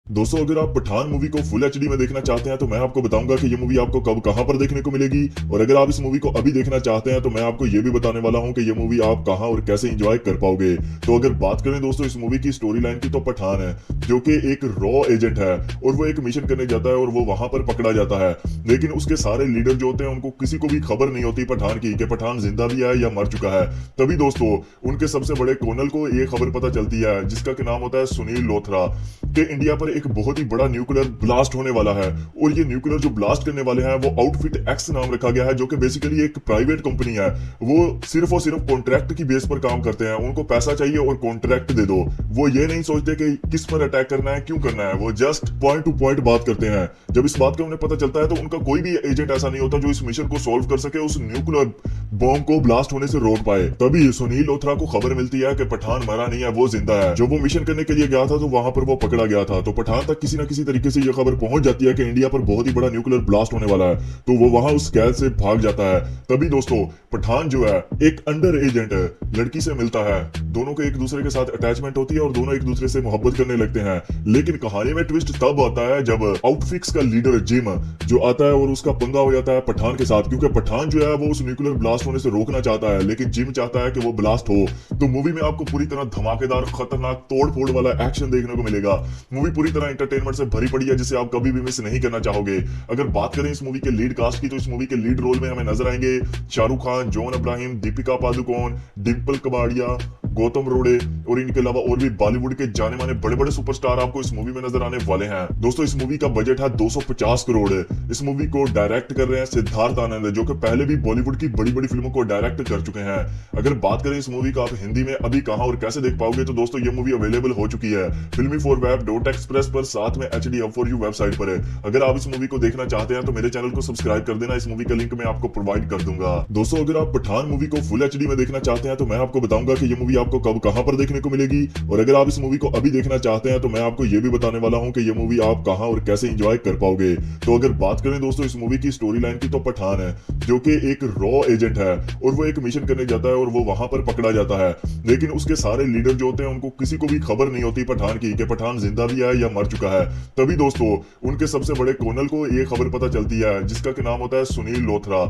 दोस्तों, अगर आप पठान मूवी को फुल एचडी में देखना चाहते हैं तो मैं आपको बताऊंगा कि ये मूवी आपको कब कहां पर देखने को मिलेगी। और अगर आप इस मूवी को अभी देखना चाहते हैं तो मैं आपको ये भी बताने वाला हूं कि ये मूवी आप कहां और कैसे एंजॉय कर पाओगे। तो अगर बात करें दोस्तों इस मूवी की स्टोरी लाइन की, तो पठान है जो कि एक रॉ एजेंट है और वो एक मिशन करने जाता है और वो वहां पर पकड़ा जाता है। लेकिन उसके सारे लीडर जो होते हैं उनको किसी को भी खबर नहीं होती पठान की कि पठान जिंदा भी है या मर चुका है। तभी दोस्तों उनके सबसे बड़े कर्नल को ये खबर पता चलती है, जिसका कि नाम होता है सुनील लोथरा, कि इंडिया पर एक बहुत ही बड़ा न्यूक्लियर ब्लास्ट होने वाला है। और ये न्यूक्लियर जो ब्लास्ट करने वाले हैं वो आउटफिट एक्स नाम रखा गया है, जो कि बेसिकली एक प्राइवेट कंपनी है। वो सिर्फ और सिर्फ कॉन्ट्रैक्ट की बेस पर काम करते हैं। उनको पैसा चाहिए और कॉन्ट्रैक्ट दे दो। वो ये नहीं सोचते कि किस पर अटैक करना है, क्यों करना है। वो जस्ट पॉइंट टू पॉइंट बात करते हैं। जब इस बात का उन्हें पता चलता है तो उनका कोई भी एजेंट ऐसा नहीं होता जो इस मिशन को सॉल्व कर सके, उस न्यूक्लियर बॉम्ब को ब्लास्ट होने से रोक पाए। तभी सुनील लोथरा को खबर मिलती है कि पठान मरा नहीं है, वो जिंदा है। जब वो मिशन करने के लिए गया था तो वहां पर वो पकड़ा गया था। तो पठान तक किसी न किसी तरीके से यह खबर पहुंच जाती है कि इंडिया पर बहुत ही बड़ा न्यूक्लियर ब्लास्ट होने वाला है। तो वो वहां उस कैद से भाग जाता है। तभी दोस्तों पठान जो है एक अंडर एजेंट लड़की से मिलता है। दोनों को एक दूसरे के साथ अटैचमेंट होती है और दोनों एक दूसरे से मोहब्बत करने लगते हैं। लेकिन कहानी में ट्विस्ट तब आता है जब आउटफिक्स का लीडर जिम जो आता है और उसका पंगा हो जाता है पठान के साथ, क्योंकि पठान जो है वो उस न्यूक्लियर ब्लास्ट होने से रोकना चाहता है, लेकिन जिम चाहता है कि वो ब्लास्ट हो। तो मूवी में आपको पूरी तरह धमाकेदार, खतरनाक, तोड़ फोड़ वाला एक्शन देखने को मिलेगा। मूवी पूरी तरह एंटरटेनमेंट से भरी पड़ी है, जिसे आप कभी भी मिस नहीं करना चाहोगे। अगर बात करें इस मूवी के लीड कास्ट की, तो इस मूवी के लीड रोल में हमें नजर आएंगे शाहरुख खान, जॉन अब्राहिम, दीपिका पादुकोण, डिम्पल कबाड़िया, गौतम रोड़े और इनके अलावा और भी बॉलीवुड के जाने माने बड़े बड़े सुपरस्टार आपको इस मूवी में नजर आने वाले हैं। दोस्तों इस मूवी का बजट है 250 करोड़। इस मूवी को डायरेक्ट कर रहे हैं सिद्धार्थ आनंद, जो कि पहले भी बॉलीवुड की बड़ी बड़ी फिल्मों को डायरेक्ट कर चुके हैं। अगर बात करें इस मूवी का आप हिंदी में अभी कहां और कैसे देख पाओगे, तो दोस्तों ये मूवी अवेलेबल हो चुकी है filmy4web.express पर, साथ में HD4U वेबसाइट पर है। अगर आप इस मूवी को देखना चाहते हैं तो मेरे चैनल को सब्सक्राइब कर देना। इस मूवी का लिंक मैं आपको प्रोवाइड कर दूंगा। दोस्तों अगर आप पठान मूवी को फुल एचडी में देखना चाहते हैं तो मैं आपको बताऊंगा कि ये मूवी आपको कब कहां पर देखने को मिलेगी। और अगर आप इस मूवी को अभी देखना चाहते हैं तो मैं आपको ये भी बताने वाला हूं कि ये मूवी आप कहां और कैसे एंजॉय कर पाओगे। तो अगर बात करें दोस्तों इस मूवी की स्टोरी लाइन की, तो पठान है जो कि एक रॉ एजेंट है और वो एक मिशन करने जाता है और वो वहां पर पकड़ा जाता है। लेकिन उसके सारे लीडर जो होते हैं उनको किसी को भी खबर नहीं होती पठान की कि पठान जिंदा भी है या मर चुका है। तभी दोस्तों उनके सबसे बड़े कर्नल को ये खबर पता चलती है, जिसका कि नाम होता है सुनील लोथरा,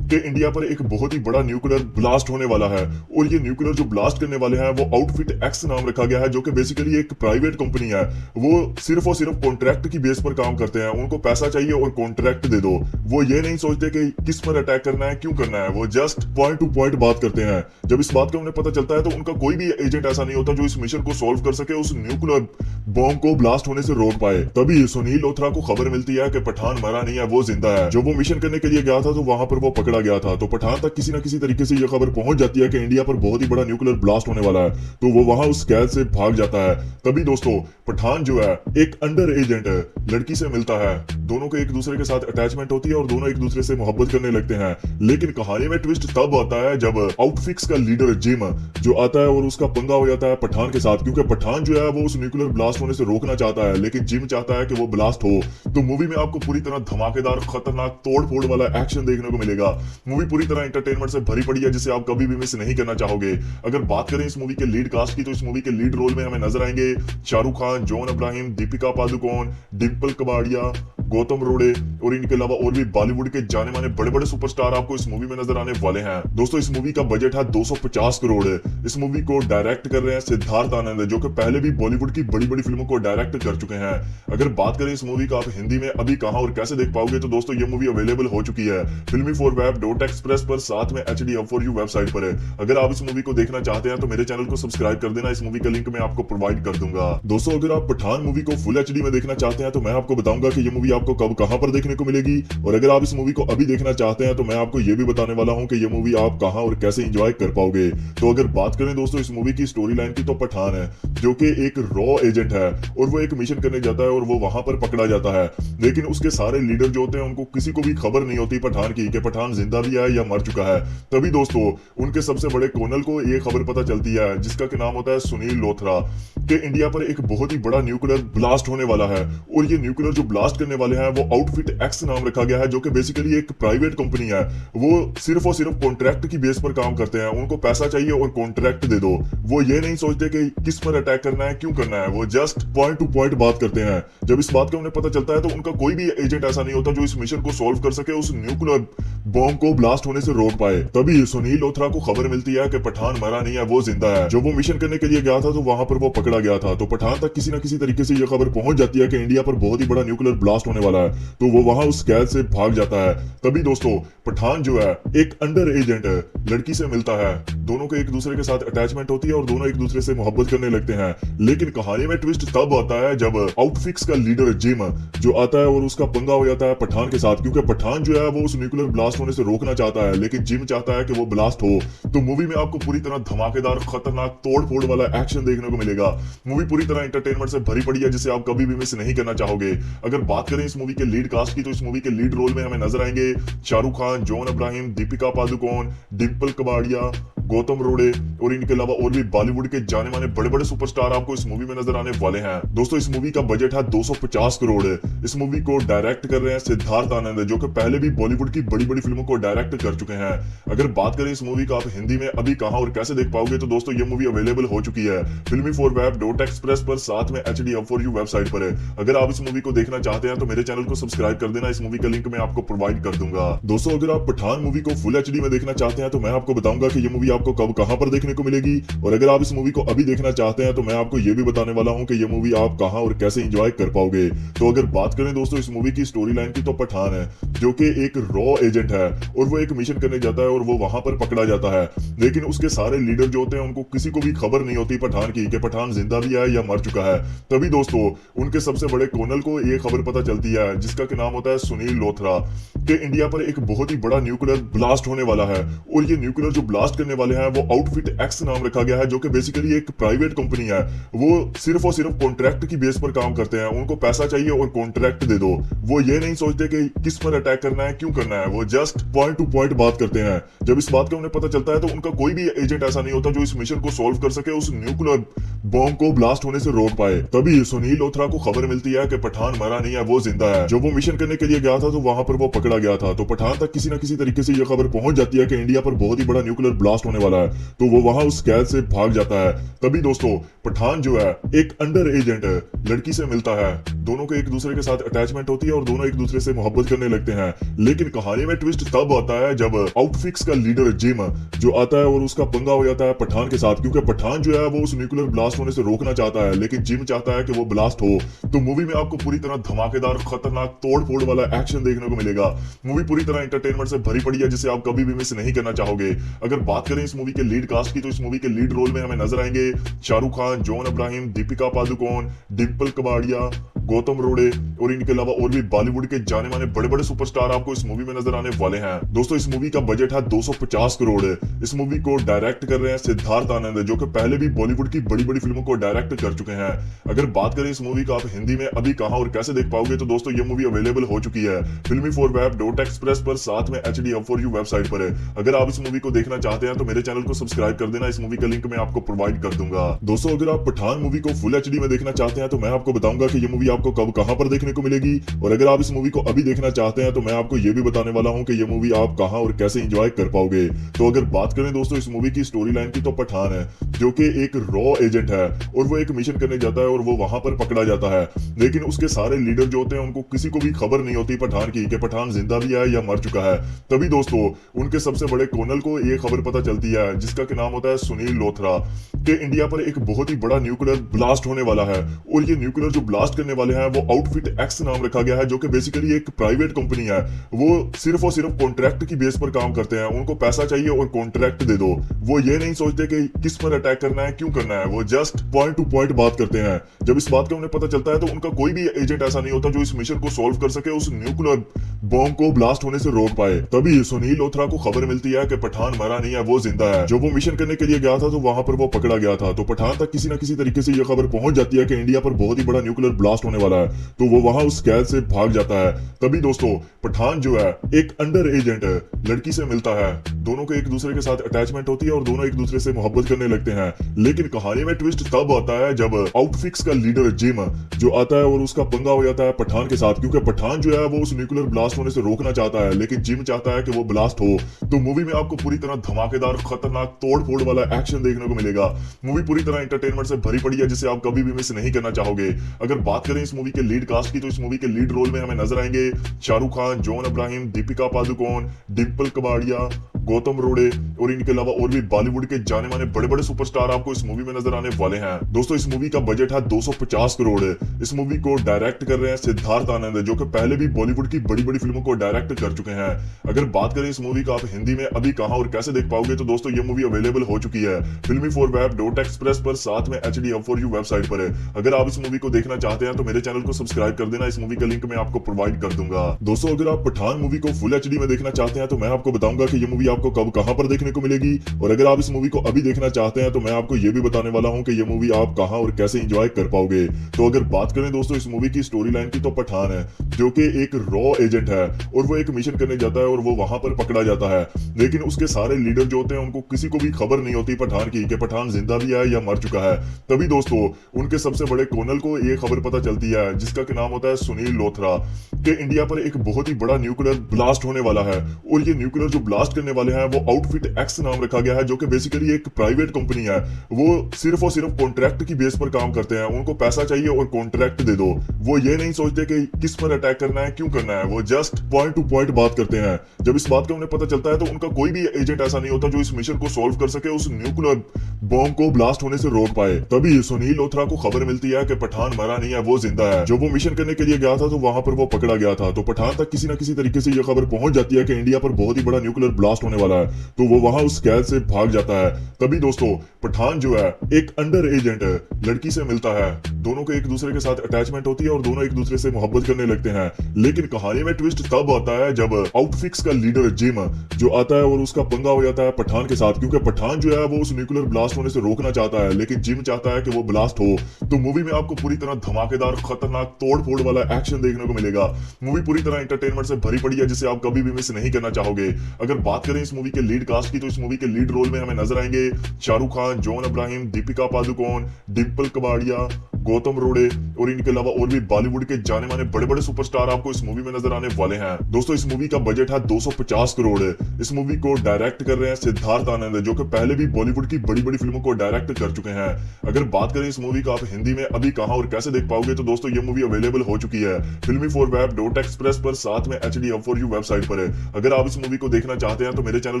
कि इंडिया पर एक बहुत ही बड़ा न्यूक्लियर ब्लास्ट होने वाला है। और ये न्यूक्लियर जो ब्लास्ट करने वाले हैं वो आउटफिट एक्स नाम रखा गया है, जो कि बेसिकली एक प्राइवेट कंपनी है। वो सिर्फ और सिर्फ कॉन्ट्रैक्ट की बेस पर काम करते हैं। उनको पैसा चाहिए और कॉन्ट्रैक्ट दे दो। वो ये नहीं सोचते कि किस पर अटैक करना है, क्यों करना है। वो जस्ट पॉइंट टू पॉइंट बात करते हैं। जब इस बात का उन्हें पता चलता है तो उनका कोई भी एजेंट ऐसा नहीं होता जो इस मिशन को सॉल्व कर सके, उस न्यूक्लियर बॉम्ब को ब्लास्ट होने से रोक पाए। तभी सुनील लोथरा को खबर मिलती है कि पठान मरा नहीं है, वो जिंदा है। जब वो मिशन करने के लिए गया था तो वहां पर वो पकड़ा गया था। तो पठान तक किसी न किसी तरीके से यह खबर पहुंच जाती है कि इंडिया पर बहुत ही बड़ा न्यूक्लियर ब्लास्ट होने वाला है। तो वो वहां उस कैद से भाग जाता है। तभी दोस्तों पठान जो है एक अंडर एजेंट लड़की से मिलता है। दोनों को एक दूसरे के साथ अटैचमेंट होती है और दोनों एक दूसरे से मोहब्बत करने लगते हैं। लेकिन कहानी में ट्विस्ट तब आता है जब आउटफिक्स का लीडर जिम जो आता है और उसका पंगा हो जाता है पठान के साथ, क्योंकि पठान जो है वो उस न्यूक्लियर ब्लास्ट होने से रोकना चाहता है, लेकिन जिम चाहता है कि वो ब्लास्ट हो। तो मूवी में आपको पूरी तरह धमाकेदार, खतरनाक, तोड़ फोड़ वाला एक्शन देखने को मिलेगा। मूवी पूरी तरह एंटरटेनमेंट से भरी पड़ी है, जिसे आप कभी भी मिस नहीं करना चाहोगे। अगर बात करें इस मूवी के लीड कास्ट की, तो इस मूवी के लीड रोल में हमें नजर आएंगे शाहरुख खान, जॉन अब्राहिम, दीपिका पादुकोण, डिम्पल कपाड़िया, गौतम रोड़े और इनके अलावा और भी बॉलीवुड के जाने माने बड़े बड़े सुपरस्टार आपको इस मूवी में नजर आने वाले हैं। दोस्तों इस मूवी का बजट है 250 करोड़। इस मूवी को डायरेक्ट कर रहे हैं सिद्धार्थ आनंद, जो कि पहले भी बॉलीवुड की बड़ी बड़ी फिल्मों को डायरेक्ट कर चुके हैं। अगर बात करें इस मूवी का आप हिंदी में अभी कहां और कैसे देख पाओगे, तो दोस्तों ये मूवी अवेलेबल हो चुकी है filmy4web.express पर, साथ में HD4U वेबसाइट पर। अगर आप इस मूवी को देखना चाहते हैं तो मेरे चैनल को सब्सक्राइब कर देना, इस मूवी का लिंक मैं आपको प्रोवाइड कर दूंगा। दोस्तों अगर आप पठान मूवी को फुल HD में देखना चाहते हैं तो मैं आपको बताऊंगा कि ये मूवी आपको कब कहां पर देखने को मिलेगी, और अगर आप इस मूवी को अभी देखना चाहते हैं तो मैं आपको ये भी बताने वाला हूं कि ये मूवी आप कहां और कैसे एंजॉय कर पाओगे। तो अगर बात करें दोस्तों इस मूवी की स्टोरी लाइन की, तो पठान है जो कि एक रॉ एजेंट है और वो एक मिशन करने जाता है और वो वहां पर पकड़ा जाता है, लेकिन उसके सारे लीडर जो होते हैं उनको किसी को भी खबर नहीं होती पठान की कि पठान जिंदा भी है या मर चुका है। तभी दोस्तों उनके सबसे बड़े कर्नल को ये खबर पता चलती है, जिसका क्या नाम होता है सुनील लोथरा, कि इंडिया पर एक बहुत ही बड़ा न्यूक्लियर ब्लास्ट होने वाला है। और ये न्यूक्लियर जो ब्लास्ट करने वाले हैं वो आउटफिट एक्स नाम रखा गया है, जो कि बेसिकली एक प्राइवेट कंपनी है। वो सिर्फ और सिर्फ कॉन्ट्रैक्ट की बेस पर काम करते हैं, उनको पैसा चाहिए और कॉन्ट्रैक्ट दे दो। वो ये नहीं सोचते कि किस पर अटैक करना है, क्यों करना है, वो जस्ट पॉइंट टू पॉइंट बात करते हैं। जब इस बात का उन्हें पता चलता है तो उनका कोई भी एजेंट ऐसा नहीं होता जो इस मिशन को सॉल्व कर सके, उस न्यूक्लियर बॉम्ब को ब्लास्ट होने से रोक पाए। तभी सुनील लोथरा को खबर मिलती है कि पठान मरा नहीं है, वो जिंदा है। जब वो मिशन करने के लिए गया था तो वहां पर वो पकड़ा गया था, तो पठान तक किसी न किसी तरीके से ये खबर पहुंच जाती है कि इंडिया पर बहुत ही बड़ा न्यूक्लियर ब्लास्ट होने वाला है, तो वो वहां उस कैद से भाग जाता है। तभी दोस्तों पठान जो है एक अंडर एजेंट लड़की से मिलता है, दोनों को एक दूसरे के साथ अटैचमेंट होती है और दोनों एक दूसरे से मोहब्बत करने लगते हैं। लेकिन कहानी में ट्विस्ट तब आता है जब आउटफिक्स का लीडर जिम जो आता है और उसका पंगा हो जाता है पठान के साथ, क्योंकि पठान जो है वो उस न्यूक्लियर ब्लास्ट होने से रोकना चाहता है, लेकिन जिम चाहता है कि वो ब्लास्ट हो। तो मूवी में आपको पूरी तरह धमाकेदार खतरनाक तोड़ फोड़ वाला एक्शन देखने को मिलेगा। मूवी पूरी तरह एंटरटेनमेंट से भरी पड़ी है, जिसे आप कभी भी मिस नहीं करना चाहोगे। अगर बात करें इस मूवी के लीड कास्ट की, तो इस मूवी के लीड रोल में हमें नजर आएंगे शाहरुख खान, जॉन अब्राहिम, दीपिका पादुकोण, डिम्पल कपाड़िया, गौतम रोड़े और इनके अलावा और भी बॉलीवुड के जाने माने बड़े बड़े सुपरस्टार आपको इस मूवी में नजर आने वाले हैं। दोस्तों इस मूवी का बजट है 250 करोड़। इस मूवी को डायरेक्ट कर रहे हैं सिद्धार्थ आनंद, जो कि पहले भी बॉलीवुड की बड़ी बड़ी फिल्मों को डायरेक्ट कर चुके हैं। अगर बात करें इस मूवी का आप हिंदी में अभी कहां और कैसे देख पाओगे, तो दोस्तों ये मूवी अवेलेबल हो चुकी है filmy4web.express पर, साथ में HD4U वेबसाइट पर। अगर आप इस मूवी को देखना चाहते हैं तो मेरे चैनल को सब्सक्राइब कर देना, इस मूवी का लिंक मैं आपको प्रोवाइड कर दूंगा। दोस्तों अगर आप पठान मूवी को फुल HD में देखना चाहते हैं तो मैं आपको बताऊंगा कि ये मूवी आपको कब कहां पर देखने को मिलेगी, और अगर आप इस मूवी को अभी देखना चाहते हैं तो मैं आपको ये भी बताने वाला हूं कि ये मूवी आप कहां और कैसे एंजॉय कर पाओगे। तो अगर बात करें दोस्तों इस मूवी की स्टोरी लाइन की, तो पठान है जो कि एक रॉ एजेंट है और वो एक मिशन करने जाता है और वो वहां पर पकड़ा जाता है, लेकिन उसके सारे लीडर जो होते हैं उनको किसी को भी खबर नहीं होती पठान की कि पठान जिंदा भी है या मर चुका है। तभी दोस्तों उनके सबसे बड़े कर्नल को ये खबर पता चलती है, जिसका क्या नाम होता है सुनील लोथरा, कि इंडिया पर एक बहुत ही बड़ा न्यूक्लियर ब्लास्ट होने वाला है। और ये न्यूक्लियर जो ब्लास्ट करने वाले हैं वो आउटफिट एक्स नाम रखा गया है, जो कि बेसिकली एक प्राइवेट कंपनी है। वो सिर्फ और सिर्फ कॉन्ट्रैक्ट की बेस पर काम करते हैं, उनको पैसा चाहिए और कॉन्ट्रैक्ट दे दो। वो ये नहीं सोचते कि किस पर अटैक करना है, क्यों करना है, वो जस्ट पॉइंट टू पॉइंट बात करते हैं। जब इस बात का उन्हें पता चलता है तो उनका कोई भी एजेंट ऐसा नहीं होता जो इस मिशन को सॉल्व कर सके, उस न्यूक्लियर बॉम्ब को ब्लास्ट होने से रोक पाए। तभी सुनील लोथरा को खबर मिलती है कि पठान मरा नहीं है, वो जिंदा है। जब वो मिशन करने के लिए गया था तो वहां पर वो पकड़ा गया था, तो पठान तक किसी न किसी तरीके से ये खबर पहुंच जाती है कि इंडिया पर बहुत ही बड़ा न्यूक्लियर ब्लास्ट होने वाला है, तो वो वहां उस कैद से भाग जाता है। तभी दोस्तों पठान जो है एक अंडर एजेंट लड़की से मिलता है, दोनों को एक दूसरे के साथ अटैचमेंट होती है और दोनों एक दूसरे से मोहब्बत करने लगते हैं। लेकिन कहानी में ट्विस्ट तब आता है जब आउटफिक्स का लीडर जिम जो आता है और उसका पंगा हो जाता है पठान के साथ, क्योंकि पठान जो है वो उस न्यूक्लियर ब्लास्ट होने से रोकना चाहता है, लेकिन जिम चाहता है कि वो ब्लास्ट हो। तो मूवी में आपको पूरी तरह धमाकेदार खतरनाक तोड़ फोड़ वाला एक्शन देखने को मिलेगा। मूवी पूरी तरह एंटरटेनमेंट से भरी पड़ी है, जिसे आप कभी भी मिस नहीं करना चाहोगे। अगर बात करें इस मूवी के लीड कास्ट की, तो इस मूवी के लीड रोल में हमें नजर आएंगे शाहरुख खान, जॉन अब्राहिम, दीपिका पादुकोण, डिम्पल कपाड़िया, गौतम रोड़े और इनके अलावा और भी बॉलीवुड के जाने माने बड़े बड़े सुपरस्टार आपको इस मूवी में नजर आने वाले हैं। दोस्तों इस मूवी का बजट है 250 करोड़। इस मूवी को डायरेक्ट कर रहे हैं सिद्धार्थ आनंद, जो कि पहले भी बॉलीवुड की बड़ी बड़ी फिल्मों को डायरेक्ट कर चुके हैं। अगर बात करें इस मूवी का आप हिंदी में अभी कहां और कैसे देख पाओगे, तो दोस्तों ये मूवी अवेलेबल हो चुकी है filmy4web.express पर, साथ में HD4U वेबसाइट पर। अगर आप इस मूवी को देखना चाहते हैं तो मेरे चैनल को सब्सक्राइब कर देना, इस मूवी का लिंक मैं आपको प्रोवाइड कर दूंगा। दोस्तों अगर आप पठान मूवी को फुल HD में देखना चाहते हैं तो मैं आपको बताऊंगा कि ये मूवी आपको कब कहां पर देखने को मिलेगी, और अगर आप इस मूवी को अभी देखना चाहते हैं तो मैं आपको ये भी बताने वाला हूं कि ये मूवी आप कहां और कैसे एंजॉय कर पाओगे। तो अगर बात करें दोस्तों इस मूवी की स्टोरी लाइन की, तो पठान है जो कि एक रॉ एजेंट है और वो एक मिशन करने जाता है और वो वहां पर पकड़ा जाता है, लेकिन उसके सारे लीडर जो होते हैं उनको किसी को भी खबर नहीं होती पठान की कि पठान जिंदा भी है या मर चुका है। तभी दोस्तों उनके सबसे बड़े कर्नल को ये खबर पता चलती है, जिसका के नाम होता है सुनील लोथरा, कि इंडिया पर एक बहुत ही बड़ा न्यूक्लियर ब्लास्ट होने वाला है। और ये न्यूक्लियर जो ब्लास्ट करने वाले हैं वो आउटफिट एक्स नाम रखा गया है, जो कि बेसिकली एक प्राइवेट कंपनी है। वो सिर्फ और सिर्फ कॉन्ट्रैक्ट की बेस पर काम करते हैं, उनको पैसा चाहिए और कॉन्ट्रैक्ट दे दो। वो ये नहीं सोचते कि किस पर अटैक करना है, क्यों करना है, वो जस्ट पॉइंट टू पॉइंट बात करते हैं। जब इस बात का उन्हें पता चलता है तो उनका कोई भी एजेंट ऐसा नहीं होता जो इस मिशन को सॉल्व कर सके, उस न्यूक्लियर बॉम्ब को ब्लास्ट होने से रोक पाए। तभी सुनील लोथरा को खबर मिलती है कि पठान मरा नहीं है, वो जिंदा है। जो वो मिशन करने के लिए गया था तो वहां पर वो पकड़ा गया था, तो पठान तक किसी न किसी तरीके से ये खबर पहुंच जाती है कि इंडिया पर बहुत ही बड़ा न्यूक्लियर ब्लास्ट होने वाला है, तो वो वहां उस कैद से भाग जाता है। तभी दोस्तों पठान जो है एक अंडर एजेंट लड़की से मिलता है, दोनों को एक दूसरे के साथ अटैचमेंट होती है और दोनों एक दूसरे से मोहब्बत करने लगते हैं। लेकिन कहानी में ट्विस्ट तब आता है जब आउटफिक्स का लीडर जिम जो आता है और उसका पंगा हो जाता है पठान के साथ, क्योंकि पठान जो है वो उस न्यूक्लियर ब्लास्ट होने से रोकना चाहता है, लेकिन जिम चाहता है कि वो ब्लास्ट हो। तो मूवी में आपको पूरी तरह धमाकेदार खतरनाक तोड़ फोड़ वाला एक्शन देखने को मिलेगा। मूवी पूरी तरह एंटरटेनमेंट से भरी पड़ी है, जिसे आप कभी भी मिस नहीं करना चाहोगे। अगर बात करें इस मूवी के लीड कास्ट की, तो इस मूवी के लीड रोल में हमें नजर आएंगे शाहरुख खान, जॉन अब्राहिम, दीपिका पादुकोण, डिम्पल कबाड़िया, गौतम रोड़े और इनके अलावा और भी बॉलीवुड के जाने माने बड़े बड़े सुपरस्टार आपको इस मूवी में नजर आने वाले हैं। दोस्तों इस मूवी का बजट है 250 करोड़। इस मूवी को डायरेक्ट कर रहे हैं सिद्धार्थ आनंद, जो कि पहले भी बॉलीवुड की बड़ी बड़ी फिल्मों को डायरेक्ट कर चुके हैं। अगर बात करें इस मूवी का आप हिंदी में अभी कहां और कैसे देख पाओगे, तो दोस्तों ये मूवी अवेलेबल हो चुकी है filmy4web.express पर, साथ में HD Hub for You website पर है। अगर आप इस मूवी को देखना चाहते हैं तो मेरे चैनल को सब्सक्राइब कर देना, इस मूवी का लिंक मैं आपको प्रोवाइड कर दूंगा। दोस्तों अगर आप पठान मूवी को फुल HD में देखना चाहते हैं तो मैं आपको बताऊंगा कि ये मूवी आपको कब कहां पर देखने को मिलेगी, और अगर आप इस मूवी को अभी देखना चाहते हैं तो मैं आपको ये भी बताने वाला हूं कि ये मूवी आप कहां और कैसे एंजॉय कर पाओगे। तो अगर बात करें दोस्तों इस मूवी की स्टोरी लाइन की, तो पठान है जो कि एक रॉ एजेंट है और वो एक मिशन करने जाता है और वो वहां पर पकड़ा जाता है, लेकिन उसके सारे लीडर जो होते हैं उनको किसी को भी खबर नहीं होती पठान की कि पठान जिंदा भी है या मर चुका है। तभी दोस्तों उनके सबसे बड़े कर्नल को ये खबर पता चलती है, जिसका के नाम होता है सुनील लोथरा, कि इंडिया पर एक बहुत ही बड़ा न्यूक्लियर ब्लास्ट होने वाला है। और ये न्यूक्लियर जो ब्लास्ट करने वाले हैं वो आउटफिट एक्स नाम रखा गया है, जो कि बेसिकली एक प्राइवेट कंपनी है। वो सिर्फ और सिर्फ कॉन्ट्रैक्ट की बेस पर काम करते हैं, उनको पैसा चाहिए और कॉन्ट्रैक्ट दे दो। वो ये नहीं सोचते कि किस पर अटैक करना है, क्यों करना है, वो जस्ट पॉइंट टू पॉइंट बात करते हैं। जब इस बात का उन्हें पता चलता है तो उनका कोई भी एजेंट ऐसा नहीं होता जो इस मिशन को सॉल्व कर सके, उस न्यूक्लियर बॉम्ब को ब्लास्ट होने से रोक पाए। तभी सुनील लोथरा को खबर मिलती है कि पठान मरा नहीं है, वो जिंदा है। जो वो मिशन करने के लिए गया था तो वहां पर वो पकड़ा गया था, तो पठान तक किसी न किसी तरीके से ये खबर पहुंच जाती है कि इंडिया पर बहुत ही बड़ा न्यूक्लियर ब्लास्ट होने वाला है, तो वो वहां उस कैद से भाग जाता है। तभी दोस्तों पठान जो है एक अंडर एजेंट लड़की से मिलता है, दोनों को एक दूसरे के साथ अटैचमेंट होती है और दोनों एक दूसरे से मोहब्बत करने लगते हैं। लेकिन कहानी में ट्विस्ट तब आता है जब आउटफिक्स का लीडर जिम जो आता है और उसका पंगा हो जाता है पठान के साथ, क्योंकि पठान जो है वो उस न्यूक्लियर ब्लास्ट होने से रोकना चाहता है, लेकिन जिम चाहता है कि वो ब्लास्ट हो। तो मूवी में आपको पूरी तरह धमाकेदार खतरनाक तोड़ फोड़ वाला एक्शन देखने को मिलेगा। मूवी पूरी तरह एंटरटेनमेंट से भरी पड़ी है, जिसे आप कभी भी मिस नहीं करना चाहोगे। अगर बात करें इस मूवी के लीड कास्ट की, तो इस मूवी के लीड रोल में हमें नजर आएंगे शाहरुख खान, जॉन अब्राहिम, दीपिका पादुकोण, डिम्पल कबाड़िया, गौतम रोड़े और इनके अलावा और भी बॉलीवुड के जाने माने बड़े बड़े सुपरस्टार आपको इस मूवी में नजर आने वाले हैं। दोस्तों इस मूवी का बजट है 250 करोड़। इस मूवी को डायरेक्ट कर रहे हैं सिद्धार्थ आनंद, जो कि पहले भी बॉलीवुड की बड़ी बड़ी फिल्मों को डायरेक्ट कर चुके हैं। अगर बात करें इस मूवी का आप हिंदी में अभी कहां और कैसे देख पाओगे, तो दोस्तों ये मूवी अवेलेबल हो चुकी है filmy4web.express पर, साथ में HD Hub for You website पर है। अगर आप इस मूवी को देखना चाहते हैं तो मेरे चैनल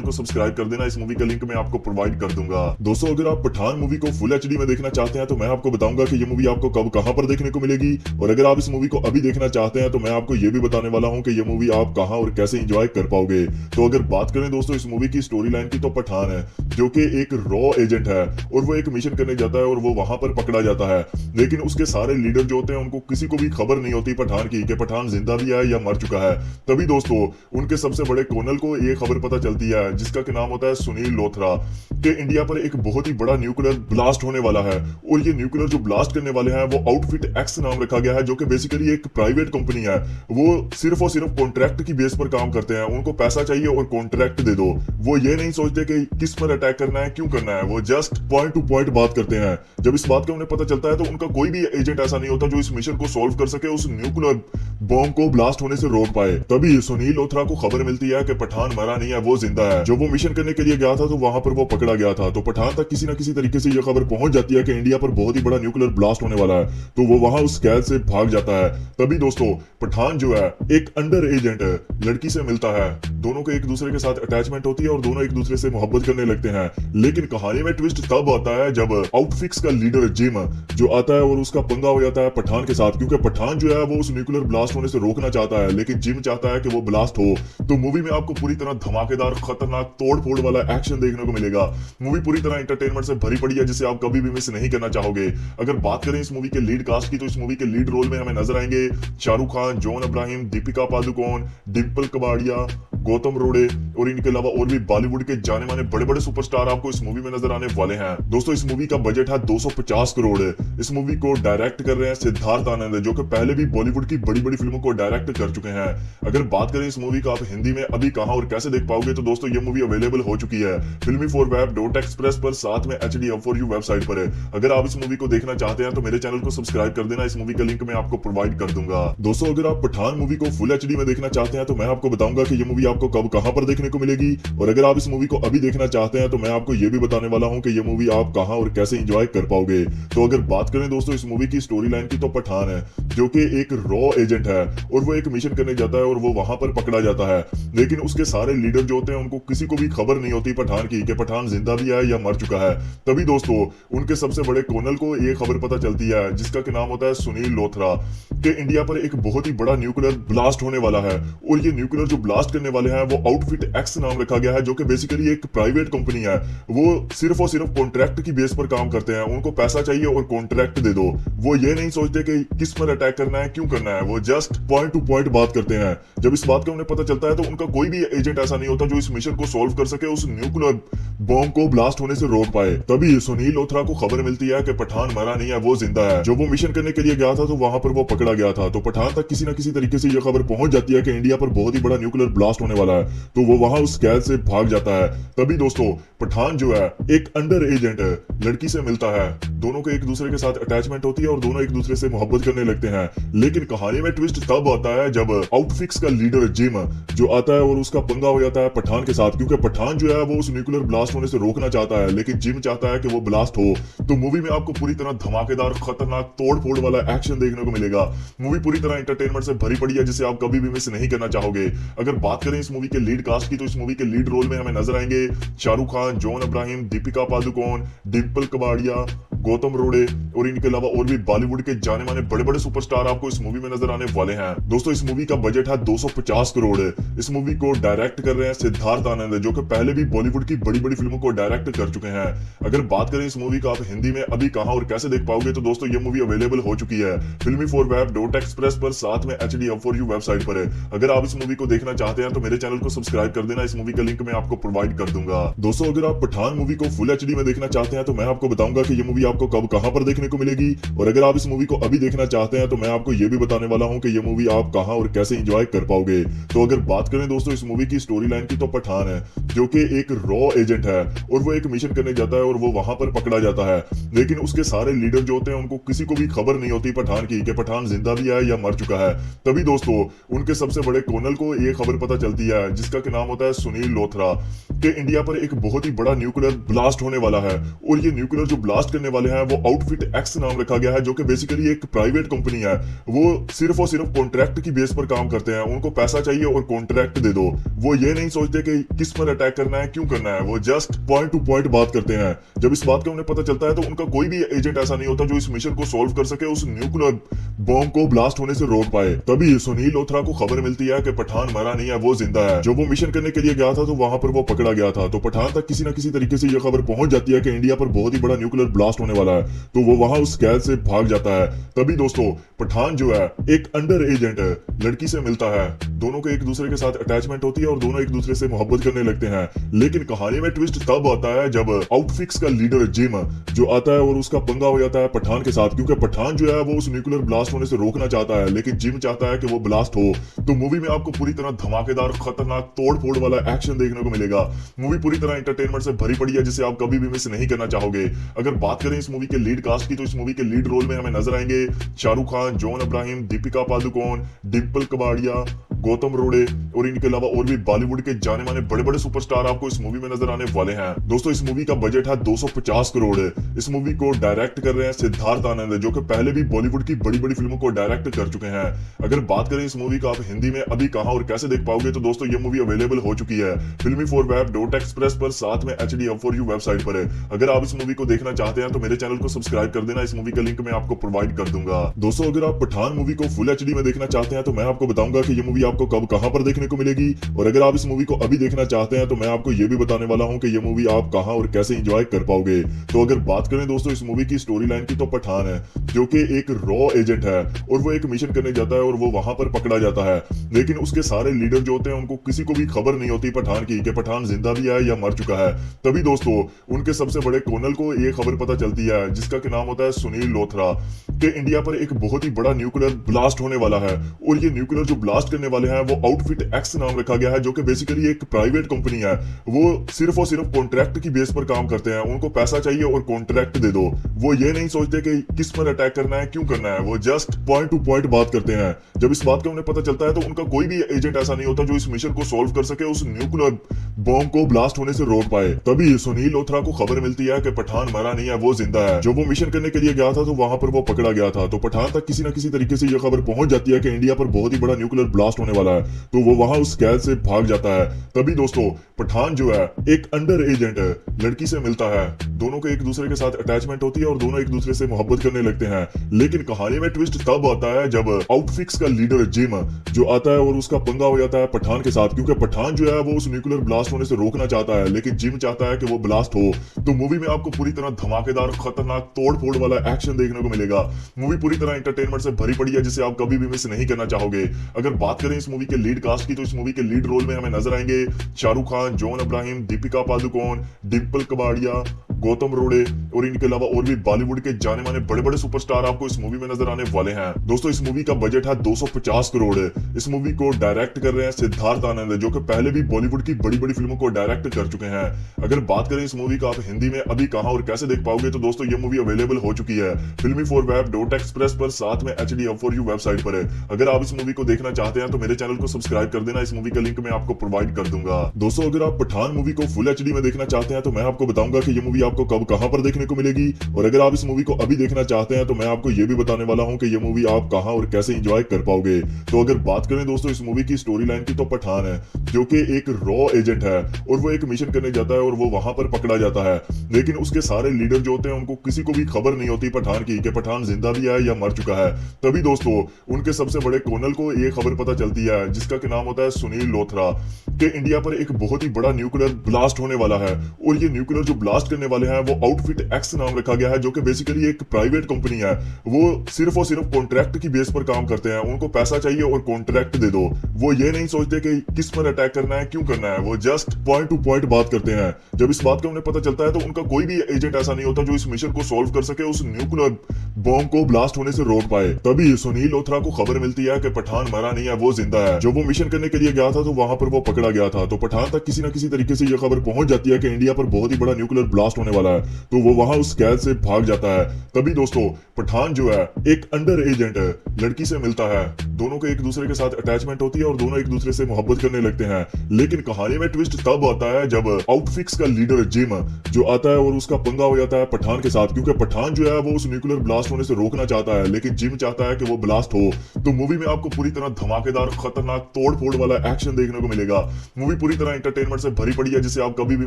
को सब्सक्राइब कर देना, इस मूवी का लिंक मैं आपको प्रोवाइड कर दूंगा। दोस्तों अगर आप पठान मूवी को फुल HD में देखना चाहते हैं तो मैं आपको बताऊंगा कि ये मूवी आपको कब कहां पर देखने को मिलेगी, और अगर आप इस मूवी को अभी देखना चाहते हैं तो मैं आपको ये भी बताने वाला हूं कि ये मूवी आप कहां और कैसे एंजॉय कर पाओगे। तो अगर बात करें दोस्तों इस मूवी की स्टोरी लाइन की, तो पठान है जो कि एक रॉ एजेंट है और वो एक मिशन करने जाता है और वो वहां पर पकड़ा जाता है, लेकिन उसके सारे लीडर जो होते हैं उनको किसी को भी खबर नहीं होती पठान की कि पठान जिंदा भी है या मर चुका है। तभी दोस्तों उनके सबसे बड़े कर्नल को ये खबर पता चलती है, जिसका के नाम होता है सुनील लोथरा, कि इंडिया पर एक बहुत ही बड़ा न्यूक्लियर ब्लास्ट होने वाला है। और ये न्यूक्लियर जो ब्लास्ट करने वाले हैं वो आउटफिट एक्स नाम रखा गया है, जो कि बेसिकली एक प्राइवेट कंपनी है। वो सिर्फ और सिर्फ कॉन्ट्रैक्ट की बेस पर काम करते हैं। उनको पैसा चाहिए और कॉन्ट्रैक्ट दे दो। वो ये नहीं सोचते कि किस पर अटैक करना है, क्यों करना है। वो जस्ट पॉइंट टू पॉइंट बात करते हैं। जब इस बात का उन्हें पता चलता है तो उनका कोई भी एजेंट ऐसा नहीं होता जो इस मिशन को सॉल्व कर सके, उस न्यूक्लियर बॉम्ब को ब्लास्ट होने से रोक पाए। तभी सुनील लोथरा को खबर मिलती है कि पठान मरा नहीं है, वो जिंदा है। जब वो मिशन करने के लिए गया था तो वहां पर वो पकड़ा गया था। तो पठान तक किसी न किसी तरीके से यह खबर पहुंच जाती है कि इंडिया पर बहुत ही बड़ा न्यूक्लियर ब्लास्ट होने वाला है। तो वो वहां उस कैद से भाग जाता है। तभी दोस्तों पठान जो है एक अंडर एजेंट लड़की से मिलता है। दोनों के एक दूसरे के साथ अटैचमेंट होती है और दोनों एक दूसरे से मोहब्बत करने लगते हैं। लेकिन कहानी में ट्विस्ट तब आता है जब आउटफिक्स का लीडर जिम जो आता है और उसका पंगा हो जाता है पठान के साथ, क्योंकि पठान जो है वो उस न्यूक्लियर ब्लास्ट होने से रोकना चाहता है, लेकिन जिम चाहता है कि वो ब्लास्ट हो। तो मूवी में आपको पूरी तरह धमाकेदार, खतरनाक, तोड़ फोड़ वाला एक्शन देखने को मिलेगा। मूवी पूरी तरह एंटरटेनमेंट से भरी पड़ी है, जिसे आप कभी भी मिस नहीं करना चाहोगे। अगर बात करें इस मूवी के लीड कास्ट की, तो इस मूवी के लीड रोल में हमें नजर आएंगे शाहरुख खान, जॉन अब्राहिम, दीपिका पादुकोण, डिम्पल कबाड़िया, गौतम रोड़े और इनके अलावा और भी बॉलीवुड के जाने माने बड़े बड़े सुपरस्टार आपको इस मूवी में नजर आने वाले हैं। दोस्तों इस मूवी का बजट है 250 करोड़। इस मूवी को डायरेक्ट कर रहे हैं सिद्धार्थ आनंद, जो कि पहले भी बॉलीवुड की बड़ी बड़ी फिल्मों को डायरेक्ट कर चुके हैं। अगर बात करें इस मूवी का आप हिंदी में अभी कहां और कैसे देख पाओगे, तो दोस्तों ये मूवी अवेलेबल हो चुकी है filmy4web.express पर, साथ में HDhub4u वेबसाइट पर। अगर आप इस मूवी को देखना चाहते हैं तो मेरे चैनल को सब्सक्राइब कर देना। इस मूवी का लिंक मैं आपको प्रोवाइड कर दूंगा। दोस्तों अगर आप पठान मूवी को फुल HD में देखना चाहते हैं तो मैं आपको बताऊंगा कि ये मूवी आपको कब कहां पर देखने को मिलेगी। और अगर आप इस मूवी को अभी देखना चाहते हैं तो मैं आपको ये भी बताने वाला हूं कि ये मूवी आप कहां और कैसे एंजॉय कर पाओगे। तो अगर बात करें दोस्तों इस मूवी की स्टोरी लाइन की, तो पठान है जो कि एक रॉ एजेंट है और वो एक मिशन करने जाता है और वो वहां पर पकड़ा जाता है। लेकिन उसके सारे लीडर जो होते हैं उनको किसी को भी खबर नहीं होती पठान की कि पठान जिंदा भी है या मर चुका है। तभी दोस्तों उनके सबसे बड़े कर्नल को ये खबर पता चलती है, जिसका नाम होता है सुनील लोथरा, कि इंडिया पर एक बहुत ही बड़ा न्यूक्लियर ब्लास्ट होने वाला है। और ये न्यूक्लियर जो ब्लास्ट करने वाले हैं वो आउटफिट एक्स नाम रखा गया है, जो कि बेसिकली एक प्राइवेट कंपनी है। वो सिर्फ और सिर्फ कॉन्ट्रैक्ट की बेस पर काम करते हैं। उनको पैसा चाहिए और कॉन्ट्रैक्ट दे दो। वो ये नहीं सोचते कि किस पर अटैक करना है, क्यों करना है। वो जस्ट पॉइंट टू पॉइंट बात करते हैं। जब इस बात का उन्हें पता चलता है तो उनका कोई भी एजेंट ऐसा नहीं होता जो इस मिशन को सॉल्व कर सके, उस न्यूक्लियर बॉम्ब को ब्लास्ट होने से रोक पाए। तभी सुनील लोथरा को खबर मिलती है कि पठान मरा नहीं है, वो जिंदा है। जब वो मिशन करने के लिए गया था तो वहां पर वो पकड़ा गया था। तो पठान तक किसी न किसी तरीके से यह खबर पहुंच जाती है कि इंडिया पर बहुत ही बड़ा न्यूक्लियर ब्लास्ट होने वाला है। तो वो वहां उस कैद से भाग जाता है। तभी दोस्तों पठान जो है एक अंडर एजेंट लड़की से मिलता है। दोनों के एक दूसरे के साथ अटैचमेंट होती है और दोनों एक दूसरे से मोहब्बत करने लगते हैं। लेकिन कहानी में ट्विस्ट तब आता है जब आउटफिक्स का लीडर जिम जो आता है और उसका पंगा हो जाता है पठान के साथ, क्योंकि पठान जो है वो उस न्यूक्लियर ब्लास्ट होने से रोकना चाहता है, लेकिन जिम चाहता है कि वो ब्लास्ट हो। तो मूवी में आपको पूरी तरह धमाकेदार, खतरनाक, तोड़ फोड़ वाला एक्शन देखने को मिलेगा। मूवी पूरी तरह एंटरटेनमेंट से भरी पड़ी है, जिसे आप कभी भी मिस नहीं करना चाहोगे। अगर बात करें इस मूवी के लीड कास्ट की, तो इस मूवी के लीड रोल में हमें नजर आएंगे शाहरुख खान, जॉन अब्राहिम, दीपिका पादुकोण, डिम्पल कबाड़िया, गौतम रोड़े और इनके अलावा और भी बॉलीवुड के जाने माने बड़े बड़े सुपरस्टार आपको इस मूवी में नजर आने वाले हैं। दोस्तों इस मूवी का बजट है 250 करोड़। इस मूवी को डायरेक्ट कर रहे हैं सिद्धार्थ आनंद, जो कि पहले भी बॉलीवुड की बड़ी बड़ी फिल्मों को डायरेक्ट कर चुके हैं। अगर बात करें इस मूवी का आप हिंदी में अभी कहां और कैसे देख पाओगे, तो दोस्तों ये मूवी अवेलेबल हो चुकी है filmy4web.express पर, साथ में HDhub4u वेबसाइट पर। अगर आप इस मूवी को देखना चाहते हैं तो मेरे चैनल को सब्सक्राइब कर देना। इस मूवी का लिंक मैं आपको प्रोवाइड कर दूंगा। दोस्तों अगर आप पठान मूवी को फुल HD में देखना चाहते हैं तो मैं आपको बताऊंगा कि ये मूवी आपको कब कहां पर देखने को मिलेगी। और अगर आप इस मूवी को अभी देखना चाहते हैं तो मैं आपको ये भी बताने वाला हूं कि ये मूवी आप कहां और कैसे एंजॉय कर पाओगे। तो अगर बात करें दोस्तों इस मूवी की स्टोरी लाइन की, तो पठान है जो कि एक रॉ एजेंट है और वो एक मिशन करने जाता है और वो वहां पर पकड़ा जाता है। लेकिन उसके सारे लीडर जो होते हैं उनको किसी को भी खबर नहीं होती पठान की कि पठान जिंदा भी है या मर चुका है। तभी दोस्तों उनके सबसे बड़े कर्नल को ये खबर पता चलती है, जिसका नाम होता है सुनील लोथरा, कि इंडिया पर एक बहुत ही बड़ा न्यूक्लियर ब्लास्ट होने वाला है। और ये न्यूक्लियर जो ब्लास्ट करने वाले हैं वो आउटफिट एक्स नाम रखा गया है, जो कि बेसिकली एक प्राइवेट कंपनी है। वो सिर्फ और सिर्फ कॉन्ट्रैक्ट की बेस पर काम करते हैं। उनको पैसा चाहिए और कॉन्ट्रैक्ट दे दो। वो ये नहीं सोचते कि किस पर अटैक करना है, क्यों करना है। वो जस्ट पॉइंट टू पॉइंट बात करते हैं। जब इस बात का उन्हें पता चलता है तो उनका कोई भी एजेंट ऐसा नहीं होता जो इस मिशन को सॉल्व कर सके, उस न्यूक्लियर बॉम्ब को ब्लास्ट होने से रोक पाए। तभी सुनील लोथरा को खबर मिलती है कि पठान मरा नहीं है, वो जिंदा है। जब वो मिशन करने के लिए गया था तो वहां पर वो पकड़ा गया था। तो पठान तक किसी न किसी तरीके से यह खबर पहुंच जाती है कि इंडिया पर बहुत ही बड़ा न्यूक्लियर ब्लास्ट होने होने वाला है, तो वो वहां उस कैद से भाग जाता है। तभी दोस्तों पठान जो है एक अंडर एजेंट लड़की से मिलता है। दोनों को एक दूसरे के साथ अटैचमेंट होती है और दोनों एक दूसरे से मोहब्बत करने लगते हैं। लेकिन कहानी में ट्विस्ट तब आता है जब आउटफिक्स का लीडर जिम जो आता है और उसका पंगा हो जाता है पठान के साथ, क्योंकि पठान जो है वो उस न्यूक्लियर ब्लास्ट होने से रोकना चाहता है, लेकिन जिम चाहता है कि वो ब्लास्ट हो। तो मूवी में आपको पूरी तरह धमाकेदार खतरनाक तोड़ फोड़ वाला एक्शन देखने को मिलेगा। मूवी पूरी तरह एंटरटेनमेंट से भरी पड़ी है जिसे आप कभी भी मिस नहीं करना चाहोगे। अगर बात करें इस मूवी के लीड कास्ट की, तो इस मूवी के लीड रोल में हमें नजर आएंगे शाहरुख खान, जॉन अब्राहिम, दीपिका पादुकोण, डिम्पल कबाड़िया, गौतम रोड़े और इनके अलावा और भी बॉलीवुड के जाने माने बड़े बड़े सुपरस्टार आपको इस मूवी में नजर आने वाले हैं। दोस्तों इस मूवी का बजट है 250 करोड़। इस मूवी को डायरेक्ट कर रहे हैं सिद्धार्थ आनंद, जो कि पहले भी बॉलीवुड की बड़ी बड़ी फिल्मों को डायरेक्ट कर चुके हैं। अगर बात करें इस मूवी का आप हिंदी में अभी कहां और कैसे देख पाओगे, तो दोस्तों ये मूवी अवेलेबल हो चुकी है filmy4web.express पर, साथ में HD4U वेबसाइट पर। अगर आप इस मूवी को देखना चाहते हैं तो मेरे चैनल को सब्सक्राइब कर देना, इस मूवी का लिंक मैं आपको प्रोवाइड कर दूंगा। दोस्तों अगर आप पठान मूवी को फुल HD में देखना चाहते हैं तो मैं आपको बताऊंगा कि ये मूवी आपको कब कहां पर देखने को मिलेगी, और अगर आप इस मूवी को अभी देखना चाहते हैं तो मैं आपको ये भी बताने वाला हूं कि ये मूवी आप कहां और कैसे एंजॉय कर पाओगे। तो अगर बात करें दोस्तों इस मूवी की स्टोरी लाइन की, तो पठान है जो कि एक रॉ एजेंट है और वो एक मिशन करने जाता है और वो वहां पर पकड़ा जाता है। लेकिन उसके सारे लीडर जो होते हैं उनको किसी को भी खबर नहीं होती पठान की कि पठान जिंदा भी है या मर चुका है। तभी दोस्तों उनके सबसे बड़े कर्नल को ये खबर पता चलती है, जिसका कि नाम होता है सुनील लोथरा, कि इंडिया पर एक बहुत ही बड़ा न्यूक्लियर ब्लास्ट होने वाला है। और ये न्यूक्लियर जो ब्लास्ट करने वाले हैं वो आउटफिट एक्स नाम रखा गया है, जो कि बेसिकली एक प्राइवेट कंपनी है। वो सिर्फ और सिर्फ कॉन्ट्रैक्ट की बेस पर काम करते हैं, उनको पैसा चाहिए और कॉन्ट्रैक्ट दे दो। वो ये नहीं सोचते कि किस पर अटैक करना है, क्यों करना है, वो जस्ट पॉइंट टू पॉइंट बात करते हैं। जब इस बात का उन्हें पता चलता है तो उनका कोई भी एजेंट ऐसा नहीं होता जो इस मिशन को सॉल्व कर सके, उस न्यूक्लियर बॉम्ब को ब्लास्ट होने से रोक पाए। तभी सुनील लोथरा को खबर मिलती है कि पठान मरा नहीं है, वो जिंदा है। जो वो मिशन करने के लिए गया था तो वहां पर वो पकड़ा गया था। तो पठान तक किसी न किसी तरीके से यह खबर पहुंच जाती है कि इंडिया पर बहुत ही बड़ा न्यूक्लियर ब्लास्ट होने वाला है, तो वो वहां उस कैद से भाग जाता है। तभी दोस्तों पठान जो है एक अंडर एजेंट लड़की से मिलता है। दोनों को एक दूसरे के साथ अटैचमेंट होती है और दोनों एक दूसरे से मोहब्बत करने लगते हैं। लेकिन कहानी में ट्विस्ट तब आता है जब आउटफिक्स का लीडर जिम जो आता है और उसका पंगा हो जाता है पठान के साथ, क्योंकि पठान जो है वो उस न्यूक्लियर ब्लास्ट होने से रोकना चाहता है, लेकिन जिम चाहता है कि वो ब्लास्ट हो। तो मूवी में आपको पूरी तरह धमाकेदार खतरनाक तोड़ फोड़ वाला एक्शन देखने को मिलेगा। मूवी पूरी तरह एंटरटेनमेंट से भरी पड़ी है जिसे आप कभी भी मिस नहीं करना चाहोगे। अगर बात करें इस मूवी के लीड कास्ट की, तो इस मूवी के लीड रोल में हमें नजर आएंगे शाहरुख खान, जॉन अब्राहिम, दीपिका पादुकोण, डिम्पल कबाड़िया, गौतम रोड़े और इनके अलावा और भी बॉलीवुड के जाने माने बड़े बड़े सुपरस्टार आपको इस मूवी में नजर आने वाले हैं। दोस्तों इस मूवी का बजट है 250 करोड़। इस मूवी को डायरेक्ट कर रहे हैं सिद्धार्थ आनंद, जो कि पहले भी बॉलीवुड की बड़ी बड़ी फिल्मों को डायरेक्ट कर चुके हैं। अगर बात करें इस मूवी का आप हिंदी में अभी कहां और कैसे देख पाओगे, तो दोस्तों ये मूवी अवेलेबल हो चुकी है filmy4web.express पर, साथ में HD4U वेबसाइट पर। अगर आप इस मूवी को देखना चाहते हैं तो मेरे चैनल को सब्सक्राइब कर देना, इस मूवी का लिंक मैं आपको प्रोवाइड कर दूंगा। दोस्तों अगर आप पठान मूवी को फुल HD में देखना चाहते हैं तो मैं आपको बताऊंगा कि ये मूवी आपको कब कहां पर देखने को मिलेगी, और अगर आप इस मूवी को अभी देखना चाहते हैं तो मैं आपको ये भी बताने वाला हूं कि ये मूवी आप कहां और कैसे एंजॉय कर पाओगे। तो अगर बात करें दोस्तों इस मूवी की स्टोरी लाइन की, तो पठान है जो कि एक रॉ एजेंट है और वो एक मिशन करने जाता है और वो वहां पर पकड़ा जाता है। लेकिन उसके सारे लीडर जो होते हैं उनको किसी को भी खबर नहीं होती पठान की कि पठान जिंदा भी है या मर चुका है। तभी दोस्तों उनके सबसे बड़े कर्नल को ये खबर पता चलती है, जिसका कि नाम होता है सुनील लोथरा, कि इंडिया पर एक बहुत ही बड़ा न्यूक्लियर ब्लास्ट होने वाला है। और ये न्यूक्लियर जो ब्लास्ट करने वाले हैं वो आउटफिट एक्स नाम रखा गया है, जो कि बेसिकली एक प्राइवेट कंपनी है। वो सिर्फ और सिर्फ कॉन्ट्रैक्ट की बेस पर काम करते हैं, उनको पैसा चाहिए और कॉन्ट्रैक्ट दे दो। वो ये नहीं सोचते कि किस पर अटैक करना है, क्यों करना है, वो जस्ट पॉइंट टू पॉइंट बात करते हैं। जब इस बात का उन्हें पता चलता है तो उनका कोई भी एजेंट ऐसा नहीं होता जो इस मिशन को सॉल्व कर सके, उस न्यूक्लियर बॉम्ब को ब्लास्ट होने से रोक पाए। तभी सुनील लोथरा को खबर मिलती है कि पठान मरा नहीं है, वो जिंदा है। जो वो मिशन करने के लिए गया था तो वहां पर वो पकड़ा गया था। तो पठान तक किसी न किसी तरीके से यह खबर पहुंच जाती है कि इंडिया पर बहुत ही बड़ा न्यूक्लियर ब्लास्ट होने वाला है, तो वो वहां उस कैद से भाग जाता है। तभी दोस्तों पठान जो है एक अंडर एजेंट लड़की से मिलता है। दोनों को एक दूसरे के साथ अटैचमेंट होती है और दोनों एक दूसरे से मोहब्बत करने लगते हैं। लेकिन कहानी में ट्विस्ट तब आता है जब आउटफिक्स का लीडर जिम जो आता है और उसका पंगा हो जाता है पठान के साथ, क्योंकि पठान जो है वो उस न्यूक्लियर ब्लास्ट होने से रोकना चाहता है, लेकिन जिम चाहता है कि वो ब्लास्ट हो। तो मूवी में आपको पूरी तरह धमाकेदार खतरनाक तोड़ फोड़ वाला एक्शन देखने को मिलेगा। मूवी पूरी तरह एंटरटेनमेंट से भरी पड़ी है जिसे आप कभी भी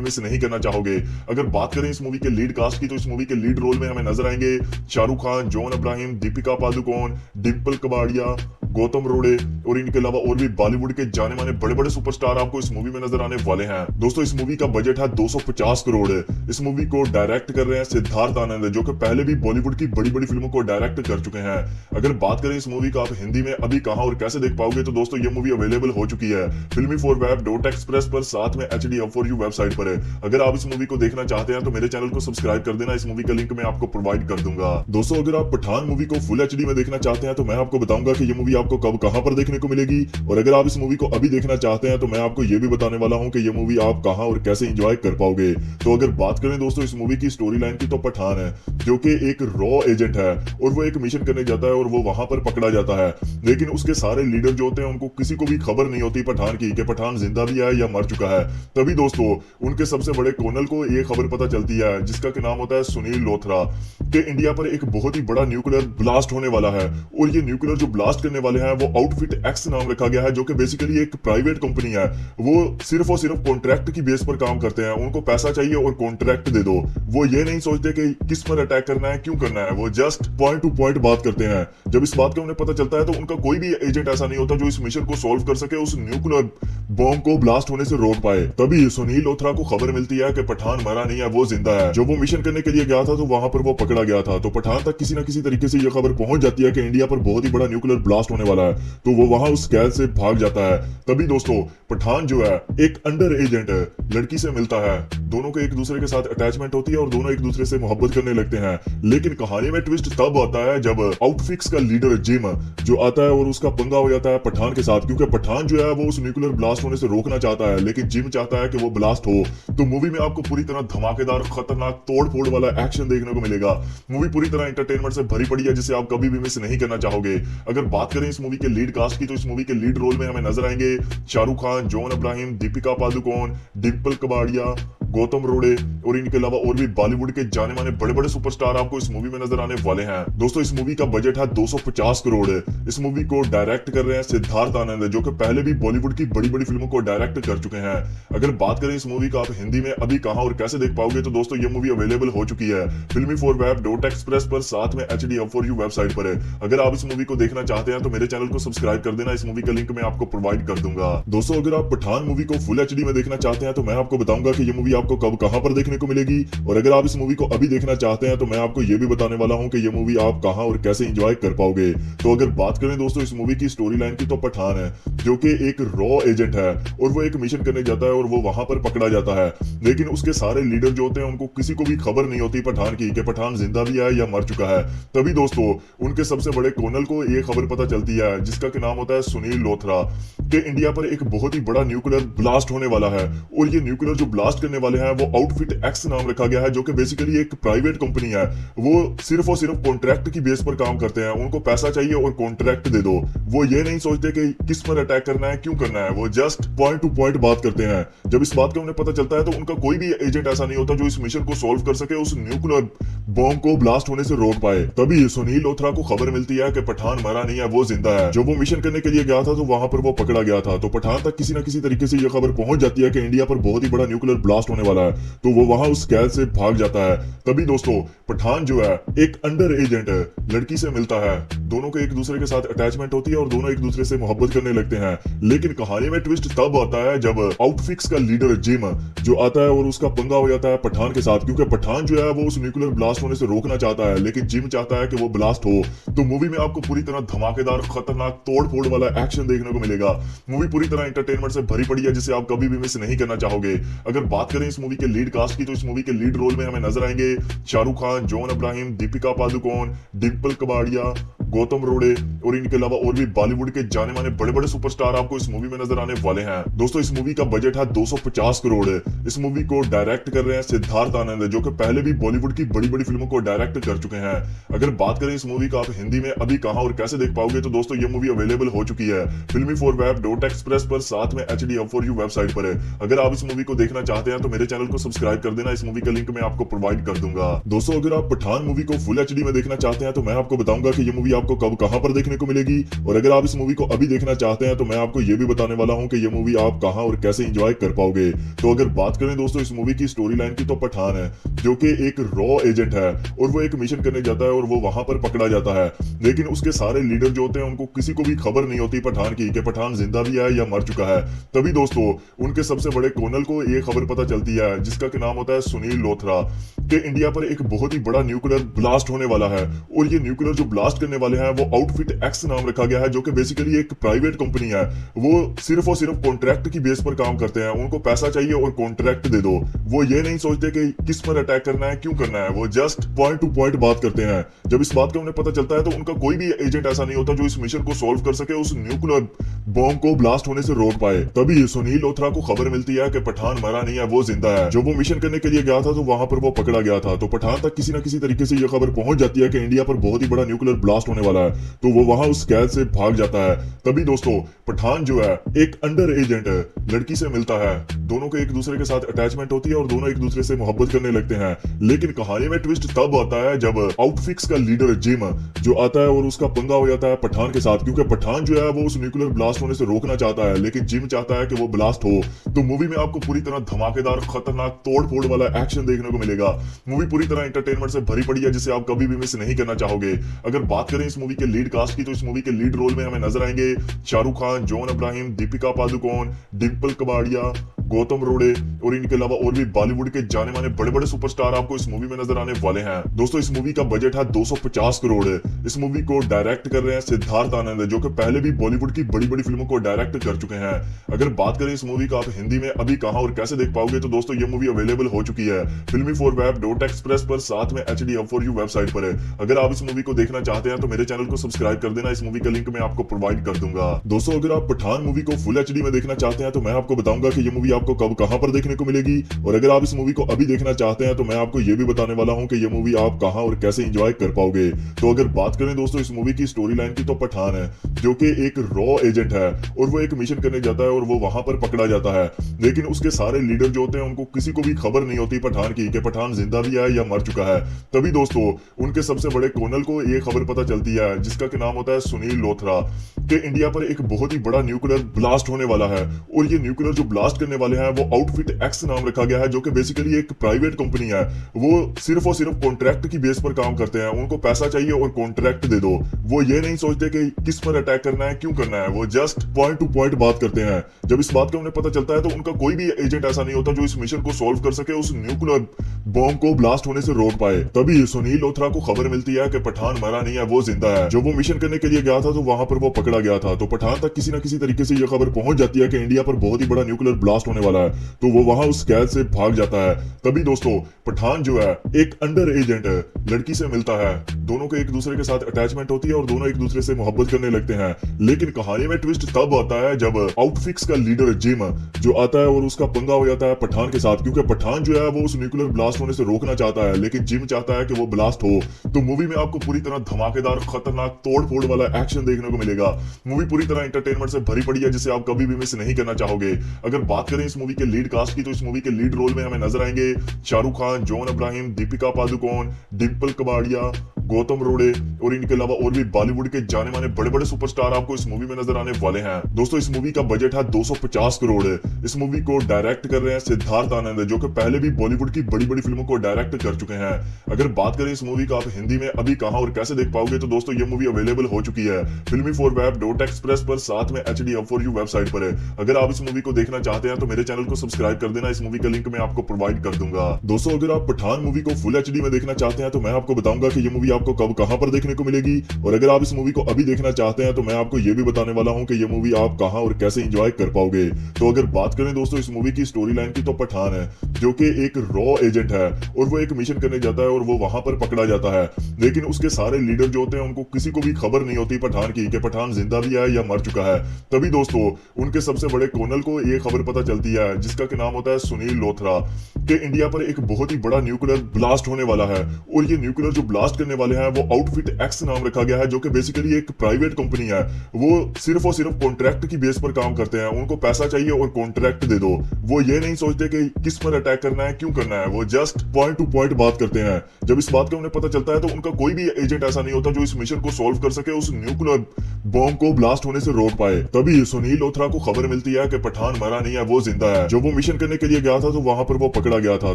मिस नहीं करना चाहोगे। अगर बात करें इस मूवी के लीड कास्ट की, तो इस मूवी के लीड रोल में हमें नजर आएंगे शाहरुख खान, जॉन अब्राहिम, दीपिका पादुकोण, डिम्पल कबाड़िया, गौतम रोड़े और इनके अलावा और भी बॉलीवुड के जाने माने बड़े बड़े सुपरस्टार आपको इस मूवी में नजर आने वाले हैं। दोस्तों इस मूवी का बजट है 250 करोड़। इस मूवी को डायरेक्ट कर रहे हैं सिद्धार्थ आनंद, जो कि पहले भी बॉलीवुड की बड़ी बड़ी फिल्मों को डायरेक्ट कर चुके हैं। अगर बात करें इस मूवी का आप हिंदी में अभी कहां और कैसे देख पाओगे, तो दोस्तों ये मूवी अवेलेबल हो चुकी है filmy4web.express पर, साथ में HD4U वेबसाइट पर। अगर आप इस मूवी को देखना चाहते हैं तो मेरे चैनल को सब्सक्राइब कर देना, इस मूवी का लिंक मैं आपको प्रोवाइड कर दूंगा। दोस्तों अगर आप पठान मूवी को फुल HD में देखना चाहते हैं तो मैं आपको बताऊंगा कि ये मूवी आपको कब कहां पर देखने को मिलेगी, और अगर आप इस मूवी को अभी देखना चाहते हैं तो मैं आपको ये भी बताने वाला हूं कि ये मूवी आप कहां और कैसे एंजॉय कर पाओगे। तो अगर बात करें दोस्तों इस मूवी की स्टोरी लाइन की, तो पठान है जो कि एक रॉ एजेंट है और वो एक मिशन करने जाता है और वो वहां पर पकड़ा जाता है, लेकिन उसके सारे लीडर जो होते हैं उनको किसी को भी खबर नहीं होती पठान की कि पठान जिंदा भी है या मर चुका है। तभी दोस्तों उनके सबसे बड़े कर्नल को ये खबर पता चलती है, जिसका क्या नाम होता है सुनील लोथरा, कि इंडिया पर एक बहुत ही बड़ा न्यूक्लियर ब्लास्ट होने वाला है। और ये न्यूक्लियर जो ब्लास्ट करने वाले हैं वो आउटफिट एक्स नाम रखा गया है, जो कि बेसिकली एक प्राइवेट कंपनी है। वो सिर्फ और सिर्फ कॉन्ट्रैक्ट की बेस पर काम करते हैं, उनको पैसा चाहिए और कॉन्ट्रैक्ट दे दो। वो ये नहीं सोचते कि किस पर अटैक करना है, क्यों करना है, वो जस्ट पॉइंट टू पॉइंट बात करते हैं। जब इस बात का उन्हें पता चलता है तो उनका कोई भी एजेंट ऐसा नहीं होता जो इस मिशन को सॉल्व कर सके, उस न्यूक्लियर बॉम्ब को ब्लास्ट होने से रोक पाए। तभी सुनील लोथरा को खबर मिलती है कि पठान मरा नहीं है, वो जिंदा है। जब वो मिशन करने के लिए गया था तो वहां पर वो पकड़ा गया था, तो पठान तक किसी न किसी तरीके से ये खबर पहुंच जाती है कि इंडिया पर बहुत ही बड़ा न्यूक्लियर ब्लास्ट होने वाला है, तो वो वहां उस कैद से भाग जाता है। तभी दोस्तों पठान जो है एक अंडर एजेंट लड़की से मिलता है, दोनों को एक दूसरे के साथ अटैचमेंट होती है और दोनों एक दूसरे से मोहब्बत करने लगते हैं। लेकिन कहानी में ट्विस्ट तब आता है जब आउटफिक्स का लीडर जिम जो आता है और उसका पंगा हो जाता है पठान के साथ, क्योंकि पठान जो है वो उस न्यूक्लियर ब्लास्ट होने से रोकना चाहता है, लेकिन जिम चाहता है कि वो ब्लास्ट हो। तो मूवी में आपको पूरी तरह धमाकेदार खतरनाक तोड़ फोड़ वाला एक्शन देखने को मिलेगा। मूवी पूरी तरह एंटरटेनमेंट से भरी पड़ी है, जिसे आप कभी भी मिस नहीं करना चाहोगे। अगर बात करें इस मूवी के लीड कास्ट की, तो इस मूवी के लीड रोल में हमें नजर आएंगे शाहरुख खान, जॉन अब्राहिम, दीपिका पादुकोण, डिम्पल कबाड़िया, गौतम रोड़े और इनके अलावा और भी बॉलीवुड के जाने माने बड़े बड़े सुपरस्टार आपको इस मूवी में नजर आने वाले हैं। दोस्तों इस मूवी का बजट है 250 करोड़। इस मूवी को डायरेक्ट कर रहे हैं सिद्धार्थ आनंद, जो कि पहले भी बॉलीवुड की बड़ी बड़ी फिल्मों को डायरेक्ट कर चुके हैं। अगर बात करें इस मूवी का आप हिंदी में अभी कहां और कैसे देख पाओगे, तो दोस्तों ये मूवी अवेलेबल हो चुकी है filmy4web.express पर, साथ में HD4U वेबसाइट पर। अगर आप इस मूवी को देखना चाहते हैं तो मेरे चैनल को सब्सक्राइब कर देना, इस मूवी का लिंक मैं आपको प्रोवाइड कर दूंगा। दोस्तों अगर आप पठान मूवी को फुल HD में देखना चाहते हैं तो मैं आपको बताऊंगा कि ये मूवी आपको कब कहां पर देखने को मिलेगी, और अगर आप इस मूवी को अभी देखना चाहते हैं तो मैं आपको ये भी बताने वाला हूं कि ये मूवी आप कहां और कैसे एंजॉय कर पाओगे। तो अगर बात करें दोस्तों इस मूवी की स्टोरी लाइन की, तो पठान है जो कि एक रॉ एजेंट है और वो एक मिशन करने जाता है और वो वहां पर पकड़ा जाता है, लेकिन उसके सारे लीडर जो होते हैं उनको किसी को भी खबर नहीं होती पठान की कि पठान जिंदा भी है या मर चुका है। तभी दोस्तों उनके सबसे बड़े कर्नल को ये खबर पता चलती है, जिसका क्या नाम होता है सुनील लोथरा, कि इंडिया पर एक बहुत ही बड़ा न्यूक्लियर ब्लास्ट होने वाला है। और ये न्यूक्लियर जो ब्लास्ट करने वाले हैं वो आउटफिट एक्स नाम रखा गया है, जो कि बेसिकली एक प्राइवेट कंपनी है। वो सिर्फ और सिर्फ कॉन्ट्रैक्ट की बेस पर काम करते हैं, उनको पैसा चाहिए और कॉन्ट्रैक्ट दे दो। वो ये नहीं सोचते कि किस पर अटैक करना है, क्यों करना है, वो जस्ट पॉइंट टू पॉइंट बात करते हैं। जब इस बात का उन्हें पता चलता है तो उनका कोई भी एजेंट ऐसा नहीं होता जो इस मिशन को सॉल्व कर सके, उस न्यूक्लियर बॉम्ब को ब्लास्ट होने से रोक पाए। तभी सुनील लोथरा को खबर मिलती है कि पठान मरा नहीं है, वो जिंदा है। जब वो मिशन करने के लिए गया था तो वहां पर वो पकड़ा गया था, तो पठान तक किसी न किसी तरीके से ये खबर पहुंच जाती है कि इंडिया पर बहुत ही बड़ा न्यूक्लियर ब्लास्ट होने वाला है, तो वो वहां उस कैद से भाग जाता है। तभी दोस्तों पठान जो है एक अंडर एजेंट लड़की से मिलता है, दोनों को एक दूसरे के साथ अटैचमेंट होती है और दोनों एक दूसरे से मोहब्बत करने लगते हैं। लेकिन कहानी में ट्विस्ट तब आता है जब आउटफिक्स का लीडर जिम जो आता है और उसका पंगा हो जाता है पठान के साथ, क्योंकि पठान जो है वो उस न्यूक्लियर ब्लास्ट होने से रोकना चाहता है, लेकिन जिम चाहता है कि वो ब्लास्ट हो। तो मूवी में आपको पूरी तरह धमाकेदार खतरनाक तोड़ फोड़ वाला एक्शन देखने को मिलेगा। मूवी पूरी तरह एंटरटेनमेंट से भरी पड़ी है, जिसे आप कभी भी मिस नहीं करना चाहोगे। अगर बात करें इस मूवी के लीड कास्ट की, तो इस मूवी के लीड रोल में हमें नजर आएंगे शाहरुख खान, जॉन अब्राहिम, दीपिका पादुकोण, डिम्पल कबाड़िया, गौतम रोड़े और इनके अलावा और भी बॉलीवुड के जाने माने बड़े बड़े सुपरस्टार आपको इस मूवी में नजर आने वाले हैं। दोस्तों इस मूवी का बजट है 250 करोड़। इस मूवी को डायरेक्ट कर रहे हैं सिद्धार्थ आनंद, जो कि पहले भी बॉलीवुड की बड़ी बड़ी फिल्मों को डायरेक्ट कर चुके हैं। अगर बात करें इस मूवी का आप हिंदी में अभी कहां और कैसे देख पाओगे, तो दोस्तों ये मूवी अवेलेबल हो चुकी है filmy4web.express पर, साथ में HD4U वेबसाइट पर। अगर आप इस मूवी को देखना चाहते हैं तो मेरे चैनल को सब्सक्राइब कर देना, इस मूवी का लिंक मैं आपको प्रोवाइड कर दूंगा। दोस्तों अगर आप पठान मूवी को फुल HD में देखना चाहते हैं तो मैं आपको बताऊंगा कि ये मूवी आपको कब कहां पर देखने को मिलेगी, और अगर आप इस मूवी को अभी देखना चाहते हैं तो मैं आपको ये भी बताने वाला हूं कि ये मूवी आप कहां और कैसे एंजॉय कर पाओगे। तो अगर बात करें दोस्तों इस मूवी की स्टोरी लाइन की, तो पठान है जो कि एक रॉ एजेंट है और वो एक मिशन करने जाता है और वो वहां पर पकड़ा जाता है, लेकिन उसके सारे लीडर जो होते हैं उनको किसी को भी खबर नहीं होती पठान की कि पठान जिंदा भी है या मर चुका है। तभी दोस्तों उनके सबसे बड़े कर्नल को ये खबर पता चलती है, जिसका के नाम होता है सुनील लोथरा, कि इंडिया पर एक बहुत ही बड़ा न्यूक्लियर ब्लास्ट होने वाला है। और ये न्यूक्लियर जो ब्लास्ट करने वाले हैं वो आउटफिट एक्स नाम रखा गया है, जो कि बेसिकली एक प्राइवेट कंपनी है। वो सिर्फ और सिर्फ कॉन्ट्रैक्ट की बेस पर काम करते हैं, उनको पैसा चाहिए और कॉन्ट्रैक्ट दे दो। वो ये नहीं सोचते कि किस पर अटैक करना है, क्यों करना है, वो जस्ट पॉइंट टू पॉइंट बात करते हैं। जब इस बात का उन्हें पता चलता है तो उनका कोई भी एजेंट ऐसा नहीं होता जो इस मिशन को सॉल्व कर सके, उस न्यूक्लियर बॉम्ब को ब्लास्ट होने से रोक पाए। तभी सुनील लोथरा को खबर मिलती है कि पठान मरा नहीं है, वो जिंदा है। जो वो मिशन करने के लिए गया था तो वहां पर वो पकड़ा गया था, तो पठान तक किसी न किसी तरीके से ये खबर पहुंच जाती है कि इंडिया पर बहुत ही बड़ा न्यूक्लियर ब्लास्ट होने वाला है, तो वो वहां उस कैद से भाग जाता है। तभी दोस्तों पठान जो है एक अंडर एजेंट लड़की से मिलता है, दोनों के एक दूसरे के साथ अटैचमेंट होती है और दोनों एक दूसरे से मोहब्बत करने लगते हैं। लेकिन कहानी में ट्विस्ट तब आता है जब आउटफिक्स का लीडर जिम जो आता है और उसका पंगा हो जाता है पठान के साथ, क्योंकि पठान जो है वो उस न्यूक्लियर ब्लास्ट होने से रोकना चाहता है, लेकिन जिम चाहता है कि वो ब्लास्ट हो। तो मूवी में आपको पूरी तरह धमाकेदार खतरनाक तोड़ फोड़ वाला एक्शन देखने को मिलेगा। मूवी पूरी तरह एंटरटेनमेंट से भरी पड़ी है, जिसे आप कभी भी मिस नहीं करना चाहोगे। अगर बात करें इस मूवी के लीड कास्ट की, तो इस मूवी के लीड रोल में हमें नजर आएंगे शाहरुख खान, जॉन अब्राहिम, दीपिका पादुकोण, डिम्पल कबाड़िया, गौतम रोड़े और इनके अलावा और भी बॉलीवुड के जाने माने बड़े बड़े सुपरस्टार आपको इस मूवी में नजर आने वाले हैं। दोस्तों इस मूवी का बजट है 250 करोड़। इस मूवी को डायरेक्ट कर रहे हैं सिद्धार्थ आनंद, जो कि पहले भी बॉलीवुड की बड़ी बड़ी फिल्मों को डायरेक्ट कर चुके हैं। अगर बात करें इस मूवी का आप हिंदी में अभी कहां और कैसे देख पाओगे, तो दोस्तों ये मूवी अवेलेबल हो चुकी है filmy4web.express पर, साथ में HD4U वेबसाइट पर है। अगर आप इस मूवी को देखना चाहते हैं तो मेरे चैनल को सब्सक्राइब कर देना, इस मूवी का लिंक मैं आपको प्रोवाइड कर दूंगा। दोस्तों अगर आप पठान मूवी को फुल HD में देखना चाहते हैं तो मैं आपको बताऊंगा कि ये मूवी आपको कब कहां पर देखने को मिलेगी, और अगर आप इस मूवी को अभी देखना चाहते हैं तो मैं आपको ये भी बताने वाला हूं कि ये मूवी आप कहां और कैसे एंजॉय कर पाओगे। तो अगर बात करें दोस्तों इस मूवी की स्टोरी लाइन की, तो पठान है जो कि एक रॉ एजेंट है और वो एक मिशन करने जाता है और वो वहां पर पकड़ा जाता है, लेकिन उसके सारे लीडर जो होते हैं उनको किसी को भी खबर नहीं होती पठान की कि पठान जिंदा भी है या मर चुका है। तभी दोस्तों उनके सबसे बड़े कर्नल को ये खबर पता चलती है, जिसका के नाम होता है सुनील लोथरा, कि इंडिया पर एक बहुत ही बड़ा न्यूक्लियर ब्लास्ट होने वाला है। और ये न्यूक्लियर जो ब्लास्ट करने वाले हैं वो आउटफिट एक्स नाम रखा गया है, जो कि बेसिकली एक प्राइवेट कंपनी है। वो सिर्फ और सिर्फ कॉन्ट्रैक्ट की बेस पर काम करते हैं, उनको पैसा चाहिए और कॉन्ट्रैक्ट दे दो। वो ये नहीं सोचते कि किस पर अटैक करना है, क्यों करना है, वो जस्ट पॉइंट टू पॉइंट बात करते हैं। जब इस बात का उन्हें पता चलता है तो उनका कोई भी एजेंट ऐसा नहीं होता जो इस मिशन को सॉल्व कर सके, उस न्यूक्लियर बॉम्ब को ब्लास्ट होने से रोक पाए। तभी सुनील लोथरा को खबर मिलती है कि पठान मरा नहीं है, वो जिंदा है। जो वो मिशन करने के लिए गया था तो वहां पर वो पकड़ा गया था, तो पठान तक किसी न किसी तरीके से ये खबर पहुंच जाती है कि इंडिया पर बहुत ही बड़ा न्यूक्लियर ब्लास्ट होने वाला है, तो वो वहां उस कैद से भाग जाता है। तभी दोस्तों पठान जो है एक अंडर एजेंट लड़की से मिलता है, दोनों के एक दूसरे के साथ अटैचमेंट होती है और दोनों एक दूसरे से मोहब्बत करने लगते हैं। लेकिन कहानी में ट्विस्ट तब आता है जब आउटफिक्स का लीडर जिम जो आता है और उसका पंगा हो जाता है पठान के साथ, क्योंकि पठान जो है वो उस न्यूक्लियर ब्लास्ट होने से रोकना चाहता है, लेकिन जिम चाहता है कि वो ब्लास्ट हो। तो मूवी में आपको पूरी तरह धमाकेदार खतरनाक तोड़ फोड़ वाला एक्शन देखने को मिलेगा। मूवी पूरी तरह एंटरटेनमेंट से भरी पड़ी है, जिसे आप कभी भी मिस नहीं करना चाहोगे। अगर बात करें इस मूवी के लीड कास्ट की, तो इस मूवी के लीड रोल में हमें नजर आएंगे शाहरुख खान, जॉन अब्राहिम, दीपिका पादुकोण, डिम्पल कबाड़िया, गौतम रोड़े और इनके अलावा और भी बॉलीवुड के जाने माने बड़े बड़े सुपरस्टार आपको इस मूवी में नजर आने वाले हैं। दोस्तों इस मूवी का बजट है 250 करोड़। इस मूवी को डायरेक्ट कर रहे हैं सिद्धार्थ आनंद, जो कि पहले भी बॉलीवुड की बड़ी बड़ी फिल्मों को डायरेक्ट कर चुके हैं। अगर बात करें इस मूवी का आप हिंदी में अभी कहां और कैसे देख पाओगे, तो दोस्तों ये मूवी अवेलेबल हो चुकी है filmy4web.express पर, साथ में HD4U वेबसाइट पर है। अगर आप इस मूवी को देखना चाहते हैं तो मेरे चैनल को सब्सक्राइब कर देना, इस मूवी का लिंक मैं आपको प्रोवाइड कर दूंगा। दोस्तों अगर आप पठान मूवी को फुल HD में देखना चाहते हैं तो मैं आपको बताऊंगा कि ये मूवी आपको कब कहां पर देखने को मिलेगी, और अगर आप इस मूवी को अभी देखना चाहते हैं तो मैं आपको ये भी बताने वाला हूं कि ये मूवी आप कहां और कैसे एंजॉय कर पाओगे। तो अगर बात करें दोस्तों इस मूवी की स्टोरी लाइन की, तो पठान है जो कि एक रॉ एजेंट है और वो एक मिशन करने जाता है और वो वहां पर पकड़ा जाता है, लेकिन उसके सारे लीडर जो होते हैं उनको किसी को भी खबर नहीं होती पठान की कि पठान जिंदा भी है या मर चुका है। तभी दोस्तों उनके सबसे बड़े कर्नल को ये खबर पता चलती है, जिसका के नाम होता है सुनील लोथरा, कि इंडिया पर एक बहुत ही बड़ा न्यूक्लियर ब्लास्ट होने वाला है। और ये न्यूक्लियर जो ब्लास्ट करने वाले हैं वो आउटफिट एक्स नाम रखा गया है, जो कि बेसिकली एक प्राइवेट कंपनी है। वो सिर्फ और सिर्फ कॉन्ट्रैक्ट की बेस पर काम करते हैं। उनको पैसा चाहिए और कॉन्ट्रैक्ट दे दो। वो ये नहीं सोचते कि किस पर अटैक करना है, क्यों करना है। वो जस्ट पॉइंट टू पॉइंट बात करते हैं। जब इस बात का उन्हें पता चलता है तो उनका कोई भी एजेंट ऐसा नहीं होता जो इस मिशन को सॉल्व कर सके, उस न्यूक्लियर बॉम्ब को ब्लास्ट होने से रोक पाए। तभी सुनील लोथरा को खबर मिलती है कि पठान मरा नहीं है, वो जिंदा है। जब वो मिशन करने के लिए गया था तो वहां पर वो पकड़ा गया था।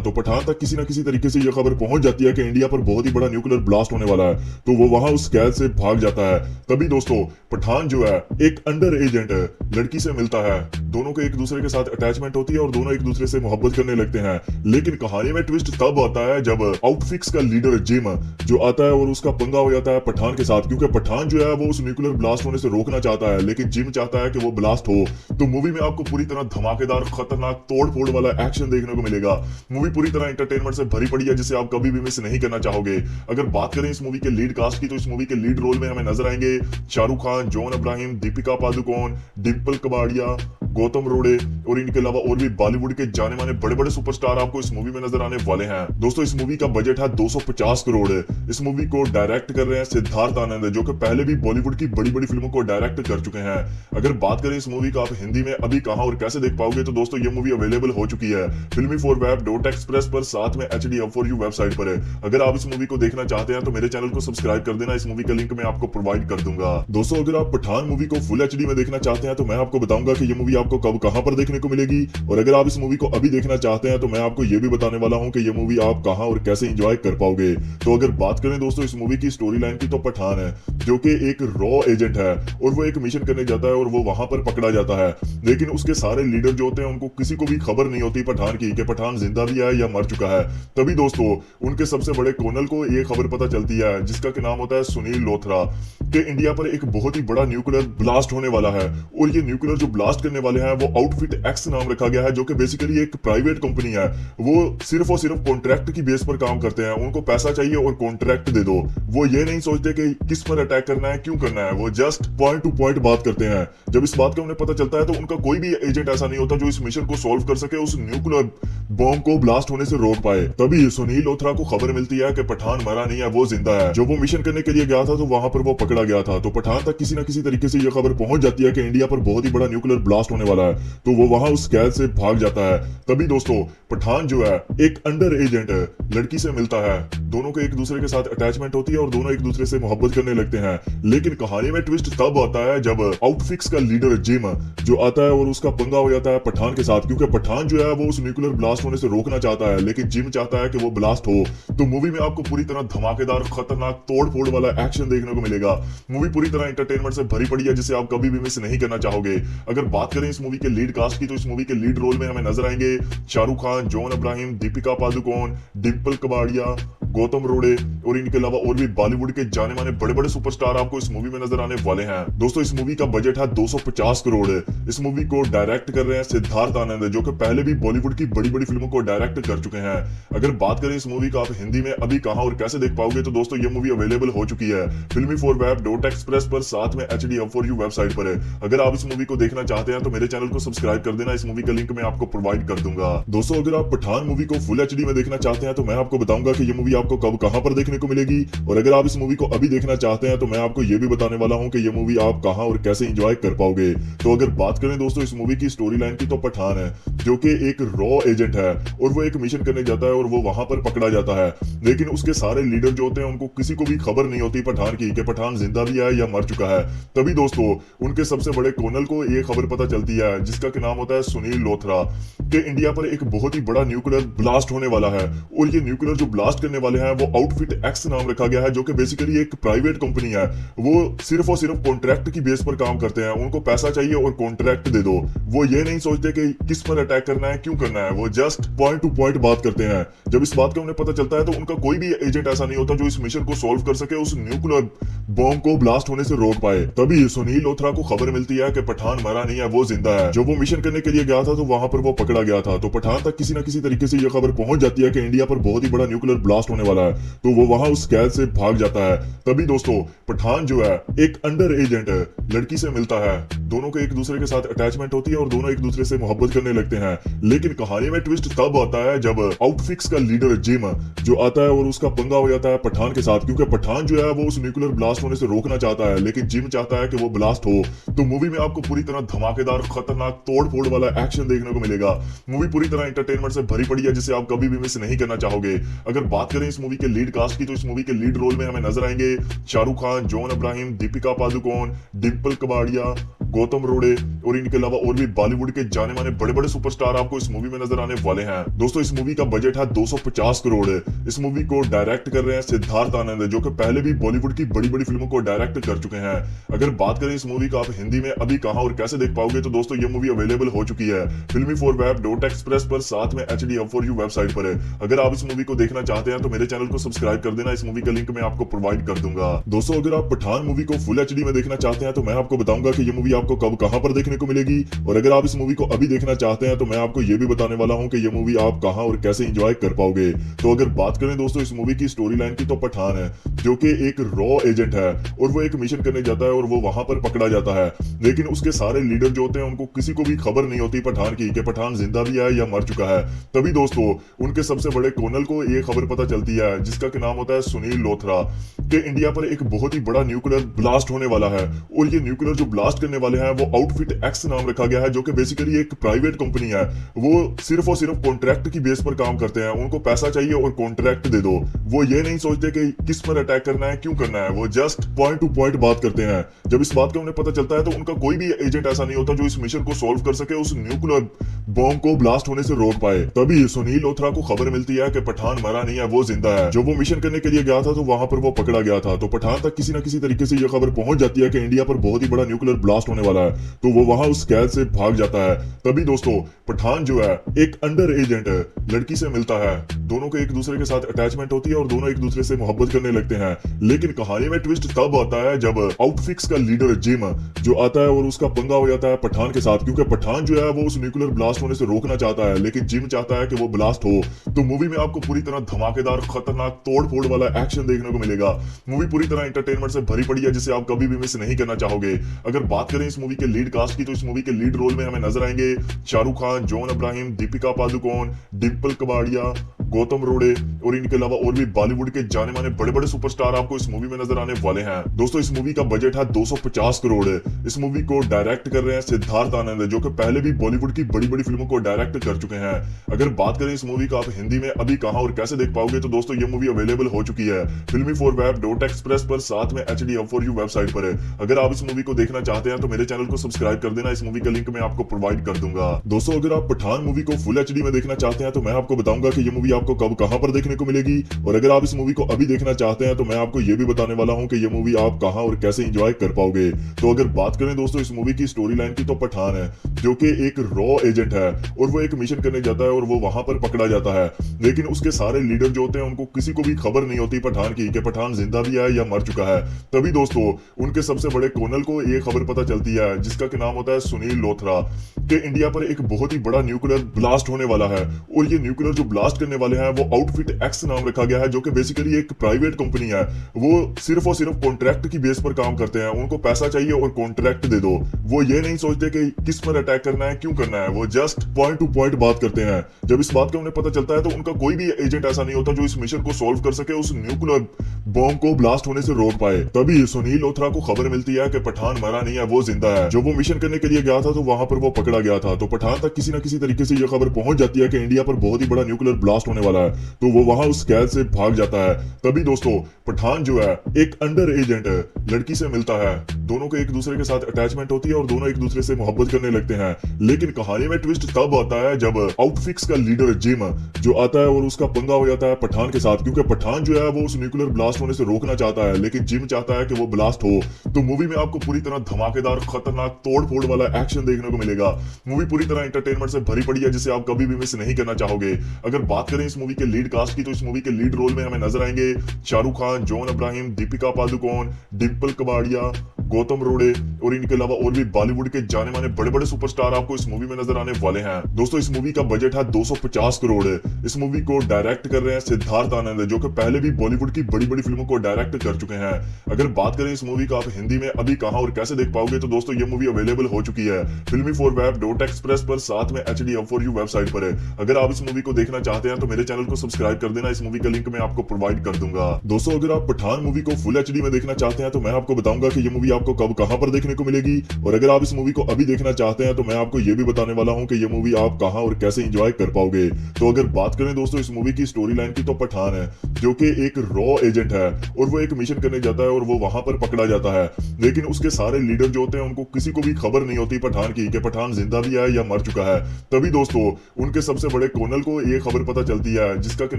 तो पठान तक किसी न किसी तरीके से यह खबर पहुंच जाती है कि इंडिया पर बहुत ही बड़ा न्यूक्लियर ब्लास्ट होने वाला है। तो वो वहां उस कैद से भाग जाता है। तभी दोस्तों पठान जो है एक अंडर एजेंट लड़की से मिलता है। दोनों के एक दूसरे के साथ अटैचमेंट होती है और दोनों एक दूसरे से मोहब्बत करने लगते हैं। लेकिन कहानी में ट्विस्ट तब आता है जब आउटफिक्स का लीडर जिम जो आता है और उसका पंगा हो जाता है पठान के साथ, क्योंकि पठान जो है वो उस न्यूक्लियर ब्लास्ट होने से रोकना चाहता है, लेकिन जिम चाहता है कि वो ब्लास्ट हो। तो मूवी में आपको पूरी तरह धमाकेदार, खतरनाक, तोड़ फोड़ वाला एक्शन देखने को मिलेगा। मूवी पूरी तरह एंटरटेनमेंट से भरी पड़ी है, जिसे आप कभी भी मिस नहीं करना चाहोगे। अगर बात करें इस मूवी के लीड कास्ट की, तो इस मूवी के लीड रोल में हमें नजर आएंगे शाहरुख खान, जॉन अब्राहिम, दीपिका पादुकोण, डिम्पल कबाड़िया, गौतम रोड़े और इनके अलावा और भी बॉलीवुड के जाने माने बड़े बड़े सुपरस्टार आपको इस मूवी में नजर आने वाले हैं। दोस्तों इस मूवी का बजट है 250 करोड़। इस मूवी को डायरेक्ट कर रहे हैं सिद्धार्थ आनंद, जो कि पहले भी बॉलीवुड की बड़ी बड़ी फिल्मों को डायरेक्ट कर चुके हैं। अगर बात करें इस मूवी का आप हिंदी में अभी कहां और कैसे देख पाओगे, तो दोस्तों ये मूवी अवेलेबल हो चुकी है filmy4web.express पर, साथ में HDhub4u वेबसाइट पर। अगर आप इस मूवी को देखना चाहते हैं तो मेरे चैनल को सब्सक्राइब कर देना। इस मूवी का लिंक मैं आपको प्रोवाइड कर दूंगा। दोस्तों अगर आप पठान मूवी को फुल HD में देखना चाहते हैं तो मैं आपको बताऊंगा कि ये मूवी आपको कब कहां पर देखने को मिलेगी। और अगर आप इस मूवी को अभी देखना चाहते हैं तो मैं आपको ये भी बताने वाला हूं कि ये मूवी आप कहां और कैसे एंजॉय कर पाओगे। तो अगर बात करें दोस्तों इस मूवी की स्टोरी लाइन की, तो पठान है जो कि एक रॉ एजेंट है और वो एक मिशन करने जाता है और वो वहां पर पकड़ा जाता है। लेकिन उसके सारे लीडर जो होते हैं उनको किसी को भी खबर नहीं होती पठान की कि पठान जिंदा भी है या मर चुका है। तभी दोस्तों उनके सबसे बड़े कर्नल को ये खबर पता चलती है, जिसका नाम होता है सुनील लोथरा, कि इंडिया पर एक बहुत ही बड़ा न्यूक्लियर ब्लास्ट होने वाला है। और ये न्यूक्लियर जो ब्लास्ट करने वाले हैं वो आउटफिट एक्स नाम रखा गया है, जो कि बेसिकली एक प्राइवेट कंपनी है। वो सिर्फ और सिर्फ कॉन्ट्रैक्ट की बेस पर काम करते हैं। उनको पैसा चाहिए और कॉन्ट्रैक्ट दे दो। वो ये नहीं सोचते कि किस पर अटैक करना है, क्यों करना है। वो जस्ट पॉइंट टू पॉइंट बात करते हैं। जब इस बात का उन्हें पता चलता है तो उनका कोई भी एजेंट ऐसा नहीं होता जो इस मिशन को सॉल्व कर सके, उस न्यूक्लियर बॉम्ब को ब्लास्ट होने से रोक पाए। तभी सुनील लोथरा को खबर मिलती है कि पठान मरा नहीं है, वो जिंदा है। जब वो मिशन करने के लिए गया था तो वहां पर वो पकड़ा गया था। तो पठान तक किसी न किसी तरीके से यह खबर पहुंच जाती है कि इंडिया पर बहुत ही बड़ा न्यूक्लियर ब्लास्ट होने वाला है। तो वो वहां उस कैद से भाग जाता है। तभी दोस्तों पठान जो है एक अंडर एजेंट लड़की से मिलता है। दोनों के एक दूसरे के साथ अटैचमेंट होती है और दोनों एक दूसरे से मोहब्बत करने लगते हैं। लेकिन कहानी में ट्विस्ट तब आता है जब आउटफिक्स का लीडर जिम जो आता है और उसका पंगा हो जाता है पठान के साथ, क्योंकि पठान जो है वो उस न्यूक्लियर ब्लास्ट होने से रोकना चाहता है, लेकिन जिम चाहता है कि वो ब्लास्ट हो। तो मूवी में आपको पूरी तरह धमाकेदार, खतरनाक, तोड़ फोड़ वाला एक्शन देखने को मिलेगा। मूवी पूरी तरह एंटरटेनमेंट से भरी पड़ी है, जिसे आप कभी भी मिस नहीं करना चाहोगे। अगर बात करें इस मूवी के लीड कास्ट की, तो इस मूवी के लीड रोल में हमें नजर आएंगे शाहरुख खान, जॉन अब्राहिम, दीपिका पादुकोण, डिम्पल कबाड़िया, गौतम रोड़े और इनके अलावा और भी बॉलीवुड के जाने माने बड़े बड़े सुपरस्टार आपको इस मूवी में नजर आने वाले हैं। दोस्तों इस मूवी का बजट है 250 करोड़। इस मूवी को डायरेक्ट कर रहे हैं सिद्धार्थ आनंद, जो कि पहले भी बॉलीवुड की बड़ी बड़ी फिल्मों को डायरेक्ट कर चुके हैं। अगर बात करें इस मूवी का आप हिंदी में अभी कहां और कैसे देख पाओगे, तो दोस्तों ये मूवी अवेलेबल हो चुकी है filmy4web.express पर, साथ में HDhub4u वेबसाइट पर। अगर आप इस मूवी को देखना चाहते हैं तो मेरे चैनल को सब्सक्राइब कर देना। इस मूवी का लिंक मैं आपको प्रोवाइड कर दूंगा। दोस्तों अगर आप पठान मूवी को फुल HD में देखना चाहते हैं तो मैं आपको बताऊंगा कि ये मूवी आपको कब कहां पर देखने को मिलेगी। और अगर आप इस मूवी को अभी देखना चाहते हैं तो मैं आपको ये भी बताने वाला हूं कि ये मूवी आप कहां और कैसे एंजॉय कर पाओगे। तो अगर बात करें दोस्तों इस मूवी की स्टोरी लाइन की, तो पठान है जो कि एक रॉ एजेंट है और वो एक मिशन करने जाता है और वो वहां पर पकड़ा जाता है। लेकिन उसके सारे लीडर जो होते हैं उनको किसी को भी खबर नहीं होती पठान की कि पठान जिंदा भी है या मर चुका है। तभी दोस्तों उनके सबसे बड़े कर्नल को ये खबर पता चलती है, जिसका नाम होता है सुनील लोथरा, कि इंडिया पर एक बहुत ही बड़ा न्यूक्लियर ब्लास्ट होने वाला है। और ये न्यूक्लियर जो ब्लास्ट करने वाले हैं वो आउटफिट एक्स नाम रखा गया है, जो कि बेसिकली एक प्राइवेट कंपनी है। वो सिर्फ और सिर्फ कॉन्ट्रैक्ट की बेस पर काम करते हैं। उनको पैसा चाहिए और कॉन्ट्रैक्ट दे दो। वो ये नहीं सोचते कि किस पर अटैक करना है, क्यों करना है। वो जस्ट पॉइंट टू पॉइंट बात करते हैं। जब इस बात का उन्हें पता चलता है तो उनका कोई भी एजेंट ऐसा नहीं होता जो इस मिशन को सॉल्व कर सके, उस न्यूक्लियर बॉम्ब को ब्लास्ट होने से रोक पाए। तभी सुनील लोथरा को खबर मिलती है कि पठान मरा नहीं है, वो जिंदा है। जब वो मिशन करने के लिए गया था तो वहां पर वो पकड़ा गया था। तो पठान तक किसी न किसी तरीके से यह खबर पहुंच जाती है कि इंडिया पर बहुत ही बड़ा न्यूक्लियर ब्लास्ट होने होने वाला है, तो वो वहां उस कैद से भाग जाता है। तभी दोस्तों पठान जो है एक अंडर एजेंट लड़की से मिलता है। दोनों को एक दूसरे के साथ अटैचमेंट होती है और दोनों एक दूसरे से मोहब्बत करने लगते हैं। लेकिन कहानी में ट्विस्ट तब आता है जब आउटफिक्स का लीडर जिम जो आता है और उसका पंगा हो जाता है पठान के साथ, क्योंकि पठान जो है वो उस न्यूक्लियर ब्लास्ट होने से रोकना चाहता है, लेकिन जिम चाहता है कि वो ब्लास्ट हो। तो मूवी में आपको पूरी तरह धमाकेदार खतरनाक तोड़ फोड़ वाला एक्शन देखने को मिलेगा। मूवी पूरी तरह एंटरटेनमेंट से भरी पड़ी है जिसे आप कभी भी मिस नहीं करना चाहोगे। अगर बात करें इस मूवी के लीड कास्ट की, तो इस मूवी के लीड रोल में हमें नजर आएंगे शाहरुख खान, जॉन अब्राहिम, दीपिका पादुकोण, डिम्पल कबाड़िया, गौतम रोड़े और इनके अलावा और भी बॉलीवुड के जाने माने बड़े बड़े सुपरस्टार आपको इस मूवी में नजर आने वाले हैं। दोस्तों इस मूवी का बजट है 250 करोड़। इस मूवी को डायरेक्ट कर रहे हैं सिद्धार्थ आनंद, जो कि पहले भी बॉलीवुड की बड़ी बड़ी फिल्मों को डायरेक्ट कर चुके हैं। अगर बात करें इस मूवी का आप हिंदी में अभी कहां और कैसे देख पाओगे, तो दोस्तों ये मूवी अवेलेबल हो चुकी है filmy4web.express पर, साथ में HD4U वेबसाइट पर। अगर आप इस मूवी को देखना चाहते हैं तो मेरे चैनल को सब्सक्राइब कर देना, इस मूवी का लिंक मैं आपको प्रोवाइड कर दूंगा। दोस्तों अगर आप पठान मूवी को फुल HD में देखना चाहते हैं तो मैं आपको बताऊंगा कि ये मूवी आपको कब कहां पर देखने को मिलेगी, और अगर आप इस मूवी को अभी देखना चाहते हैं तो मैं आपको ये भी बताने वाला हूं कि ये मूवी आप कहां और कैसे एंजॉय कर पाओगे। तो अगर बात करें दोस्तों इस मूवी की स्टोरी लाइन की, तो पठान है जो कि एक रॉ एजेंट है और वो एक मिशन करने जाता है और वो वहां पर पकड़ा जाता है। लेकिन उसके सारे लीडर जो होते हैं उनको किसी को भी खबर नहीं होती पठान की कि पठान जिंदा भी है या मर चुका है। तभी दोस्तों उनके सबसे बड़े कर्नल को ये खबर पता चलती है, जिसका क्या नाम होता है सुनील लोथरा, कि इंडिया पर एक बहुत ही बड़ा न्यूक्लियर ब्लास्ट होने वाला है। और ये न्यूक्लियर जो ब्लास्ट करने वाले हैं वो आउटफिट एक्स नाम रखा गया है, जो कि बेसिकली एक प्राइवेट कंपनी है। वो सिर्फ और सिर्फ कॉन्ट्रैक्ट की बेस पर काम करते हैं, उनको पैसा चाहिए और कॉन्ट्रैक्ट दे दो। वो ये नहीं सोचते कि किस पर अटैक करना है, क्यों करना है, वो जस्ट पॉइंट टू पॉइंट बात करते हैं। जब इस बात का उन्हें पता चलता है तो उनका कोई भी एजेंट ऐसा नहीं होता जो इस मिशन को सॉल्व कर सके, उस न्यूक्लियर बॉम्ब को ब्लास्ट होने से रोक पाए। तभी सुनील लोथरा को खबर मिलती है कि पठान मरा नहीं है, वो जिंदा है। जब वो मिशन करने के लिए गया था तो वहां पर वो पकड़ा गया था। तो पठान तक किसी न किसी तरीके से यह खबर पहुंच जाती है कि इंडिया पर बहुत ही बड़ा न्यूक्लियर ब्लास्ट होने वाला है, तो वो वहां उस कैद से भाग जाता है। तभी दोस्तों पठान जो है एक अंडर एजेंट लड़की से मिलता है। दोनों को एक दूसरे के साथ अटैचमेंट होती है और दोनों एक दूसरे से मोहब्बत करने लगते हैं। लेकिन कहानी में ट्विस्ट तब आता है जब आउटफिक्स का लीडर जिम जो आता है और उसका पंगा हो जाता है पठान के साथ, क्योंकि पठान जो है वो उस न्यूक्लियर ब्लास्ट होने से रोकना चाहता है, लेकिन जिम चाहता है कि वो ब्लास्ट हो। तो मूवी में आपको पूरी तरह धमाकेदार खतरनाक तोड़ फोड़ वाला एक्शन देखने को मिलेगा। मूवी पूरी तरह एंटरटेनमेंट से भरी पड़ी है जिसे आप कभी भी मिस नहीं करना चाहोगे। अगर बात करें इस मूवी के लीड कास्ट की, तो इस मूवी के लीड रोल में हमें नजर आएंगे शाहरुख खान, जॉन अब्राहिम, दीपिका पादुकोण, डिम्पल कबाड़िया, गौतम रोड़े और इनके अलावा और भी बॉलीवुड के जाने माने बड़े बड़े सुपरस्टार आपको इस मूवी में नजर आने वाले हैं। दोस्तों इस मूवी का बजट है 250 करोड़। इस मूवी को डायरेक्ट कर रहे हैं सिद्धार्थ आनंद, जो कि पहले भी बॉलीवुड की बड़ी बड़ी फिल्मों को डायरेक्ट कर चुके हैं। अगर बात करें इस मूवी का आप हिंदी में अभी कहां और कैसे देख पाओगे, तो दोस्तों ये मूवी अवेलेबल हो चुकी है filmy4web.express पर, साथ में HD4U वेबसाइट पर। अगर आप इस मूवी को देखना चाहते हैं तो मेरे चैनल को सब्सक्राइब कर देना, इस मूवी का लिंक मैं आपको प्रोवाइड कर दूंगा। दोस्तों अगर आप पठान मूवी को फुल HD में देखना चाहते हैं तो मैं आपको बताऊंगा कि ये मूवी आपको कब कहां पर देखने को मिलेगी, और अगर आप इस मूवी को अभी देखना चाहते हैं तो मैं आपको ये भी बताने वाला हूं कि ये मूवी आप कहां और कैसे एंजॉय कर पाओगे। तो अगर बात करें दोस्तों इस मूवी की स्टोरी लाइन की, तो पठान है जो कि एक रॉ एजेंट है और वो एक मिशन करने जाता है और वो वहां पर पकड़ा जाता है। लेकिन उसके सारे लीडर जो होते हैं उनको किसी को भी खबर नहीं होती पठान की कि पठान जिंदा भी है या मर चुका है। तभी दोस्तों उनके सबसे बड़े कर्नल को ये खबर पता चलती है, जिसका क्या नाम होता है सुनील लोथरा, कि इंडिया पर एक बहुत ही बड़ा न्यूक्लियर ब्लास्ट होने वाला है। और ये न्यूक्लियर जो ब्लास्ट करने वाले हैं वो आउटफिट एक्स नाम रखा गया है, जो कि बेसिकली एक प्राइवेट कंपनी है। वो सिर्फ और सिर्फ कॉन्ट्रैक्ट की बेस पर काम करते हैं, उनको पैसा चाहिए और कॉन्ट्रैक्ट दे दो। वो ये नहीं सोचते कि किस पर अटैक करना है, क्यों करना है, वो जस्ट पॉइंट टू पॉइंट बात करते हैं। जब इस बात का उन्हें पता चलता है तो उनका कोई भी एजेंट ऐसा नहीं होता जो इस मिशन को सॉल्व कर सके, उस न्यूक्लियर बॉम्ब को ब्लास्ट होने से रोक पाए। तभी सुनील लोथरा को खबर मिलती है कि पठान मरा नहीं है, वो जिंदा है। जब वो मिशन करने के लिए गया था तो वहां पर वो पकड़ा गया था। तो पठान तक किसी न किसी तरीके से यह खबर पहुंच जाती है कि इंडिया पर बहुत ही बड़ा न्यूक्लियर ब्लास्ट होने वाला है, तो वो वहां उस कैद से भाग जाता है। तभी दोस्तों पठान जो है एक अंडर एजेंट लड़की से मिलता है। दोनों को एक दूसरे के साथ अटैचमेंट होती है और दोनों एक दूसरे से मोहब्बत करने लगते हैं। लेकिन कहानी में ट्विस्ट तब आता है जब आउटफिक्स का लीडर जिम जो आता है और उसका पंगा हो जाता है पठान के साथ, क्योंकि पठान जो है वो उस न्यूक्लियर ब्लास्ट होने से रोकना चाहता है, लेकिन जिम चाहता है कि वो ब्लास्ट हो। तो मूवी में आपको पूरी तरह धमाकेदार खतरनाक तोड़ फोड़ वाला एक्शन देखने को मिलेगा। मूवी पूरी तरह एंटरटेनमेंट से भरी पड़ी है जिसे आप कभी भी मिस नहीं करना चाहोगे। अगर बात करें इस मूवी के लीड कास्ट की, तो इस मूवी के लीड रोल में हमें नजर आएंगे शाहरुख खान, जॉन अब्राहिम, दीपिका पादुकोण, डिम्पल कबाड़िया, गौतम रोड़े और इनके अलावा और भी बॉलीवुड के जाने माने बड़े बड़े सुपरस्टार आपको इस मूवी में नजर आने वाले हैं। दोस्तों इस मूवी का बजट है 250 करोड़। इस मूवी को डायरेक्ट कर रहे हैं सिद्धार्थ आनंद, जो कि पहले भी बॉलीवुड की बड़ी बड़ी फिल्मों को डायरेक्ट कर चुके हैं। अगर बात करें इस मूवी का आप हिंदी में अभी कहां और कैसे देख पाओगे, तो दोस्तों ये मूवी अवेलेबल हो चुकी है filmy4web.express पर, साथ में HDM4U वेबसाइट पर। अगर आप इस मूवी को देखना चाहते हैं तो मेरे चैनल को सब्सक्राइब कर देना, इस मूवी का लिंक मैं आपको प्रोवाइड कर दूंगा। दोस्तों अगर आप पठान मूवी को फुल एचडी में देखना चाहते हैं तो मैं आपको बताऊंगा कि ये मूवी आपको कब कहां पर देखने को मिलेगी, और अगर आप इस मूवी को अभी देखना चाहते हैं तो मैं आपको ये भी बताने वाला हूं कि ये मूवी आप कहां और कैसे एंजॉय कर पाओगे। तो अगर बात करें दोस्तों इस मूवी की स्टोरी लाइन की, तो पठान है जो कि एक रॉ एजेंट है और वो एक मिशन करने जाता है और वो वहां पर पकड़ा जाता है, लेकिन उसके सारे लीडर जो होते हैं उनको किसी को भी खबर नहीं होती पठान की कि पठान जिंदा भी है या मर चुका है। तभी दोस्तों उनके सबसे बड़े कर्नल को ये खबर पता चलती है, जिसका क्या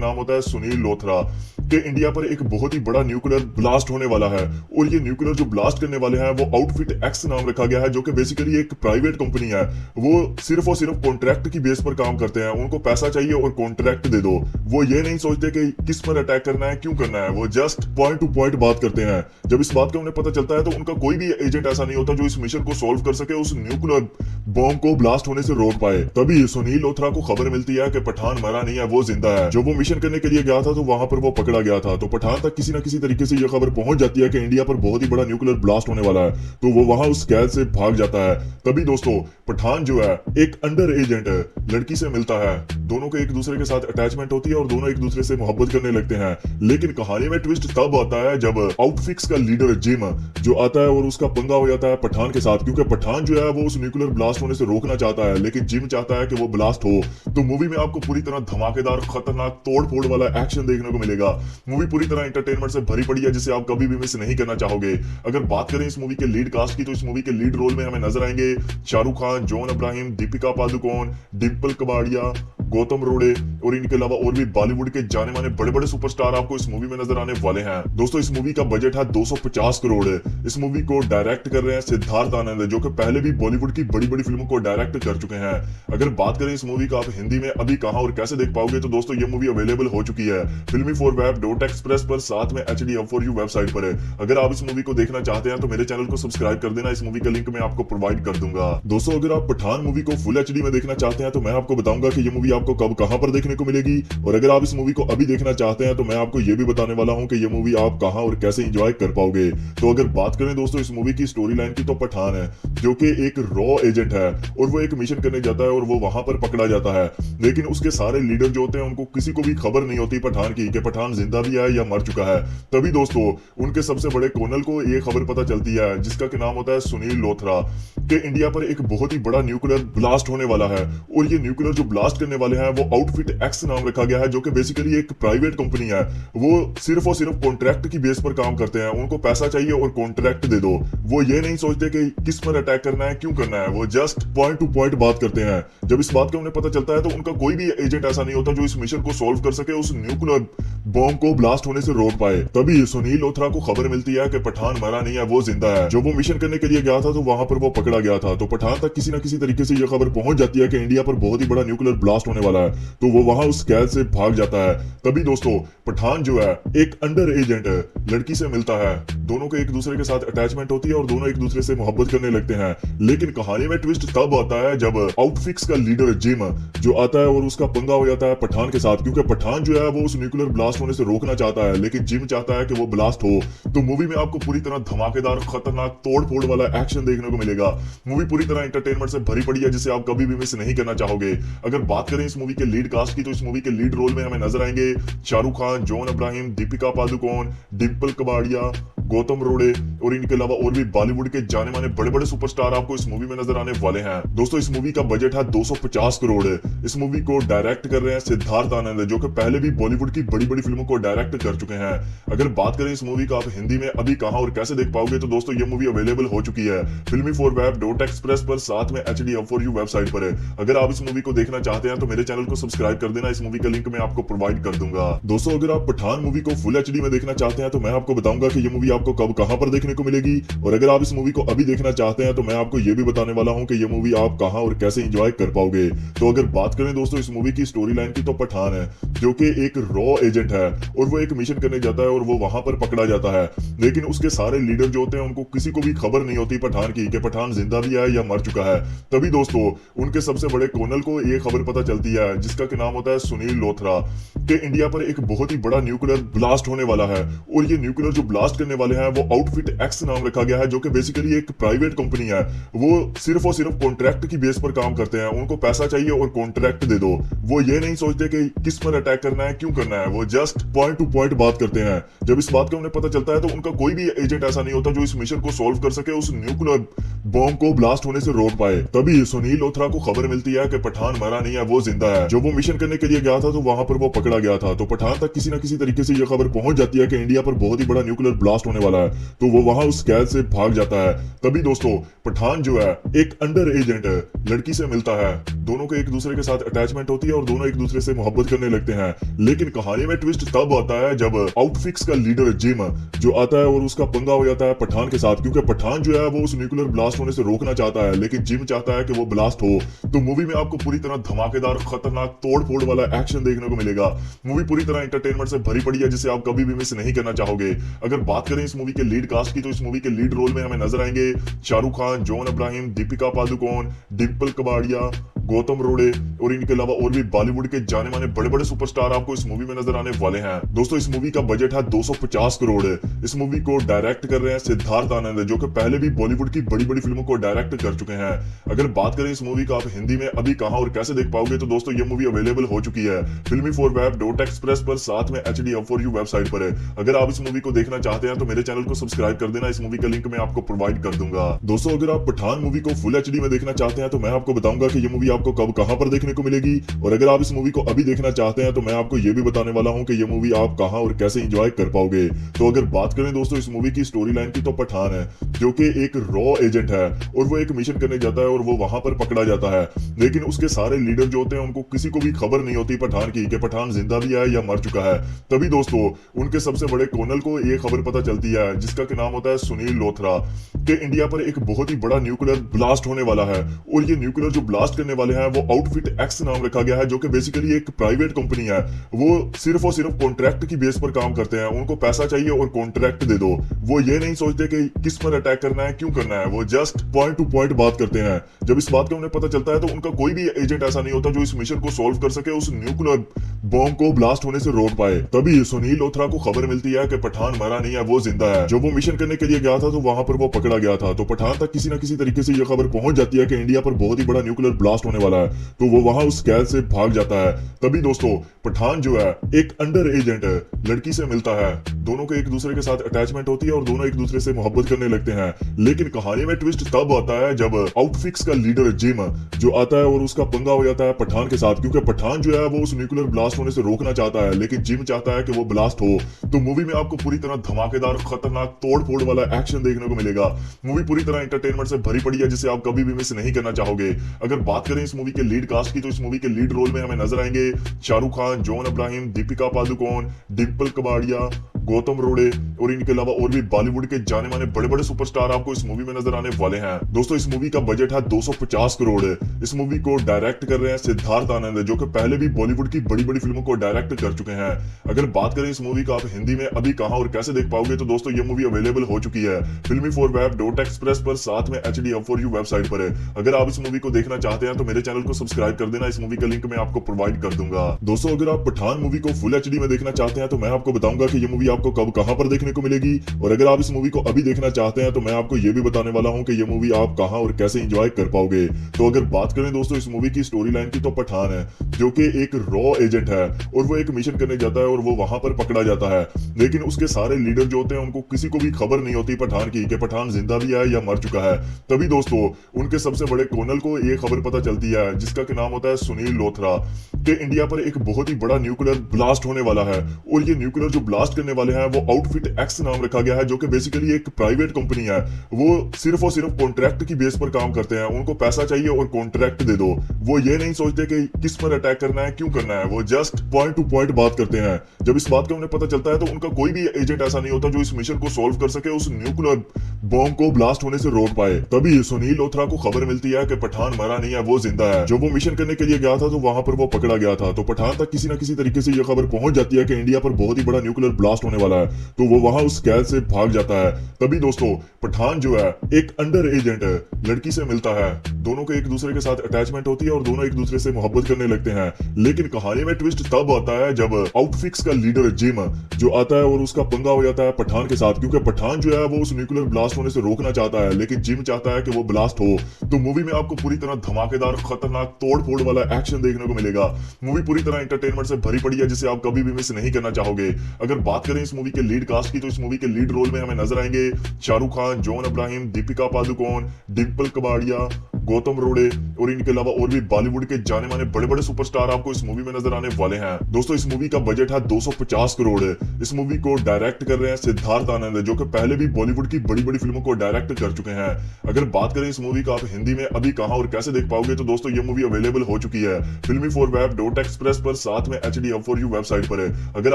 नाम होता है सुनील लोथरा, कि इंडिया पर एक बहुत ही बड़ा न्यूक्लियर ब्लास्ट होने वाला है। और ये न्यूक्लियर जो ब्लास्ट करने वाले हैं वो आउटफिट एक्स नाम रखा गया है, जो कि बेसिकली एक प्राइवेट कंपनी है। वो सिर्फ और सिर्फ कॉन्ट्रैक्ट की बेस पर काम करते हैं, उनको पैसा चाहिए और कॉन्ट्रैक्ट दे दो। वो ये नहीं सोचते कि किस पर अटैक करना है, क्यों करना है, वो जस्ट पॉइंट टू पॉइंट बात करते हैं। जब इस बात का उन्हें पता चलता है तो उनका कोई भी एजेंट ऐसा नहीं होता जो इस मिशन को सॉल्व कर सके, उस न्यूक्लियर बॉम्ब को ब्लास्ट होने से रोक पाए। तभी सुनील लोथरा को खबर मिलती है कि पठान मरा नहीं है, वो जिंदा है। जब वो मिशन करने के लिए गया था तो वहां पर वो पकड़ा गया था, तो पठान तक किसी न किसी तरीके से यह खबर पहुंच जाती है कि इंडिया पर बहुत ही बड़ा न्यूक्लियर ब्लास्ट होने वाला है, तो वो वहां उस कैद से भाग जाता है। तभी दोस्तों पठान जो है एक अंडर एजेंट लड़की से मिलता है, दोनों को एक दूसरे के साथ अटैचमेंट होती है और दोनों एक दूसरे से मोहब्बत करने लगते हैं। लेकिन कहानी में ट्विस्ट तब आता है जब आउटफिक्स का लीडर जिम जो आता है और उसका पंगा हो जाता है पठान के साथ, क्योंकि पठान जो है वो उस न्यूक्लियर ब्लास्ट होने से रोकना चाहता है, लेकिन जिम चाहता है कि वो ब्लास्ट हो। तो मूवी में आपको पूरी तरह धमाकेदार खतरनाक तोड़ फोड़ वाला एक्शन देखने को मिलेगा। मूवी पूरी तरह एंटरटेनमेंट से भरी पड़ी है, जिसे आप कभी भी मिस नहीं करना चाहोगे। अगर बात करें इस मूवी के लीड कास्ट की, तो इस मूवी के लीड रोल में हमें नजर आएंगे शाहरुख खान, जॉन अब्राहिम, दीपिका पादुकोण, डिम्पल कबाड़िया, गौतम रोड़े और इनके अलावा और भी बॉलीवुड के जाने माने बड़े बड़े सुपरस्टार आपको इस मूवी में नजर आने वाले हैं। दोस्तों इस मूवी का बजट है 250 करोड़। इस मूवी को डायरेक्ट कर रहे हैं सिद्धार्थ आनंद, जो कि पहले भी बॉलीवुड की बड़ी बड़ी फिल्मों को डायरेक्ट कर चुके हैं। अगर बात करें इस मूवी का आप हिंदी में अभी कहां और कैसे देख पाओगे, तो दोस्तों ये मूवी अवेलेबल हो चुकी है filmy4web.express पर, साथ में HDM4U वेबसाइट पर। अगर आप इस मूवी को देखना चाहते हैं तो मेरे चैनल को सब्सक्राइब कर देना, इस मूवी का लिंक मैं आपको प्रोवाइड कर दूंगा। दोस्तों अगर आप पठान मूवी को फुल एचडी में देखना चाहते हैं तो मैं आपको बताऊंगा कि ये मूवी आपको कब कहां पर देखने को मिलेगी, और अगर आप इस मूवी को अभी देखना चाहते हैं तो मैं आपको ये भी बताने वाला हूं कि ये मूवी आप कहां और कैसे एंजॉय कर पाओगे। तो अगर बात करें दोस्तों इस मूवी की स्टोरी लाइन की, तो पठान है जो कि एक रॉ एजेंट है और वो एक मिशन करने जाता है और वो वहां पर पकड़ा जाता है, लेकिन उसके सारे लीडर जो होते हैं उनको किसी को भी खबर नहीं होती पठान की कि पठान जिंदा भी है या मर चुका है। तभी दोस्तों उनके सबसे बड़े कर्नल को ये खबर पता चलती है, जिसका क्या नाम होता है सुनील लोथरा, कि इंडिया पर एक बहुत ही बड़ा न्यूक्लियर ब्लास्ट होने वाला है। और ये न्यूक्लियर जो ब्लास्ट करने वाले हैं वो आउटफिट एक्स नाम रखा गया है, जो कि बेसिकली एक प्राइवेट कंपनी है। वो सिर्फ और सिर्फ कॉन्ट्रैक्ट की बेस पर काम करते हैं, उनको पैसा चाहिए और कॉन्ट्रैक्ट दे दो। वो ये नहीं सोचते कि किस पर अटैक करना है, क्यों करना है, वो जस्ट पॉइंट टू पॉइंट बात करते हैं। जब इस बात का उन्हें पता चलता है तो उनका कोई भी एजेंट ऐसा नहीं होता जो इस मिशन को सॉल्व कर सके, उस न्यूक्लियर बॉम्ब को ब्लास्ट होने से रोक पाए। तभी सुनील लोथरा को खबर मिलती है कि पठान मरा नहीं है, वो जिंदा है। जब वो मिशन करने के लिए गया था तो वहां पर वो पकड़ा गया था, तो पठान तक किसी न किसी तरीके से यह खबर पहुंच जाती है कि इंडिया पर बहुत ही बड़ा न्यूक्लियर ब्लास्ट होने वाला है, तो वो वहां उस कैद से भाग जाता है। तभी दोस्तों पठान जो है एक अंडर एजेंट लड़की से मिलता है, दोनों को एक दूसरे के साथ अटैचमेंट होती है और दोनों एक दूसरे से मोहब्बत करने लगते हैं। लेकिन कहानी में ट्विस्ट तब आता है जब आउटफिक्स का लीडर जिम जो आता है और उसका पंगा हो जाता है पठान के साथ, क्योंकि पठान जो है वो उस न्यूक्लियर ब्लास्ट होने से रोकना चाहता है, लेकिन जिम चाहता है कि वो ब्लास्ट हो। तो मूवी में आपको पूरी तरह धमाकेदार खतरनाक तोड़ फोड़ वाला एक्शन देखने को मिलेगा। मूवी पूरी तरह एंटरटेनमेंट से भरी पड़ी है, जिसे आप कभी भी मिस नहीं करना चाहोगे। अगर बात करें इस मूवी के लीड कास्ट की, तो इस मूवी के लीड रोल में हमें नजर आएंगे शाहरुख खान, जॉन अब्राहिम, दीपिका पादुकोण, डिम्पल कबाड़िया, गौतम रोड़े और इनके अलावा और भी बॉलीवुड के जाने माने बड़े बड़े सुपरस्टार आपको इस मूवी में नजर आने वाले हैं। दोस्तों इस मूवी का बजट है 250 करोड़। इस मूवी को डायरेक्ट कर रहे हैं सिद्धार्थ आनंद, जो कि पहले भी बॉलीवुड की बड़ी बड़ी फिल्मों को डायरेक्ट कर चुके हैं। अगर बात करें इस मूवी का आप हिंदी में अभी कहां और कैसे देख पाओगे, तो दोस्तों ये मूवी अवेलेबल हो चुकी है filmy4web.express पर, साथ में HDM4U वेबसाइट पर। अगर आप इस मूवी को देखना चाहते हैं तो मेरे चैनल को सब्सक्राइब कर देना, इस मूवी का लिंक मैं आपको प्रोवाइड कर दूंगा। दोस्तों अगर आप पठान मूवी को फुल एचडी में देखना चाहते हैं तो मैं आपको बताऊंगा कि ये मूवी आपको कब कहां पर देखने को मिलेगी, और अगर आप इस मूवी को अभी देखना चाहते हैं तो मैं आपको ये भी बताने वाला हूं कि ये मूवी आप कहां और कैसे एंजॉय कर पाओगे। तो अगर बात करें दोस्तों इस मूवी की स्टोरी लाइन की, तो पठान है जो कि एक रॉ एजेंट है और वो एक मिशन करने जाता है और वो वहां पर पकड़ा जाता है, लेकिन उसके सारे लीडर जो होते हैं उनको किसी को भी खबर नहीं होती पठान की कि पठान जिंदा भी है या मर चुका है। तभी दोस्तों उनके सबसे बड़े कर्नल को ये खबर पता चलती है, जिसका के नाम होता है सुनील लोथरा, कि इंडिया पर एक बहुत ही बड़ा न्यूक्लियर ब्लास्ट होने वाला है। और ये न्यूक्लियर जो ब्लास्ट करने वाले हैं वो आउटफिट एक्स नाम रखा गया है, जो कि बेसिकली एक प्राइवेट कंपनी है। वो सिर्फ और सिर्फ कॉन्ट्रैक्ट की बेस पर काम करते हैं, उनको पैसा चाहिए और कॉन्ट्रैक्ट दे दो। वो ये नहीं सोचते कि किस पर अटैक करना है, क्यों करना है, वो जस्ट पॉइंट टू पॉइंट बात करते हैं। जब इस बात का उन्हें पता चलता है तो उनका कोई भी एजेंट ऐसा नहीं होता जो इस मिशन को सॉल्व कर सके, उस न्यूक्लियर बॉम्ब को ब्लास्ट होने से रोक पाए। तभी सुनील लोथरा को खबर मिलती है कि पठान मरा नहीं है, वो जिंदा है। जो वो मिशन करने के लिए गया था तो वहां पर वो पकड़ा गया था, तो पठान तक किसी ना किसी तरीके से ये खबर पहुंच जाती है कि इंडिया पर बहुत ही बड़ा न्यूक्लियर ब्लास्ट होने वाला है, तो वो वहां उस कैद से भाग जाता है। तभी दोस्तों पठान जो है एक अंडर एजेंट लड़की से मिलता है, दोनों के एक दूसरे के साथ अटैचमेंट होती है और दोनों एक दूसरे से मोहब्बत करने लगते हैं। लेकिन कहानी में ट्विस्ट तब आता है जब आउटफिक्स का लीडर जिम जो आता है और उसका पंगा हो जाता है पठान के साथ, क्योंकि पठान जो है वो उस न्यूक्लियर ब्लास्ट होने से रोकना चाहता है, लेकिन जिम चाहता है कि वो ब्लास्ट हो। तो मूवी में आपको पूरी तरह धमाकेदार खतरनाक तोड़ फोड़ वाला एक्शन देखने को मिलेगा। मूवी पूरी तरह एंटरटेनमेंट से भरी पड़ी है, जिसे आप कभी भी मिस नहीं करना चाहोगे। अगर बात करें इस मूवी के लीड कास्ट की, तो इस मूवी के लीड रोल में हमें नजर आएंगे शाहरुख खान, जॉन अब्राहिम, दीपिका पादुकोण, डिम्पल कबाड़िया, गौतम रोड़े और इनके अलावा और भी बॉलीवुड के जाने माने बड़े बड़े सुपरस्टार आपको इस मूवी में नजर आने वाले हैं। दोस्तों इस मूवी का बजट है 250 करोड़। इस मूवी को डायरेक्ट कर रहे हैं सिद्धार्थ आनंद, जो कि पहले भी बॉलीवुड की बड़ी बड़ी फिल्मों को डायरेक्ट कर चुके हैं। अगर बात करें इस मूवी का आप हिंदी में अभी कहां और कैसे देख पाओगे, तो दोस्तों ये मूवी अवेलेबल हो चुकी है filmy4web.express पर, साथ में HD4U वेबसाइट पर है। अगर आप इस मूवी को देखना चाहते हैं तो मेरे चैनल को सब्सक्राइब कर देना, इस मूवी का लिंक मैं आपको प्रोवाइड कर दूंगा। दोस्तों अगर आप पठान मूवी को फुल HD में देखना चाहते हैं तो मैं आपको बताऊंगा कि ये मूवी आपको कब कहां पर देखने को मिलेगी, और अगर आप इस मूवी को अभी देखना चाहते हैं तो मैं आपको ये भी बताने वाला हूं कि ये मूवी आप कहां और कैसे एंजॉय कर पाओगे। तो अगर बात करें दोस्तों इस मूवी की स्टोरी लाइन की, तो पठान है जो कि एक रॉ एजेंट है और वो एक मिशन करने जाता है और वो वहां पर पकड़ा जाता है, लेकिन उसके सारे लीडर जो होते हैं उनको किसी को भी खबर नहीं होती पठान की कि पठान जिंदा भी है या मर चुका है। तभी दोस्तों उनके सबसे बड़े कर्नल को ये खबर पता चलती है, जिसका के नाम होता है सुनील लोथरा, कि इंडिया पर एक बहुत ही बड़ा न्यूक्लियर ब्लास्ट होने वाला है। और ये न्यूक्लियर जो ब्लास्ट करने वाले हैं वो आउटफिट एक्स नाम रखा गया है, जो कि बेसिकली एक प्राइवेट कंपनी है। वो सिर्फ और सिर्फ कॉन्ट्रैक्ट की बेस पर काम करते हैं, उनको पैसा चाहिए और कॉन्ट्रैक्ट दे दो। वो ये नहीं सोचते कि किस पर अटैक करना है, क्यों करना है, वो जस्ट पॉइंट टू पॉइंट बात करते हैं। जब इस बात का उन्हें पता चलता है तो उनका कोई भी एजेंट ऐसा नहीं होता जो इस मिशन को सॉल्व कर सके, उस न्यूक्लियर बॉम्ब को ब्लास्ट होने से रोक पाए। तभी सुनील लोथरा को खबर मिलती है कि पठान मरा नहीं है, वो जिंदा है। जब वो मिशन करने के लिए गया था तो वहां पर वो पकड़ा गया था, तो पठान तक किसी ना किसी तरीके से ये खबर पहुंच जाती है कि इंडिया पर बहुत ही बड़ा न्यूक्लियर ब्लास्ट होने वाला है, तो वो वहां उस कैद से भाग जाता है। तभी दोस्तों पठान जो है एक अंडर एजेंट लड़की से मिलता है, दोनों के एक दूसरे के साथ अटैचमेंट होती है और दोनों एक दूसरे से मोहब्बत करने लगते हैं। लेकिन कहानी में ट्विस्ट तब आता है जब आउटफिक्स का लीडर जिम जो आता है और उसका पंगा हो जाता है पठान के साथ, क्योंकि पठान जो है वो उस न्यूक्लियर ब्लास्ट होने से रोकना चाहता है, लेकिन जिम चाहता है कि वो ब्लास्ट हो। तो मूवी में आपको पूरी तरह धमाकेदार खतरनाक तोड़ फोड़ वाला एक्शन देखने को मिलेगा। मूवी पूरी तरह एंटरटेनमेंट से भरी पड़ी है, जिसे आप कभी भी मिस नहीं करना चाहोगे। अगर बात करें इस मूवी के लीड कास्ट की, तो इस मूवी के लीड रोल में हमें नजर आएंगे शाहरुख खान, जॉन अब्राहिम, दीपिका पादुकोण, डिम्पल कबाड़िया, गौतम रोड़े और इनके अलावा और भी बॉलीवुड के जाने माने बड़े बड़े सुपरस्टार आपको इस मूवी में नजर आने वाले हैं। दोस्तों इस मूवी का बजट है 250 करोड़। इस मूवी को डायरेक्ट कर रहे हैं सिद्धार्थ आनंद, जो कि पहले भी बॉलीवुड की बड़ी बड़ी फिल्मों को डायरेक्ट कर चुके हैं। अगर बात करें इस मूवी का आप हिंदी में अभी कहां और कैसे देख पाओगे, तो दोस्तों ये मूवी अवेलेबल हो चुकी है filmy4web.express पर, साथ में HD4U वेबसाइट पर है। अगर आप इस मूवी को देखना चाहते हैं तो मेरे चैनल को सब्सक्राइब कर देना, इस मूवी का लिंक मैं आपको प्रोवाइड कर दूंगा। दोस्तों अगर आप पठान मूवी को फुल HD में देखना चाहते हैं तो मैं आपको बताऊंगा कि ये मूवी आपको कब कहां पर देखने को मिलेगी, और अगर आप इस मूवी को अभी देखना चाहते हैं तो मैं आपको ये भी बताने वाला हूं कि ये मूवी आप कहां और कैसे एंजॉय कर पाओगे। तो अगर बात करें दोस्तों इस मूवी की स्टोरी लाइन की, तो पठान है जो कि एक रॉ एजेंट है और वो एक मिशन करने जाता है और वो वहां पर पकड़ा जाता है, लेकिन उसके सारे लीडर जो होते हैं उनको किसी को भी खबर नहीं होती पठान की कि पठान जिंदा भी है या मर चुका है। तभी दोस्तों उनके सबसे बड़े कर्नल को ये खबर पता चलती है, जिसका के नाम होता है सुनील लोथरा, कि इंडिया पर एक बहुत ही बड़ा न्यूक्लियर ब्लास्ट होने वाला है। और ये न्यूक्लियर जो ब्लास्ट करने वाले हैं वो आउटफिट एक्स नाम रखा गया है, जो कि बेसिकली एक प्राइवेट कंपनी है। वो सिर्फ और सिर्फ कॉन्ट्रैक्ट की बेस पर काम करते हैं। उनको पैसा चाहिए और कॉन्ट्रैक्ट दे दो। वो ये नहीं सोचते कि किस पर अटैक करना है, क्यों करना है। वो जस्ट पॉइंट टू पॉइंट बात करते हैं। जब इस बात का उन्हें पता चलता है तो उनका कोई भी एजेंट ऐसा नहीं होता जो इस मिशन को सॉल्व कर सके, उस न्यूक्लियर बॉम्ब को ब्लास्ट होने से रोक पाए। तभी सुनील लोथरा को खबर मिलती है कि पठान मरा नहीं है, वो जिंदा है। जब वो मिशन करने के लिए गया था तो वहां पर वो पकड़ा गया था। तो पठान तक किसी न किसी तरीके से ये खबर पहुंच जाती है कि इंडिया पर बहुत ही बड़ा न्यूक्लियर ब्लास्ट होने वाला है। तो वो वहां उस कैद से भाग जाता है। तभी दोस्तों पठान जो है एक अंडर एजेंट लड़की से मिलता है। दोनों के एक दूसरे के साथ अटैचमेंट होती है और दोनों एक दूसरे से मोहब्बत करने लगते हैं। लेकिन कहानी में ट्विस्ट तब आता है जब आउटफिक्स का लीडर जिम जो आता है और उसका पंगा हो जाता है पठान के साथ, क्योंकि पठान जो है वो उस न्यूक्लियर ब्लास्ट होने से रोकना चाहता है, लेकिन जिम चाहता है कि वो ब्लास्ट हो। तो मूवी में आपको पूरी तरह धमाकेदार, खतरनाक, तोड़ फोड़ वाला एक्शन देखने को मिलेगा। मूवी पूरी तरह एंटरटेनमेंट से भरी पड़ी है, जिसे आप कभी भी मिस नहीं करना चाहोगे। अगर बात करें इस मूवी के लीड कास्ट की, तो इस मूवी के लीड रोल में हमें नजर आएंगे शाहरुख खान, जॉन अब्राहिम, दीपिका पादुकोण, डिम्पल कबाड़िया, गौतम रोड़े और इनके अलावा और भी बॉलीवुड के जाने माने बड़े बड़े सुपरस्टार आपको इस मूवी में नजर आने वाले हैं। दोस्तों इस मूवी का बजट है 250 करोड़। इस मूवी को डायरेक्ट कर रहे हैं सिद्धार्थ आनंद, जो कि पहले भी बॉलीवुड की बड़ी बड़ी फिल्मों को डायरेक्ट कर चुके हैं। अगर बात करें इस मूवी का आप हिंदी में अभी कहां और कैसे देख पाओगे, तो दोस्तों ये मूवी अवेलेबल हो चुकी है filmy4web.express पर, साथ में HDhub4u वेबसाइट पर। अगर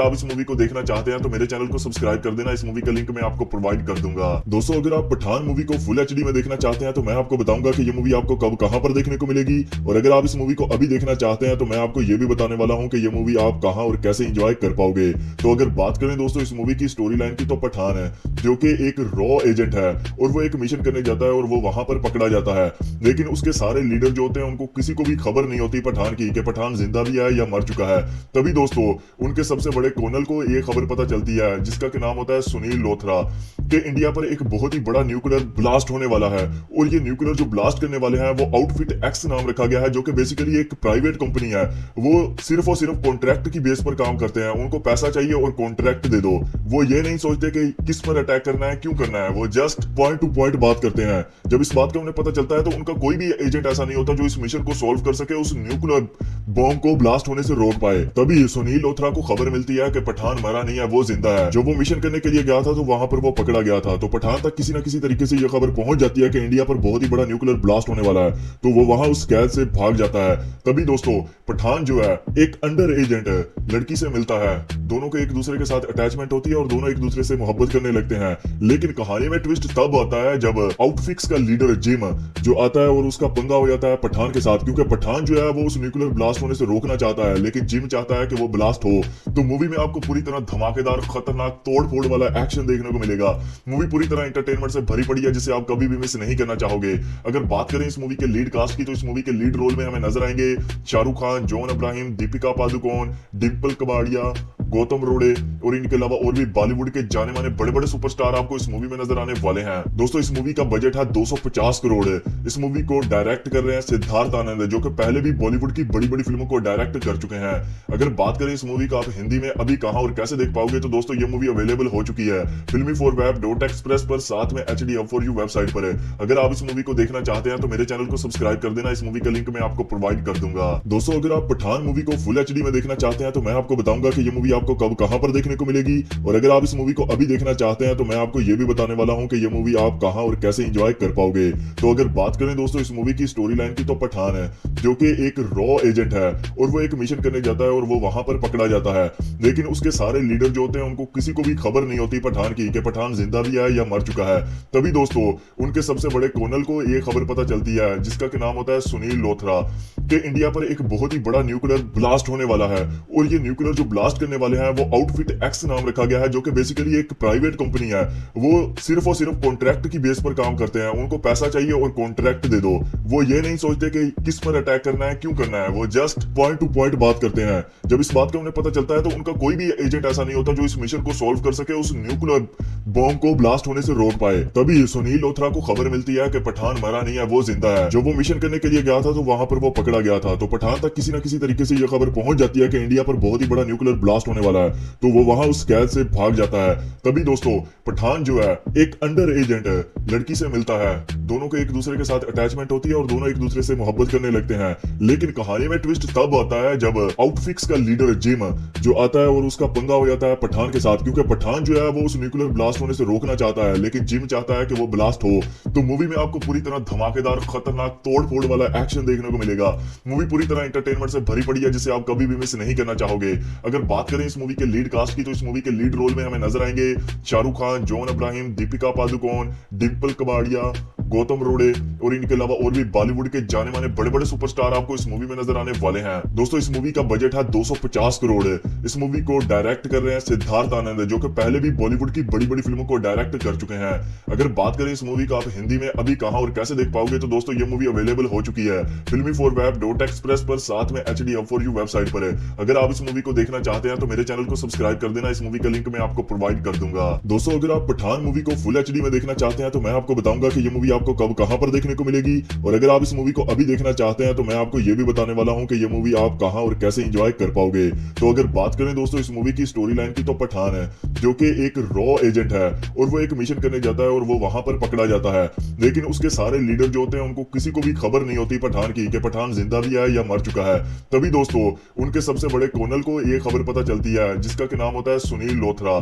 आप इस मूवी को देखना चाहते हैं तो मेरे चैनल को सब्सक्राइब कर देना। इस मूवी का लिंक मैं आपको प्रोवाइड कर दूंगा। दोस्तों अगर आप पठान मूवी को फुल HD में देखना चाहते हैं तो मैं आपको बताऊंगा कि ये मूवी आपको कब कहां पर देखने को मिलेगी। और अगर आप इस मूवी को अभी देखना चाहते हैं तो मैं आपको ये भी बताने वाला हूं कि ये मूवी आप कहां और कैसे एंजॉय कर पाओगे। तो अगर बात करें दोस्तों इस मूवी की स्टोरी लाइन की, तो पठान है जो कि एक रॉ एजेंट है और वो एक मिशन करने जाता है और वो वहां पर पकड़ा जाता है। लेकिन उसके सारे लीडर जो होते हैं उनको किसी को भी खबर नहीं होती पठान की कि पठान जिंदा भी है या मर चुका है। तभी दोस्तों उनके सबसे बड़े कर्नल को ये खबर पता चलती है, जिसका नाम होता है सुनील लोथरा, कि इंडिया पर एक बहुत ही बड़ा न्यूक्लियर ब्लास्ट होने वाला है। और ये न्यूक्लियर जो ब्लास्ट करने वाले हैं वो आउटफिट एक्स नाम रखा गया है, जो कि बेसिकली एक प्राइवेट कंपनी है। वो सिर्फ और सिर्फ कॉन्ट्रैक्ट की बेस पर काम करते हैं। उनको पैसा चाहिए और कॉन्ट्रैक्ट दे दो। वो ये नहीं सोचते कि किस पर अटैक करना है, क्यों करना है। वो जस्ट पॉइंट टू पॉइंट बात करते हैं। जब इस बात का उन्हें पता चलता है तो उनका कोई भी एजेंट ऐसा नहीं होता जो इस मिशन को सॉल्व कर सके, उस न्यूक्लियर बॉम्ब को ब्लास्ट होने से रोक पाए। तभी सुनील लोथरा को खबर मिलती है कि पठान मरा नहीं है, वो जिंदा है। जब वो मिशन करने के लिए गया था तो वहां पर वो पकड़ा गया था। तो पठान तक किसी न किसी तरीके से ये खबर पहुंच जाती है कि इंडिया पर बहुत ही बड़ा न्यूक्लियर ब्लास्ट होने वाला है। तो वो वहां उस कैद से भाग जाता है। तभी दोस्तों पठान जो है एक अंडर एजेंट लड़की से मिलता है। दोनों के एक दूसरे के साथ अटैचमेंट होती है और दोनों एक दूसरे से मोहब्बत करने लगते हैं। लेकिन कहानी में ट्विस्ट तब आता है जब आउटफिक्स का लीडर जिम जो आता है और उसका पंगा हो जाता है पठान के साथ, क्योंकि पठान जो है वो उस न्यूक्लियर ब्लास्ट होने से रोकना चाहता है, लेकिन जिम चाहता है कि वो ब्लास्ट हो। तो मूवी में आपको पूरी तरह धमाकेदार, खतरनाक, तोड़ फोड़ वाला एक्शन देखने को मिलेगा। मूवी पूरी तरह एंटरटेनमेंट से भरी पड़ी है, जिसे आप कभी भी मिस नहीं करना चाहोगे। अगर बात करें इस मूवी के लीड कास्ट की, तो इस मूवी के लीड रोल में हमें नजर आएंगे शाहरुख खान, जॉन अब्राहिम, दीपिका पादुकोण, डिम्पल कबाड़िया, गौतम रोड़े और इनके अलावा और भी बॉलीवुड के जाने माने बड़े बड़े सुपरस्टार आपको इस मूवी में नजर आने वाले हैं। दोस्तों इस मूवी का बजट है 250 करोड़। इस मूवी को डायरेक्ट कर रहे हैं सिद्धार्थ आनंद, जो कि पहले भी बॉलीवुड की बड़ी बड़ी फिल्मों को डायरेक्ट कर चुके हैं। अगर बात करें इस मूवी का आप हिंदी में अभी कहां और कैसे देख पाओगे, तो दोस्तों ये मूवी अवेलेबल हो चुकी है filmy4web.express पर, साथ में HDhub4u वेबसाइट पर। अगर आप इस मूवी को देखना चाहते हैं तो मेरे चैनल को सब्सक्राइब कर देना। इस मूवी का लिंक मैं आपको प्रोवाइड कर दूंगा। दोस्तों अगर आप पठान मूवी को फुल HD में देखना चाहते हैं तो मैं आपको बताऊंगा कि ये मूवी आपको कब कहां पर देखने को मिलेगी। और अगर आप इस मूवी को अभी देखना चाहते हैं तो मैं आपको ये भी बताने वाला हूं कि ये मूवी आप कहां और कैसे एंजॉय कर पाओगे। तो अगर बात करें दोस्तों इस मूवी की स्टोरी लाइन की, तो पठान है जो कि एक रॉ एजेंट है और वो एक मिशन करने जाता है और वो वहां पर पकड़ा जाता है। लेकिन उसके सारे लीडर जो होते हैं उनको किसी को भी खबर नहीं होती पठान की कि पठान जिंदा भी है या मर चुका है। तभी दोस्तों उनके सबसे बड़े कर्नल को ये खबर पता चलती है, जिसका नाम होता है सुनील लोथरा, कि इंडिया पर एक बहुत ही बड़ा न्यूक्लियर ब्लास्ट होने वाला है। और ये न्यूक्लियर जो ब्लास्ट करने वाले हैं वो आउटफिट एक्स नाम रखा गया है, जो कि बेसिकली एक प्राइवेट कंपनी है। वो सिर्फ और सिर्फ कॉन्ट्रैक्ट की बेस पर काम करते हैं। उनको पैसा चाहिए और कॉन्ट्रैक्ट दे दो। वो ये नहीं सोचते कि किस पर अटैक करना है, क्यों करना है। वो जस्ट पॉइंट टू पॉइंट बात करते हैं। जब इस बात का उन्हें पता चलता है तो उनका कोई भी एजेंट ऐसा नहीं होता जो इस मिशन को सॉल्व कर सके, उस न्यूक्लियर बॉम्ब को ब्लास्ट होने से रोक पाए। तभी सुनील लोथरा को खबर मिलती है कि पठान मरा नहीं है, वो जिंदा है। जब वो मिशन करने के लिए गया था तो वहां पर वो पकड़ा गया था। तो पठान तक किसी न किसी तरीके से ये खबर पहुंच जाती है कि इंडिया पर बहुत ही बड़ा न्यूक्लियर ब्लास्ट होने वाला है। तो वो वहां उस कैद से भाग जाता है। तभी दोस्तों पठान जो है एक अंडर एजेंट लड़की से मिलता है। दोनों को एक दूसरे के साथ अटैचमेंट होती है और दोनों एक दूसरे से मोहब्बत करने लगते हैं। लेकिन कहानी में ट्विस्ट तब आता है जब आउटफिक्स का लीडर जिम जो आता है और उसका पंगा हो जाता है पठान के साथ, क्योंकि पठान जो है वो उस न्यूक्लियर ब्लास्ट होने से रोकना चाहता है, लेकिन जिम चाहता है कि वो ब्लास्ट हो। तो मूवी में आपको पूरी तरह धमाकेदार, खतरनाक, तोड़ फोड़ वाला एक्शन देखने को मिलेगा। मूवी पूरी तरह एंटरटेनमेंट से भरी पड़ी है, जिसे आप कभी भी मिस नहीं करना चाहोगे। अगर बात करें इस मूवी के लीड कास्ट की, तो इस मूवी के लीड रोल में हमें नजर आएंगे शाहरुख खान, जॉन अब्राहिम, दीपिका पादुकोण, डिम्पल कबाड़िया, गौतम रोड़े और इनके अलावा और भी बॉलीवुड के जाने माने बड़े बड़े सुपरस्टार आपको इस मूवी में नजर आने वाले हैं। दोस्तों इस मूवी का बजट है 250 करोड़। इस मूवी को डायरेक्ट कर रहे हैं सिद्धार्थ आनंद, जो कि पहले भी बॉलीवुड की बड़ी बड़ी फिल्मों को डायरेक्ट कर चुके हैं। अगर बात करें इस मूवी का आप हिंदी में अभी कहां और कैसे देख पाओगे, तो दोस्तों ये मूवी अवेलेबल हो चुकी है filmy4web.express पर, साथ में HD Hub for You website पर है। अगर आप इस मूवी को देखना चाहते हैं तो मेरे चैनल को सब्सक्राइब कर देना, इस मूवी का लिंक मैं आपको प्रोवाइड कर दूंगा। दोस्तों अगर आप पठान मूवी को फुल HD में देखना चाहते हैं तो मैं आपको बताऊंगा कि ये मूवी आपको कब कहां पर देखने को मिलेगी। और अगर आप इस मूवी को अभी देखना चाहते हैं तो मैं आपको ये भी बताने वाला हूं कि ये मूवी आप कहां और कैसे एंजॉय कर पाओगे। तो अगर बात करें दोस्तों इस मूवी की स्टोरी लाइन की, तो पठान है जो कि एक रॉ एजेंट है और वो एक मिशन करने जाता है और वो वहां पर पकड़ा जाता है। लेकिन उसके सारे लीडर जो होते हैं उनको किसी को भी खबर नहीं होती पठान की कि पठान जिंदा भी है या मर चुका है। तभी दोस्तों उनके सबसे बड़े कर्नल को ये खबर पता चलती है, जिसका कि नाम होता है सुनील लोथरा,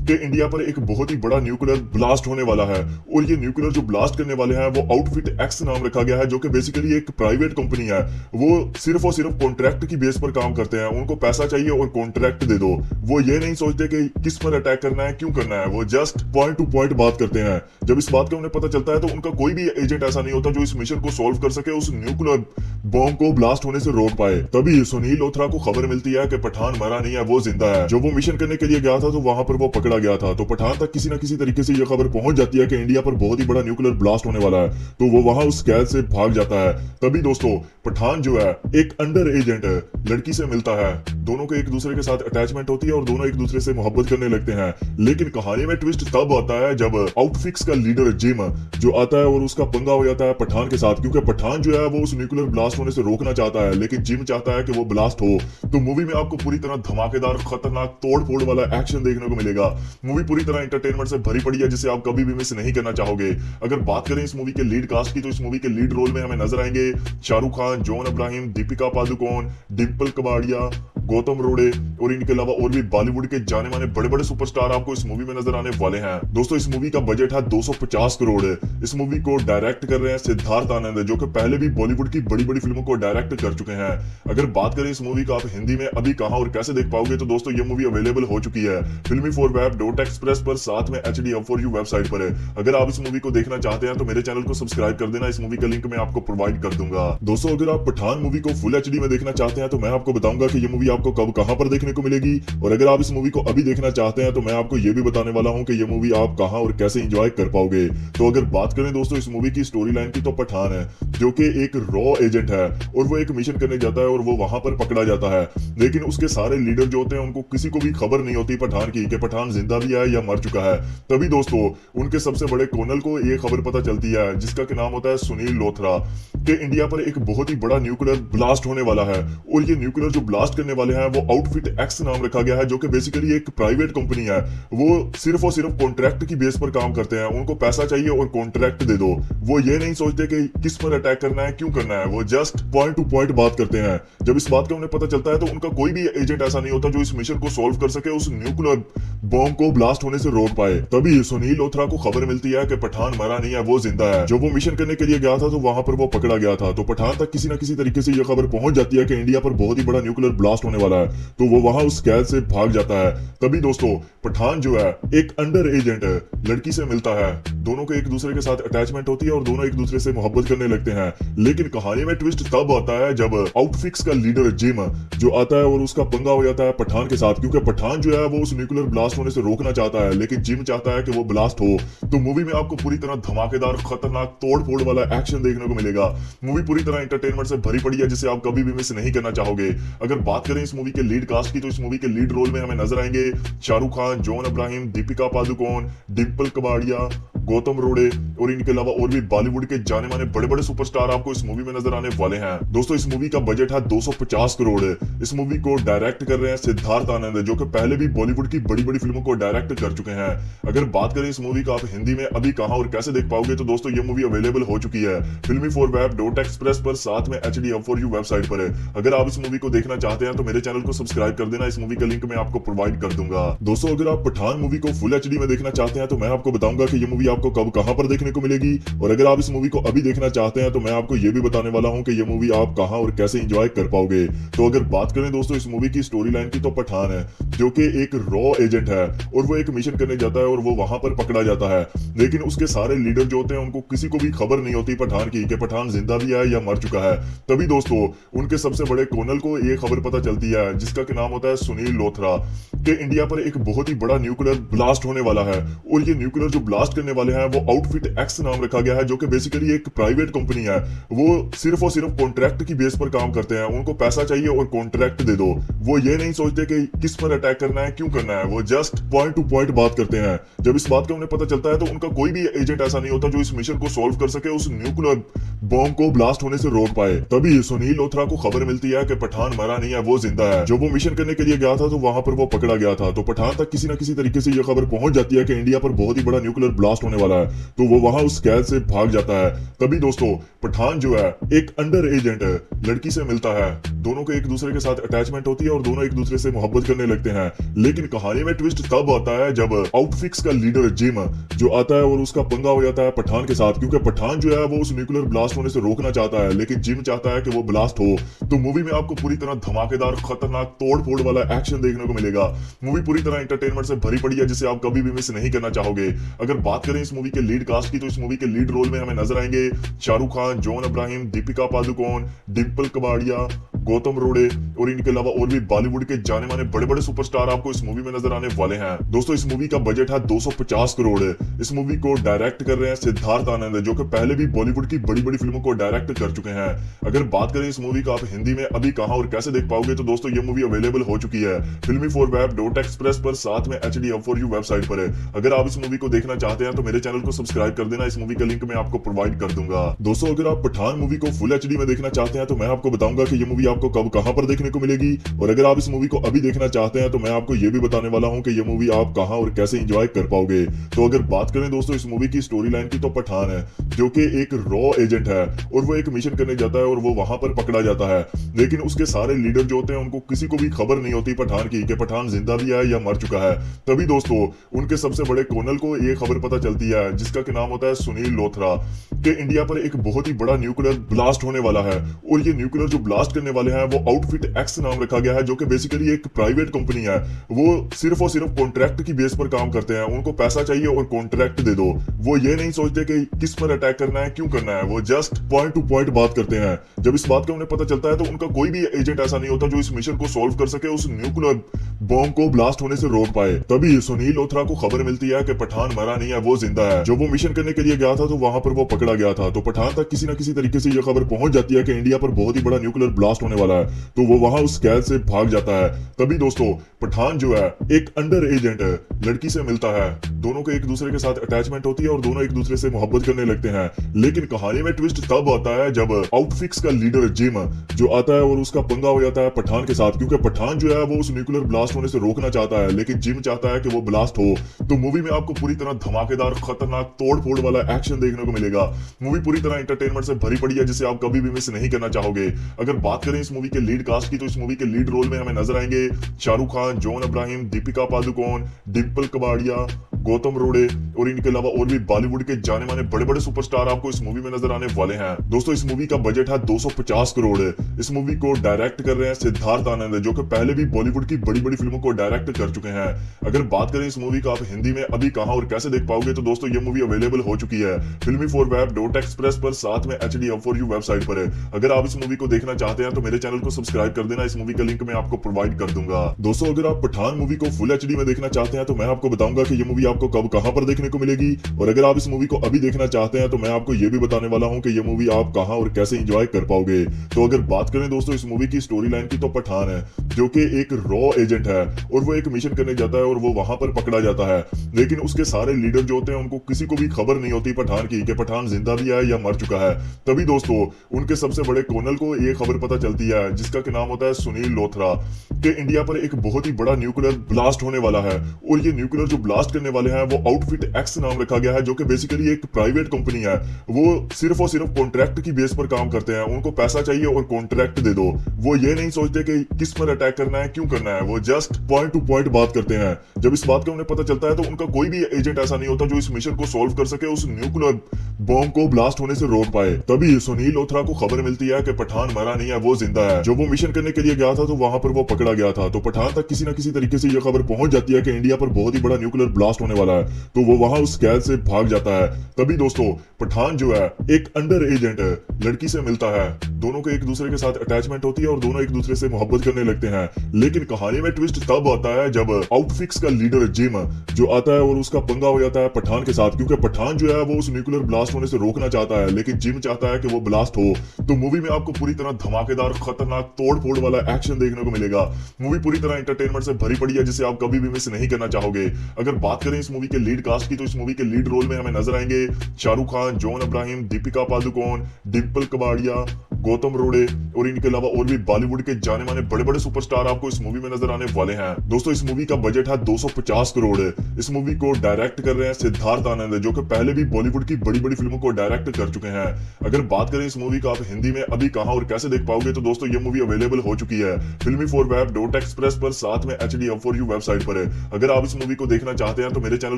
कि इंडिया पर एक बहुत ही बड़ा न्यूक्लियर ब्लास्ट होने वाला है। और ये न्यूक्लियर जो ब्लास्ट करने वाले हैं वो आउटफिट एक्स नाम रखा गया है, जो कि बेसिकली एक प्राइवेट कंपनी है। वो सिर्फ और सिर्फ कॉन्ट्रैक्ट की बेस पर काम करते हैं। उनको पैसा चाहिए और कॉन्ट्रैक्ट दे दो। वो ये नहीं सोचते कि किस पर अटैक करना है, क्यों करना है। वो जस्ट पॉइंट टू पॉइंट बात करते हैं। जब इस बात का उन्हें पता चलता है तो उनका कोई भी एजेंट ऐसा नहीं होता जो इस मिशन को सॉल्व कर सके, उस न्यूक्लियर बॉम्ब को ब्लास्ट होने से रोक पाए। तभी सुनील लोथरा को खबर मिलती है कि पठान मरा नहीं है, वो जिंदा है। जब वो मिशन करने के लिए गया था तो वहां पर वो पकड़ा गया था। तो पठान तक किसी न किसी तरीके से यह खबर पहुंच जाती है कि इंडिया पर बहुत ही बड़ा न्यूक्लियर ब्लास्ट होने वाला है। तो वो वहां उस कैद से भाग जाता है। तभी दोस्तों पठान जो है एक अंडर एजेंट लड़की से मिलता है। दोनों को एक दूसरे के साथ अटैचमेंट होती है और दोनों एक दूसरे से मोहब्बत करने लगते हैं। लेकिन कहानी में ट्विस्ट तब आता है जब आउटफिक्स का लीडर जिम जो आता है और उसका पंगा हो जाता है पठान के साथ, क्योंकि पठान जो है वो उस न्यूक्लियर ब्लास्ट होने से रोकना चाहता है, लेकिन जिम चाहता है कि वो ब्लास्ट हो। तो मूवी में आपको पूरी तरह धमाकेदार, खतरनाक, तोड़ फोड़ वाला एक्शन देखने को मिलेगा। मूवी पूरी तरह एंटरटेनमेंट से भरी पड़ी है, जिसे आप कभी भी मिस नहीं करना चाहोगे। अगर बात करें इस मूवी के लीड कास्ट की, तो इस मूवी के लीड रोल में हमें नजर आएंगे शाहरुख खान, जॉन अब्राहिम, दीपिका पादुकोण, डिम्पल कबाड़िया, गौतम रोड़े और इनके अलावा और भी बॉलीवुड के जाने माने बड़े बड़े सुपरस्टार आपको इस मूवी में नजर आने वाले हैं। दोस्तों इस मूवी का बजट है 250 करोड़। इस मूवी को डायरेक्ट कर रहे हैं सिद्धार्थ आनंद, जो कि पहले भी बॉलीवुड की बड़ी बड़ी फिल्मों को डायरेक्ट कर चुके हैं। अगर बात करें इस मूवी का आप हिंदी में अभी कहां और कैसे देख पाओगे, तो दोस्तों ये मूवी अवेलेबल हो चुकी है filmy4web.express पर, साथ में HD Hub for You website पर है। अगर आप इस मूवी को देखना चाहते हैं तो मेरे चैनल को सब्सक्राइब कर देना, इस मूवी का लिंक मैं आपको प्रोवाइड कर दूंगा। दोस्तों अगर आप पठान मूवी को फुल HD में देखना चाहते हैं तो मैं आपको बताऊंगा कि ये मूवी आपको कब कहां पर देखने को मिलेगी। और अगर आप इस मूवी को अभी देखना चाहते हैं तो मैं आपको ये भी बताने वाला हूं कि ये मूवी आप कहां और कैसे एंजॉय कर पाओगे। तो अगर बात करें दोस्तों इस मूवी की स्टोरी लाइन की, तो पठान है जो कि एक रॉ एजेंट है और वो एक मिशन करने जाता है और वो वहां पर पकड़ा जाता है। लेकिन उसके सारे लीडर जो होते हैं उनको किसी को भी खबर नहीं होती पठान की कि पठान जिंदा भी है या मर चुका है। तभी दोस्तों उनके सबसे बड़े कर्नल को ये खबर पता चलती है, जिसका कि नाम होता है सुनील लोथरा, कि इंडिया पर एक बहुत ही बड़ा न्यूक्लियर ब्लास्ट होने वाला है। और ये न्यूक्लियर जो ब्लास्ट करने वाले हैं वो आउटफिट एक्स नाम रखा गया है, जो कि बेसिकली एक प्राइवेट कंपनी है। वो सिर्फ और सिर्फ कॉन्ट्रैक्ट की बेस पर काम करते हैं। उनको पैसा चाहिए और कॉन्ट्रैक्ट दे दो। वो ये नहीं सोचते कि किस पर अटैक करना है, क्यों करना है। वो जस्ट पॉइंट टू पॉइंट बात करते हैं। जब इस बात का उन्हें पता चलता है तो उनका कोई भी एजेंट ऐसा नहीं होता जो इस मिशन को सॉल्व कर सके, उस न्यूक्लियर बॉम्ब को ब्लास्ट होने से रोक पाए। तभी सुनील लोथरा को खबर मिलती है कि पठान मरा नहीं है, वो जिंदा है। जब वो मिशन करने के लिए गया था तो वहां पर वो पकड़ा गया था। तो पठान तक किसी न किसी तरीके से यह खबर पहुंच जाती है कि इंडिया पर बहुत ही बड़ा न्यूक्लियर ब्लास्ट होने वाला है। तो वो वहां उस कैद से भाग जाता है। तभी दोस्तों पठान जो है एक अंडर एजेंट लड़की से मिलता है। दोनों को एक दूसरे के साथ अटैचमेंट होती है और दोनों एक दूसरे से मोहब्बत करने लगते हैं। लेकिन कहानी में ट्विस्ट तब आता है जब आउटफिक्स का लीडर जिम जो आता है और उसका पंगा हो जाता है पठान के साथ, क्योंकि पठान जो है वो उस न्यूक्लियर ब्लास्ट ब्लास्ट होने से रोकना चाहता है, लेकिन जिम चाहता है कि वो ब्लास्ट हो। तो मूवी में आपको पूरी तरह धमाकेदार, खतरनाक, तोड़ फोड़ वाला एक्शन देखने को मिलेगा। मूवी पूरी तरह एंटरटेनमेंट से भरी पड़ी है, जिसे आप कभी भी मिस नहीं करना चाहोगे। अगर बात करें इस मूवी के लीड कास्ट की, तो इस मूवी के लीड रोल में हमें नजर आएंगे शाहरुख खान, जॉन अब्राहम, दीपिका पादुकोण, डिम्पल कबाड़िया, गौतम रोड़े और इनके अलावा और भी बॉलीवुड के जाने माने बड़े बड़े सुपरस्टार आपको इस मूवी में नजर आने वाले हैं। दोस्तों, इस मूवी का बजट है 250 करोड़। इस मूवी को डायरेक्ट कर रहे हैं सिद्धार्थ आनंद, जो कि पहले भी बॉलीवुड की बड़ी बड़ी फिल्मों को डायरेक्ट कर चुके हैं। अगर बात करें इस मूवी का आप हिंदी में अभी कहां और कैसे देख पाओगे, तो दोस्तों ये मूवी अवेलेबल हो चुकी है filmy4web.express पर, साथ में HD4U वेबसाइट पर। अगर आप इस मूवी को देखना चाहते हैं तो मेरे चैनल को सब्सक्राइब कर देना, इस मूवी का लिंक मैं आपको प्रोवाइड कर दूंगा। दोस्तों, अगर आप पठान मूवी को फुल HD में देखना चाहते हैं तो मैं आपको बताऊंगा कि ये मूवी आपको कब कहां पर देखने को मिलेगी, और अगर आप इस मूवी को अभी देखना चाहते हैं तो मैं आपको ये भी बताने वाला हूं कि ये मूवी आप कहां और कैसे एंजॉय कर पाओगे। तो अगर बात करें दोस्तों इस मूवी की स्टोरी लाइन की, तो पठान है जो कि एक रॉ एजेंट है और वो एक मिशन करने जाता है और वो वहां पर पकड़ा जाता है, लेकिन उसके सारे लीडर जो होते हैं उनको किसी को भी खबर नहीं होती पठान की कि पठान जिंदा भी है या मर चुका है। तभी दोस्तों उनके सबसे बड़े कर्नल को ये खबर पता चलती है, जिसका क्या नाम होता है सुनील लोथरा, कि इंडिया पर एक बहुत ही बड़ा न्यूक्लियर ब्लास्ट होने वाला है। और ये न्यूक्लियर जो ब्लास्ट करने वाले हैं वो आउटफिट एक्स नाम रखा गया है, जो कि बेसिकली एक प्राइवेट कंपनी है। वो सिर्फ और सिर्फ कॉन्ट्रैक्ट की बेस पर काम करते हैं, उनको पैसा चाहिए और कॉन्ट्रैक्ट दे दो। वो ये नहीं सोचते कि किस पर अटैक करना है, क्यों करना है, वो जस्ट पॉइंट टू पॉइंट बात करते हैं। जब इस बात का उन्हें पता चलता है तो उनका कोई भी एजेंट ऐसा नहीं होता जो इस मिशन को सॉल्व कर सके, उस न्यूक्लियर बॉम्ब को ब्लास्ट होने से रोक पाए। तभी सुनील लोथरा को खबर मिलती है कि पठान मरा नहीं है, वो जिंदा है। जब वो मिशन करने के लिए गया था तो वहां पर वो पकड़ा गया था, तो पठान तक किसी न किसी तरीके से यह खबर पहुंच जाती है कि इंडिया पर बहुत ही बड़ा न्यूक्लियर ब्लास्ट होने वाला है, तो वो वहां उस कैद से भाग जाता है। तभी दोस्तों पठान जो है एक अंडर एजेंट लड़की से मिलता है, दोनों को एक दूसरे के साथ अटैचमेंट होती है और दोनों एक दूसरे से मोहब्बत करने लगते हैं। लेकिन कहानी में ट्विस्ट तब आता है जब आउटफिक्स का लीडर जिम जो आता है और उसका पंगा हो जाता है पठान के साथ, क्योंकि पठान जो है वो उस न्यूक्लियर ब्लास्ट होने से रोकना चाहता है, लेकिन जिम चाहता है कि वो ब्लास्ट हो। तो मूवी में आपको पूरी तरह धमाकेदार, खतरनाक, तोड़ फोड़ वाला एक्शन देखने को मिलेगा। मूवी पूरी तरह एंटरटेनमेंट से भरी पड़ी है, जिसे आप कभी भी मिस नहीं करना चाहोगे। अगर बात करें इस मूवी के लीड कास्ट की, तो इस मूवी के लीड रोल में हमें नजर आएंगे शाहरुख खान, जॉन अब्राहम, दीपिका पादुकोण, डिम्पल कबाड़िया, गौतम रोड़े और इनके अलावा और भी बॉलीवुड के जाने माने बड़े बड़े सुपरस्टार आपको इस मूवी में नजर आने वाले हैं। दोस्तों, इस मूवी का बजट है 250 करोड़। इस मूवी को डायरेक्ट कर रहे हैं सिद्धार्थ आनंद, जो कि पहले भी बॉलीवुड की बड़ी बड़ी फिल्मों को डायरेक्ट कर चुके हैं। अगर बात करें इस मूवी का आप हिंदी में अभी कहां और कैसे देख पाओगे, तो दोस्तों ये मूवी अवेलेबल हो चुकी है filmy4web.express पर, साथ में HD4U वेबसाइट पर। अगर आप इस मूवी को देखना चाहते हैं तो मेरे चैनल को सब्सक्राइब कर देना, इस मूवी का लिंक मैं आपको प्रोवाइड कर दूंगा। दोस्तों, अगर आप पठान मूवी को फुल HD में देखना चाहते हैं तो मैं आपको बताऊंगा कि ये मूवी आपको कब कहां पर देखने को मिलेगी, और अगर आप इस मूवी को अभी देखना चाहते हैं तो मैं आपको ये भी बताने वाला हूं कि ये मूवी आप कहां और कैसे एंजॉय कर पाओगे। तो अगर बात करें दोस्तों इस मूवी की स्टोरी लाइन की, तो पठान है जो कि एक रॉ एजेंट है और वो एक मिशन करने जाता है और वो वहां पर पकड़ा जाता है, लेकिन उसके सारे लीडर जो होते हैं उनको किसी को भी खबर नहीं होती पठान की कि पठान जिंदा भी है या मर चुका है। तभी दोस्तों उनके सबसे बड़े कर्नल को ये खबर पता चलती है, जिसका क्या नाम होता है सुनील लोथरा, कि इंडिया पर एक बहुत ही बड़ा न्यूक्लियर ब्लास्ट होने वाला है। और ये न्यूक्लियर जो ब्लास्ट करने वाले हैं वो आउटफिट एक्स नाम रखा गया है, जो कि बेसिकली एक प्राइवेट कंपनी है। वो सिर्फ और सिर्फ कॉन्ट्रैक्ट की बेस पर काम करते हैं, उनको पैसा चाहिए और कॉन्ट्रैक्ट दे दो। वो ये नहीं सोचते कि किस पर अटैक करना है, क्यों करना है, वो जस्ट पॉइंट टू पॉइंट बात करते हैं। जब इस बात का उन्हें पता चलता है तो उनका कोई भी एजेंट ऐसा नहीं होता जो इस मिशन को सॉल्व कर सके, उस न्यूक्लियर बॉम्ब को ब्लास्ट होने से रोक पाए। तभी सुनील लोथरा को खबर मिलती है कि पठान मरा नहीं है, वो जिंदा है। जब वो मिशन करने के लिए गया था तो वहां पर वो पकड़ा गया था, तो पठान तक किसी न किसी तरीके से यह खबर पहुंच जाती है कि इंडिया पर बहुत ही बड़ा न्यूक्लियर ब्लास्ट होने वाला है, तो वो वहां उस कैद से भाग जाता है। तभी दोस्तों पठान जो है एक अंडर एजेंट लड़की से मिलता है, दोनों को एक दूसरे के साथ अटैचमेंट होती है और दोनों एक दूसरे से मोहब्बत करने लगते हैं। लेकिन कहानी में ट्विस्ट तब आता है जब आउटफिक्स का लीडर जिम जो आता है और उसका पंगा हो जाता है पठान के साथ, क्योंकि पठान जो है वो उस न्यूक्लियर ब्लास्ट होने से रोकना चाहता है, लेकिन जिम चाहता है कि वो ब्लास्ट हो। तो मूवी में आपको पूरी तरह धमाकेदार, खतरनाक, तोड़ फोड़ वाला एक्शन देखने को मिलेगा। मूवी पूरी तरह एंटरटेनमेंट से भरी पड़ी है, जिसे आप कभी भी मिस नहीं करना चाहोगे। अगर बात करें इस मूवी के लीड कास्ट की, तो इस मूवी के लीड रोल में हमें नजर आएंगे शाहरुख खान, जॉन अब्राहम, दीपिका पादुकोण, डिम्पल कबाड़िया, गौतम रोड़े और इनके अलावा और भी बॉलीवुड के जाने माने बड़े बड़े सुपरस्टार आपको इस मूवी में नजर आने वाले हैं। दोस्तों इस मूवी का बजट है 250 करोड़। इस मूवी को डायरेक्ट कर रहे हैं सिद्धार्थ आनंद, जो कि पहले भी बॉलीवुड की बड़ी बड़ी फिल्मों को डायरेक्ट कर चुके हैं। अगर बात करें इस मूवी का आप हिंदी में अभी कहां और कैसे देख पाओगे, तो दोस्तों ये मूवी अवेलेबल हो चुकी है filmy4web.express पर, साथ में HD4U वेबसाइट पर। अगर आप इस मूवी को देखना चाहते हैं तो मेरे चैनल को सब्सक्राइब कर देना, इस मूवी का लिंक मैं आपको प्रोवाइड कर दूंगा। दोस्तों अगर आप पठान मूवी को फुल एचडी में देखना चाहते हैं तो मैं आपको बताऊंगा कि ये मूवी आपको कब कहां पर देखने को मिलेगी, और अगर आप इस मूवी को अभी देखना चाहते हैं तो मैं आपको ये भी बताने वाला हूं कि ये मूवी आप कहां और कैसे एंजॉय कर पाओगे। तो अगर बात करें दोस्तों इस मूवी की स्टोरी लाइन की, तो पठान है जो कि एक रॉ एजेंट है और वो एक मिशन करने जाता है और वो वहां पर पकड़ा जाता है, लेकिन उसके सारे लीडर जो होते हैं उनको किसी को भी खबर नहीं होती पठान की कि पठान जिंदा भी है या मर चुका है। तभी दोस्तों उनके सबसे बड़े कर्नल को ये खबर पता चलती है, जिसका कि नाम होता है सुनील लोथरा, कि इंडिया पर एक बहुत ही बड़ा न्यूक्लियर ब्लास्ट होने वाला है। और ये न्यूक्लियर जो ब्लास्ट करने वाले हैं वो आउटफिट एक्स नाम रखा गया है, जो कि बेसिकली एक प्राइवेट कंपनी है। वो सिर्फ और सिर्फ कॉन्ट्रैक्ट की बेस पर काम करते हैं, उनको पैसा चाहिए और कॉन्ट्रैक्ट दे दो। वो ये नहीं सोचते कि किस पर अटैक करना है, क्यों करना है, वो जस्ट पॉइंट टू पॉइंट बात करते हैं। जब इस बात का उन्हें पता चलता है तो उनका कोई भी एजेंट ऐसा नहीं होता जो इस मिशन को सॉल्व कर सके, उस न्यूक्लियर बॉम्ब को ब्लास्ट होने से रोक पाए। तभी सुनील लोथरा को खबर मिलती है कि पठान मरा नहीं है, वो जिंदा है। जो वो मिशन करने के लिए गया था तो वहां पर वो पकड़ा गया था, तो पठान तक किसी ना किसी तरीके से ये खबर पहुंच जाती है कि इंडिया पर बहुत ही बड़ा न्यूक्लियर ब्लास्ट होने वाला है, तो वो वहां उस कैद से भाग जाता है। तभी दोस्तों पठान जो है एक अंडर एजेंट लड़की से मिलता है, दोनों को एक दूसरे के साथ अटैचमेंट होती है और दोनों एक दूसरे से मोहब्बत करने लगते हैं। लेकिन कहानी में ट्विस्ट तब आता है जब आउटफिक्स का लीडर जिम जो आता है और उसका पंगा हो जाता है पठान के साथ, क्योंकि पठान जो है वो उस न्यूक्लियर ब्लास्ट होने से रोकना चाहता है, लेकिन जिम चाहता है कि वो ब्लास्ट हो। तो मूवी में आपको पूरी तरह धमाकेदार खतरनाक तोड़ फोड़ वाला एक्शन देखने को मिलेगा। मूवी पूरी तरह एंटरटेनमेंट से भरी पड़ी है, जिसे आप कभी भी मिस नहीं करना चाहोगे। अगर बात करें इस मूवी के लीड कास्ट की, तो इस मूवी के लीड रोल में हमें नजर आएंगे शाहरुख खान, जॉन अब्राहिम, दीपिका पादुकोण, डिम्पल कबाड़िया, गौतम रोड़े और इनके अलावा और भी बॉलीवुड के जाने माने बड़े बड़े सुपरस्टार आपको इस मूवी में नजर आने वाले हैं। दोस्तों इस मूवी का बजट है 250 करोड़। इस मूवी को डायरेक्ट कर रहे हैं सिद्धार्थ आनंद, जो कि पहले भी बॉलीवुड की बड़ी बड़ी फिल्मों को डायरेक्ट कर चुके हैं। अगर बात करें इस मूवी को आप हिंदी में अभी कहां और कैसे देख पाओगे, तो दोस्तों ये मूवी अवेलेबल हो चुकी है filmy4web.express पर, साथ में HD4U वेबसाइट पर। अगर आप इस मूवी को देखना चाहते हैं तो मेरे चैनल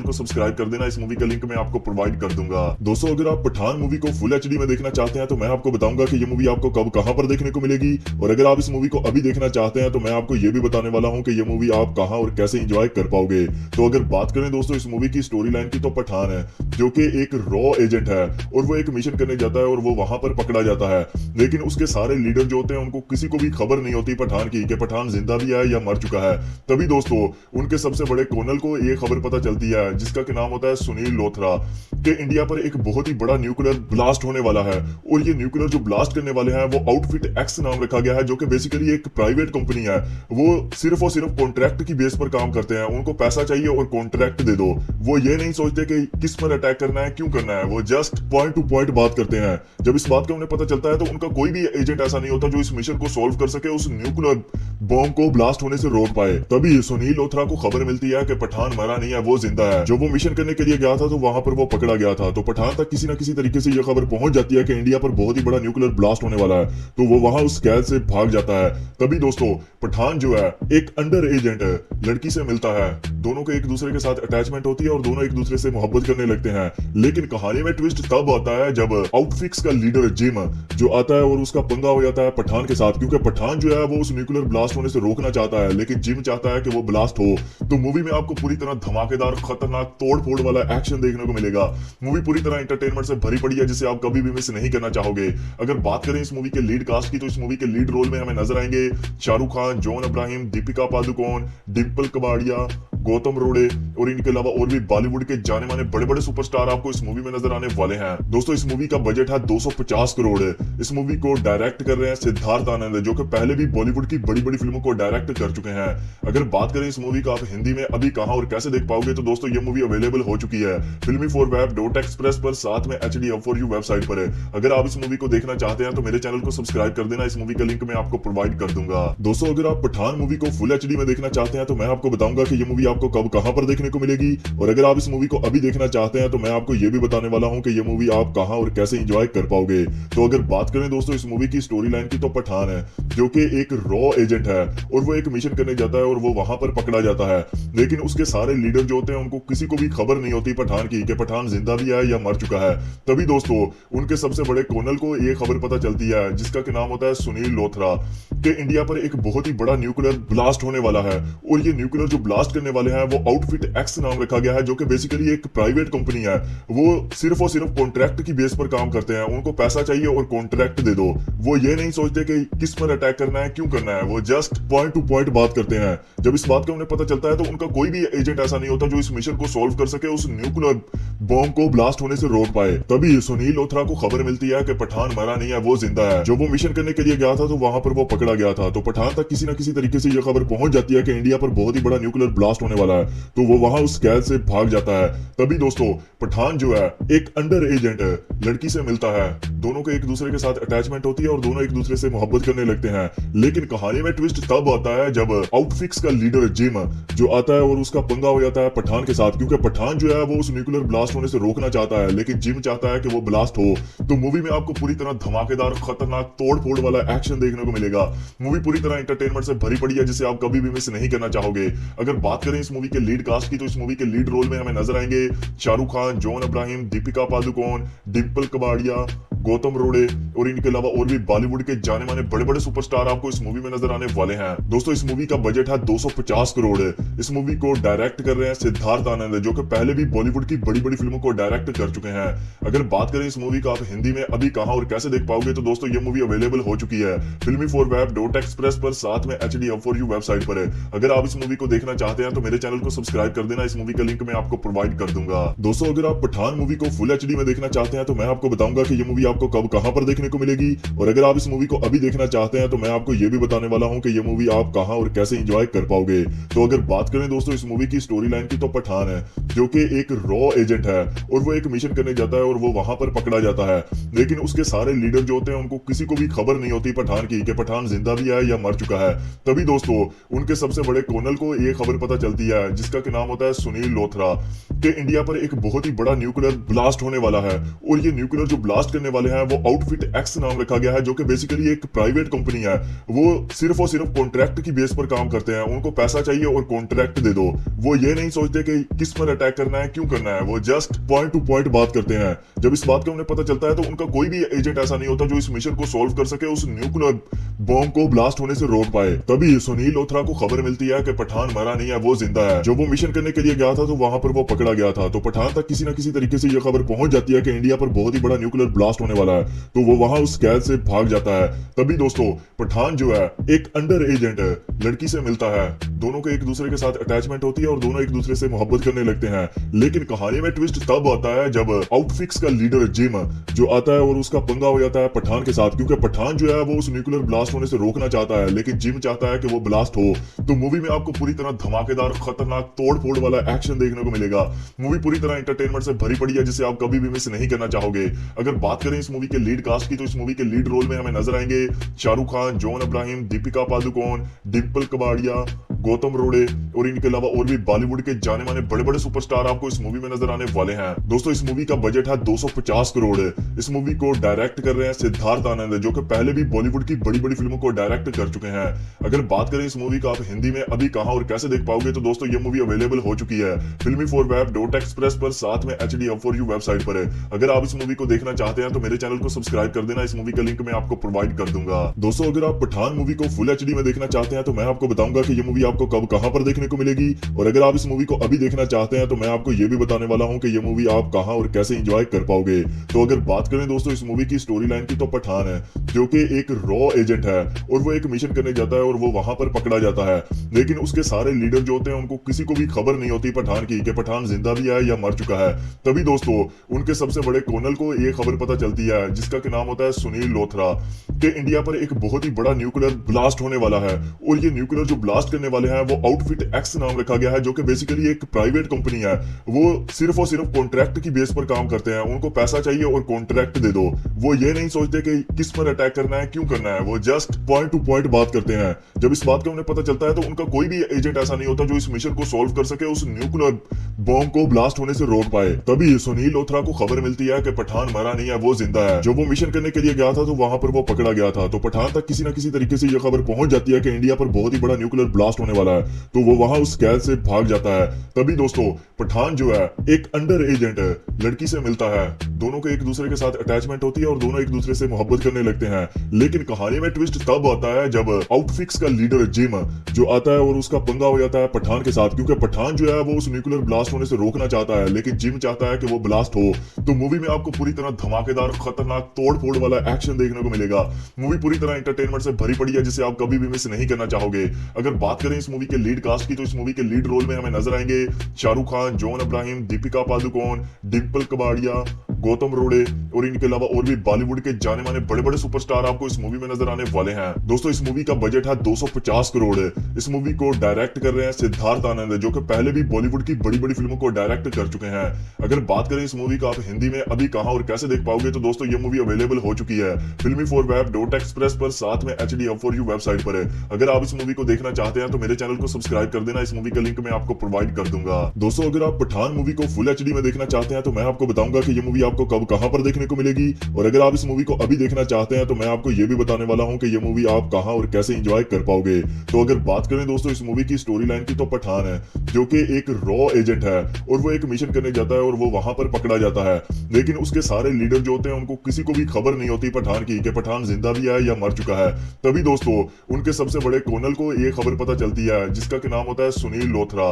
को सब्सक्राइब कर देना, इस मूवी का लिंक मैं आपको प्रोवाइड कर दूंगा। दोस्तों अगर आप पठान मूवी को फुल एचडी में देखना चाहते हैं तो मैं आपको बताऊंगा कि ये मूवी आपको कब कहां पर देखने को मिलेगी, और अगर आप इस मूवी को अभी देखना चाहते हैं तो मैं आपको ये भी बताने वाला हूं कि ये मूवी आप कहां और कैसे एंजॉय कर पाओगे। तो अगर बात करें दोस्तों इस मूवी की स्टोरी लाइन की, तो पठान है जो कि एक रॉ एजेंट है और वो एक मिशन करने जाता है और वो वहां पर पकड़ा जाता है, लेकिन उसके सारे लीडर जो होते हैं उनको किसी को भी खबर नहीं होती पठान की कि पठान जिंदा भी है या मर चुका है। तभी दोस्तों उनके सबसे बड़े कर्नल को ये खबर पता चलती है, जिसका कि नाम होता है सुनील लोथरा, कि इंडिया पर एक बहुत ही बड़ा न्यूक्लियर ब्लास्ट होने वाला है। और ये न्यूक्लियर जो ब्लास्ट करने वाले हैं वो आउटफिट एक्स नाम रखा गया है, जो कि बेसिकली एक प्राइवेट कंपनी है। वो सिर्फ और सिर्फ कॉन्ट्रैक्ट की बेस पर काम करते हैं, उनको पैसा चाहिए और कॉन्ट्रैक्ट दे दो। वो ये नहीं सोचते कि किस पर अटैक करना है, क्यों करना है, वो जस्ट पॉइंट टू पॉइंट बात करते हैं। जब इस बात का उन्हें पता चलता है तो उनका कोई भी एजेंट ऐसा नहीं होता जो इस मिशन को सॉल्व कर सके, उस न्यूक्लियर बॉम्ब को ब्लास्ट होने से रोक पाए। तभी सुनील लोथरा को खबर मिलती है कि पठान मरा नहीं है, वो जिंदा है। जो वो मिशन करने के लिए गया था तो वहां पर वो पकड़ा गया था, तो पठान तक किसी ना किसी तरीके से ये खबर पहुंच जाती है कि इंडिया पर बहुत ही बड़ा न्यूक्लियर ब्लास्ट होने वाला है, तो वो वहां उस कैद से भाग जाता है। तभी दोस्तों पठान जो है एक अंडर एजेंट लड़की से मिलता है, दोनों को एक दूसरे के साथ अटैचमेंट होती है और दोनों एक दूसरे से मोहब्बत करने लगते हैं। लेकिन कहानी में ट्विस्ट तब आता है जब आउटफिक्स का लीडर जिम जो आता है और उसका पंगा हो जाता है पठान के साथ, क्योंकि पठान जो है वो उस न्यूक्लियर ब्लास्ट होने से रोकना चाहता है, लेकिन जिम चाहता है कि वो ब्लास्ट हो। तो मूवी में आपको पूरी तरह धमाकेदार खतरनाक तोड़ फोड़ वाला एक्शन देखने को मिलेगा। मूवी पूरी तरह एंटरटेनमेंट से भरी पड़ी है, जिसे आप कभी भी मिस नहीं करना चाहोगे। अगर बात करें इस मूवी के लीड कास्ट की, तो इस मूवी के लीड रोल में हमें नजर आएंगे शाहरुख खान, जॉन अब्राहिम, दीपिका पादुकोण, डिम्पल कबाड़िया, गौतम रोड़े और इनके अलावा और भी बॉलीवुड के जाने माने बड़े बड़े सुपरस्टार आपको इस मूवी में नजर आने वाले हैं। दोस्तों इस मूवी का बजट है 250 करोड़। इस मूवी को डायरेक्ट कर रहे हैं सिद्धार्थ आनंद, जो कि पहले भी बॉलीवुड की बड़ी बड़ी फिल्मों को डायरेक्ट कर चुके हैं। अगर बात करें इस मूवी को आप हिंदी में अभी कहां और कैसे देख पाओगे, तो दोस्तों ये मूवी अवेलेबल हो चुकी है filmy4web.express पर, साथ में HD4U वेबसाइट पर। अगर आप इस मूवी को देखना चाहते हैं तो मेरे चैनल को सब्सक्राइब कर देना, इस मूवी का लिंक मैं आपको प्रोवाइड कर दूंगा। दोस्तों अगर आप पठान मूवी को फुल एचडी में देखना चाहते हैं तो मैं आपको बताऊंगा कि ये मूवी आपको कब कहां पर देखने को मिलेगी, और अगर आप इस मूवी को अभी देखना चाहते हैं तो मैं आपको ये भी बताने वाला हूं कि ये मूवी आप कहां और कैसे एंजॉय कर पाओगे। तो अगर बात करें दोस्तों इस मूवी की स्टोरी लाइन की, तो पठान है जो कि एक रॉ एजेंट है और वो एक मिशन करने जाता है और वो वहां पर पकड़ा जाता है। लेकिन उसके सारे लीडर जो होते हैं उनको किसी को भी खबर नहीं होती पठान की कि पठान जिंदा भी है या मर चुका है। तभी दोस्तों उनके सबसे बड़े कर्नल को ये खबर पता चलती है, जिसका नाम होता है सुनील लोथरा, कि इंडिया पर एक बहुत ही बड़ा न्यूक्लियर ब्लास्ट होने वाला है। और ये न्यूक्लियर जो ब्लास्ट करने वाले हैं वो आउटफिट एक्स नाम रखा गया है, जो कि बेसिकली एक प्राइवेट कंपनी है। वो सिर्फ और सिर्फ कॉन्ट्रैक्ट की बेस पर काम करते हैं। उनको पैसा चाहिए और कॉन्ट्रैक्ट दे दो। वो ये नहीं सोचते कि किस पर अटैक करना है, क्यों करना है। वो जस्ट पॉइंट टू पॉइंट बात करते हैं। जब इस बात का उन्हें पता चलता है तो उनका कोई भी एजेंट ऐसा नहीं होता जो इस मिशन को सॉल्व कर सके, उस न्यूक्लियर बॉम्ब को ब्लास्ट होने से रोक पाए। तभी सुनील लोथरा को खबर मिलती है कि पठान मरा नहीं है, वो जिंदा है। जो वो मिशन करने के लिए गया था तो वहां पर वो पकड़ा गया था। तो पठान तक किसी न किसी तरीके से ये खबर पहुंच जाती है कि इंडिया पर बहुत ही बड़ा न्यूक्लियर ब्लास्ट होने वाला है। तो वो वहां उस कैद से भाग जाता है। तभी दोस्तों पठान जो है एक अंडर एजेंट लड़की से मिलता है। दोनों के एक दूसरे के साथ अटैचमेंट होती है और दोनों एक दूसरे से मोहब्बत करने लगते हैं। लेकिन कहानी में ट्विस्ट तब आता है जब आउटफिक्स का लीडर जिम जो आता है और उसका पंगा हो जाता है पठान के साथ, क्योंकि पठान जो है वो उस न्यूक्लियर ब्लास्ट होने से रोकना चाहता है, लेकिन जिम चाहता है कि वो ब्लास्ट हो। तो मूवी में आपको पूरी तरह धमाकेदार, खतरनाक, तोड़ फोड़ वाला एक्शन देखने को मिलेगा। मूवी पूरी तरह एंटरटेनमेंट से भरी पड़ी है, जिसे आप कभी भी मिस नहीं करना चाहोगे। अगर बात करें इस मूवी के लीड कास्ट की, तो इस मूवी के लीड रोल में हमें नजर आएंगे शाहरुख खान, जॉन अब्राहिम, दीपिका पादुकोण, डिम्पल कबाड़िया, गौतम रोड़े और इनके अलावा और भी बॉलीवुड के जाने माने बड़े बड़े सुपरस्टार आपको इस मूवी में नजर आने वाले हैं। दोस्तों इस मूवी का बजट है 250 करोड़। इस मूवी को डायरेक्ट कर रहे हैं सिद्धार्थ आनंद, जो कि पहले भी बॉलीवुड की बड़ी बड़ी फिल्मों को डायरेक्ट कर चुके हैं। अगर बात करें इस मूवी का आप हिंदी में अभी कहां और कैसे देख पाओगे, तो दोस्तों ये मूवी अवेलेबल हो चुकी है filmy4web.express पर, साथ में HDhub4u वेबसाइट पर। अगर आप इस मूवी को देखना चाहते हैं तो मेरे चैनल को सब्सक्राइब कर देना। इस मूवी का लिंक मैं आपको प्रोवाइड कर दूंगा। दोस्तों अगर आप पठान मूवी को फुल HD में देखना चाहते हैं तो मैं आपको बताऊंगा कि ये मूवी आपको कब कहां पर देखने को मिलेगी, और अगर आप इस मूवी को अभी देखना चाहते हैं तो मैं आपको ये भी बताने वाला हूं कि ये मूवी आप कहां और कैसे एंजॉय कर पाओगे। तो अगर बात करें दोस्तों इस मूवी की स्टोरी लाइन की, तो पठान है जो कि एक रॉ एजेंट है और वो एक मिशन करने जाता है और वो वहां पर पकड़ा जाता है। लेकिन उसके सारे लीडर जो होते हैं उनको किसी को भी खबर नहीं होती पठान की कि पठान जिंदा भी है या मर चुका है। तभी दोस्तों उनके सबसे बड़े कर्नल को ये खबर पता चलती है, जिसका नाम होता है सुनील लोथरा, कि इंडिया पर एक बहुत ही बड़ा न्यूक्लियर ब्लास्ट होने वाला है। और ये न्यूक्लियर जो ब्लास्ट करने वाले हैं वो आउटफिट एक्स नाम रखा गया है, जो कि बेसिकली एक प्राइवेट कंपनी है। वो सिर्फ और सिर्फ कॉन्ट्रैक्ट की बेस पर काम करते हैं। उनको पैसा चाहिए और कॉन्ट्रैक्ट दे दो। वो ये नहीं सोचते कि किस पर अटैक करना है, क्यों करना है। वो जस्ट पॉइंट टू पॉइंट बात करते हैं। जब इस बात का उन्हें पता चलता है तो उनका कोई भी एजेंट ऐसा नहीं होता जो इस मिशन को सॉल्व कर सके, उस न्यूक्लियर बॉम्ब को ब्लास्ट होने से रोक पाए। तभी सुनील लोथरा को खबर मिलती है कि पठान मरा नहीं है, वो जिंदा है। जो वो मिशन करने के लिए गया था तो वहां पर वो पकड़ा गया था। तो पठान तक किसी न किसी तरीके से ये खबर पहुंच जाती है कि इंडिया पर बहुत ही बड़ा न्यूक्लियर ब्लास्ट होने वाला है। तो वो वहां उस कैद से भाग जाता है। तभी दोस्तों पठान जो है एक अंडर एजेंट लड़की से मिलता है। दोनों के एक दूसरे के साथ अटैचमेंट होती है और दोनों एक दूसरे से मोहब्बत करने लगते हैं। लेकिन कहानी में ट्विस्ट तब आता है जब आउटफिक्स का लीडर जिम जो आता है और उसका पंगा हो जाता है पठान के साथ, क्योंकि पठान जो है वो उस न्यूक्लियर ब्लास्ट होने से रोकना चाहता है, लेकिन जिम चाहता है कि वो ब्लास्ट हो। तो मूवी में आपको पूरी तरह धमाकेदार, खतरनाक, तोड़ फोड़ वाला एक्शन देखने को मिलेगा। मूवी पूरी तरह एंटरटेनमेंट से भरी पड़ी है, जिसे आप कभी भी मिस नहीं करना चाहोगे। अगर बात करें इस मूवी के लीड कास्ट की, तो इस मूवी के लीड रोल में हमें नजर आएंगे शाहरुख खान, जॉन अब्राहिम, दीपिका पादुकोण, डिम्पल कबाड़िया, गौतम रोड़े और इनके अलावा और भी बॉलीवुड के जाने माने बड़े बड़े सुपरस्टार आपको इस मूवी में नजर आने वाले हैं। दोस्तों इस मूवी का बजट है 250 करोड़। इस मूवी को डायरेक्ट कर रहे हैं सिद्धार्थ आनंद, जो कि पहले भी बॉलीवुड की बड़ी बड़ी फिल्मों को डायरेक्ट कर चुके हैं। अगर बात करें इस मूवी का आप हिंदी में अभी कहां और कैसे देख पाओगे, तो दोस्तों ये मूवी अवेलेबल हो चुकी है filmy4web.express पर, साथ में HDhub4u वेबसाइट पर। अगर आप इस मूवी को देखना चाहते हैं तो मेरे चैनल को सब्सक्राइब कर देना। इस मूवी का लिंक मैं आपको प्रोवाइड कर दूंगा। दोस्तों अगर आप पठान मूवी को फुल HD में देखना चाहते हैं तो मैं आपको बताऊंगा कि ये मूवी आपको कब कहां पर देखने को मिलेगी, और अगर आप इस मूवी को अभी देखना चाहते हैं तो मैं आपको ये भी बताने वाला हूं कि ये मूवी आप कहां और कैसे एंजॉय कर पाओगे। तो अगर बात करें दोस्तों इस मूवी की स्टोरी लाइन की, तो पठान है जो कि एक रॉ एजेंट है और वो एक मिशन करने जाता है और वो वहां पर पकड़ा जाता है। लेकिन उसके सारे लीडर जो होते हैं उनको किसी को भी खबर नहीं होती पठान की कि पठान जिंदा भी है या मर चुका है। तभी दोस्तों उनके सबसे बड़े कर्नल को ये खबर पता चलती है, जिसका नाम होता है सुनील लोथरा, कि इंडिया पर एक बहुत ही बड़ा न्यूक्लियर ब्लास्ट होने वाला है। और ये न्यूक्लियर जो ब्लास्ट करने वाले हैं वो आउटफिट एक्स नाम रखा गया है, जो कि बेसिकली एक प्राइवेट कंपनी है। वो सिर्फ और सिर्फ कॉन्ट्रैक्ट की बेस पर काम करते हैं। उनको पैसा चाहिए और कॉन्ट्रैक्ट दे दो। वो ये नहीं सोचते कि किस पर अटैक करना है, क्यों करना है। वो जस्ट पॉइंट टू पॉइंट बात करते हैं। जब इस बात का उन्हें पता चलता है तो उनका कोई भी एजेंट ऐसा नहीं होता जो इस मिशन को सॉल्व कर सके, उस न्यूक्लियर बॉम्ब को ब्लास्ट होने से रोक पाए। तभी सुनील लोथरा को खबर मिलती है कि पठान मरा नहीं है, वो जिंदा है। जब वो मिशन करने के लिए गया था तो वहां पर वो पकड़ा गया था। तो पठान तक किसी न किसी तरीके से यह खबर पहुंच जाती है कि इंडिया पर बहुत ही बड़ा न्यूक्लियर ब्लास्ट होने वाला है। तो वो वहां उस कैद से भाग जाता है। तभी दोस्तों पठान जो है एक अंडर एजेंट लड़की से मिलता है। दोनों को एक दूसरे के साथ अटैचमेंट होती है और दोनों एक दूसरे से मोहब्बत करने लगते हैं। लेकिन कहानी में ट्विस्ट तब आता है जब आउटफिक्स का लीडर जिम जो आता है और उसका पंगा हो जाता है पठान के साथ, क्योंकि पठान जो है वो उस न्यूक्लियर ब्लास्ट होने से रोकना चाहता है, लेकिन जिम चाहता है कि वो ब्लास्ट हो। तो मूवी में आपको पूरी तरह धमाकेदार, खतरनाक, तोड़ फोड़ वाला एक्शन देखने को मिलेगा। मूवी पूरी तरह एंटरटेनमेंट से भरी पड़ी है, जिसे आप कभी भी मिस नहीं करना चाहोगे। अगर बात करें इस मूवी के लीड कास्ट की, तो इस मूवी के लीड रोल में हमें नजर आएंगे शाहरुख खान, जॉन अब्राहिम, दीपिका पादुकोण, डिम्पल कबाड़िया, गौतम रोड़े और इनके अलावा और भी बॉलीवुड के जाने माने बड़े बड़े सुपरस्टार आपको इस मूवी में नजर आने वाले हैं। दोस्तों इस मूवी का बजट है 250 करोड़। इस मूवी को डायरेक्ट कर रहे हैं सिद्धार्थ आनंद, जो कि पहले भी बॉलीवुड की बड़ी बड़ी फिल्मों को डायरेक्ट कर चुके हैं। अगर बात करें इस मूवी का आप हिंदी में अभी कहां और कैसे देख पाओगे, तो दोस्तों ये मूवी अवेलेबल हो चुकी है filmy4web.express पर, साथ में HD4U वेबसाइट पर। अगर आप इस मूवी को देखना चाहते हैं तो मेरे चैनल को सब्सक्राइब कर देना। इस मूवी का लिंक मैं आपको प्रोवाइड कर दूंगा। दोस्तों अगर आप पठान मूवी को फुल HD में देखना चाहते हैं तो मैं आपको बताऊंगा कि ये मूवी आपको कब कहां पर देखने को मिलेगी। और अगर आप इस मूवी को अभी देखना चाहते हैं तो मैं आपको ये भी बताने वाला हूं कि ये मूवी आप कहां और कैसे एंजॉय कर पाओगे। तो अगर बात करें दोस्तों इस मूवी की स्टोरी लाइन की, तो पठान है जो कि एक रॉ एजेंट है और वो एक मिशन करने जाता है और वो वहां पर पकड़ा जाता है। लेकिन उसके सारे लीडर जो होते हैं उनको किसी को भी खबर नहीं होती पठान की कि पठान जिंदा भी है या मर चुका है। तभी दोस्तों उनके सबसे बड़े कर्नल को ये खबर पता चलती है, जिसका के नाम होता है सुनील लोथरा,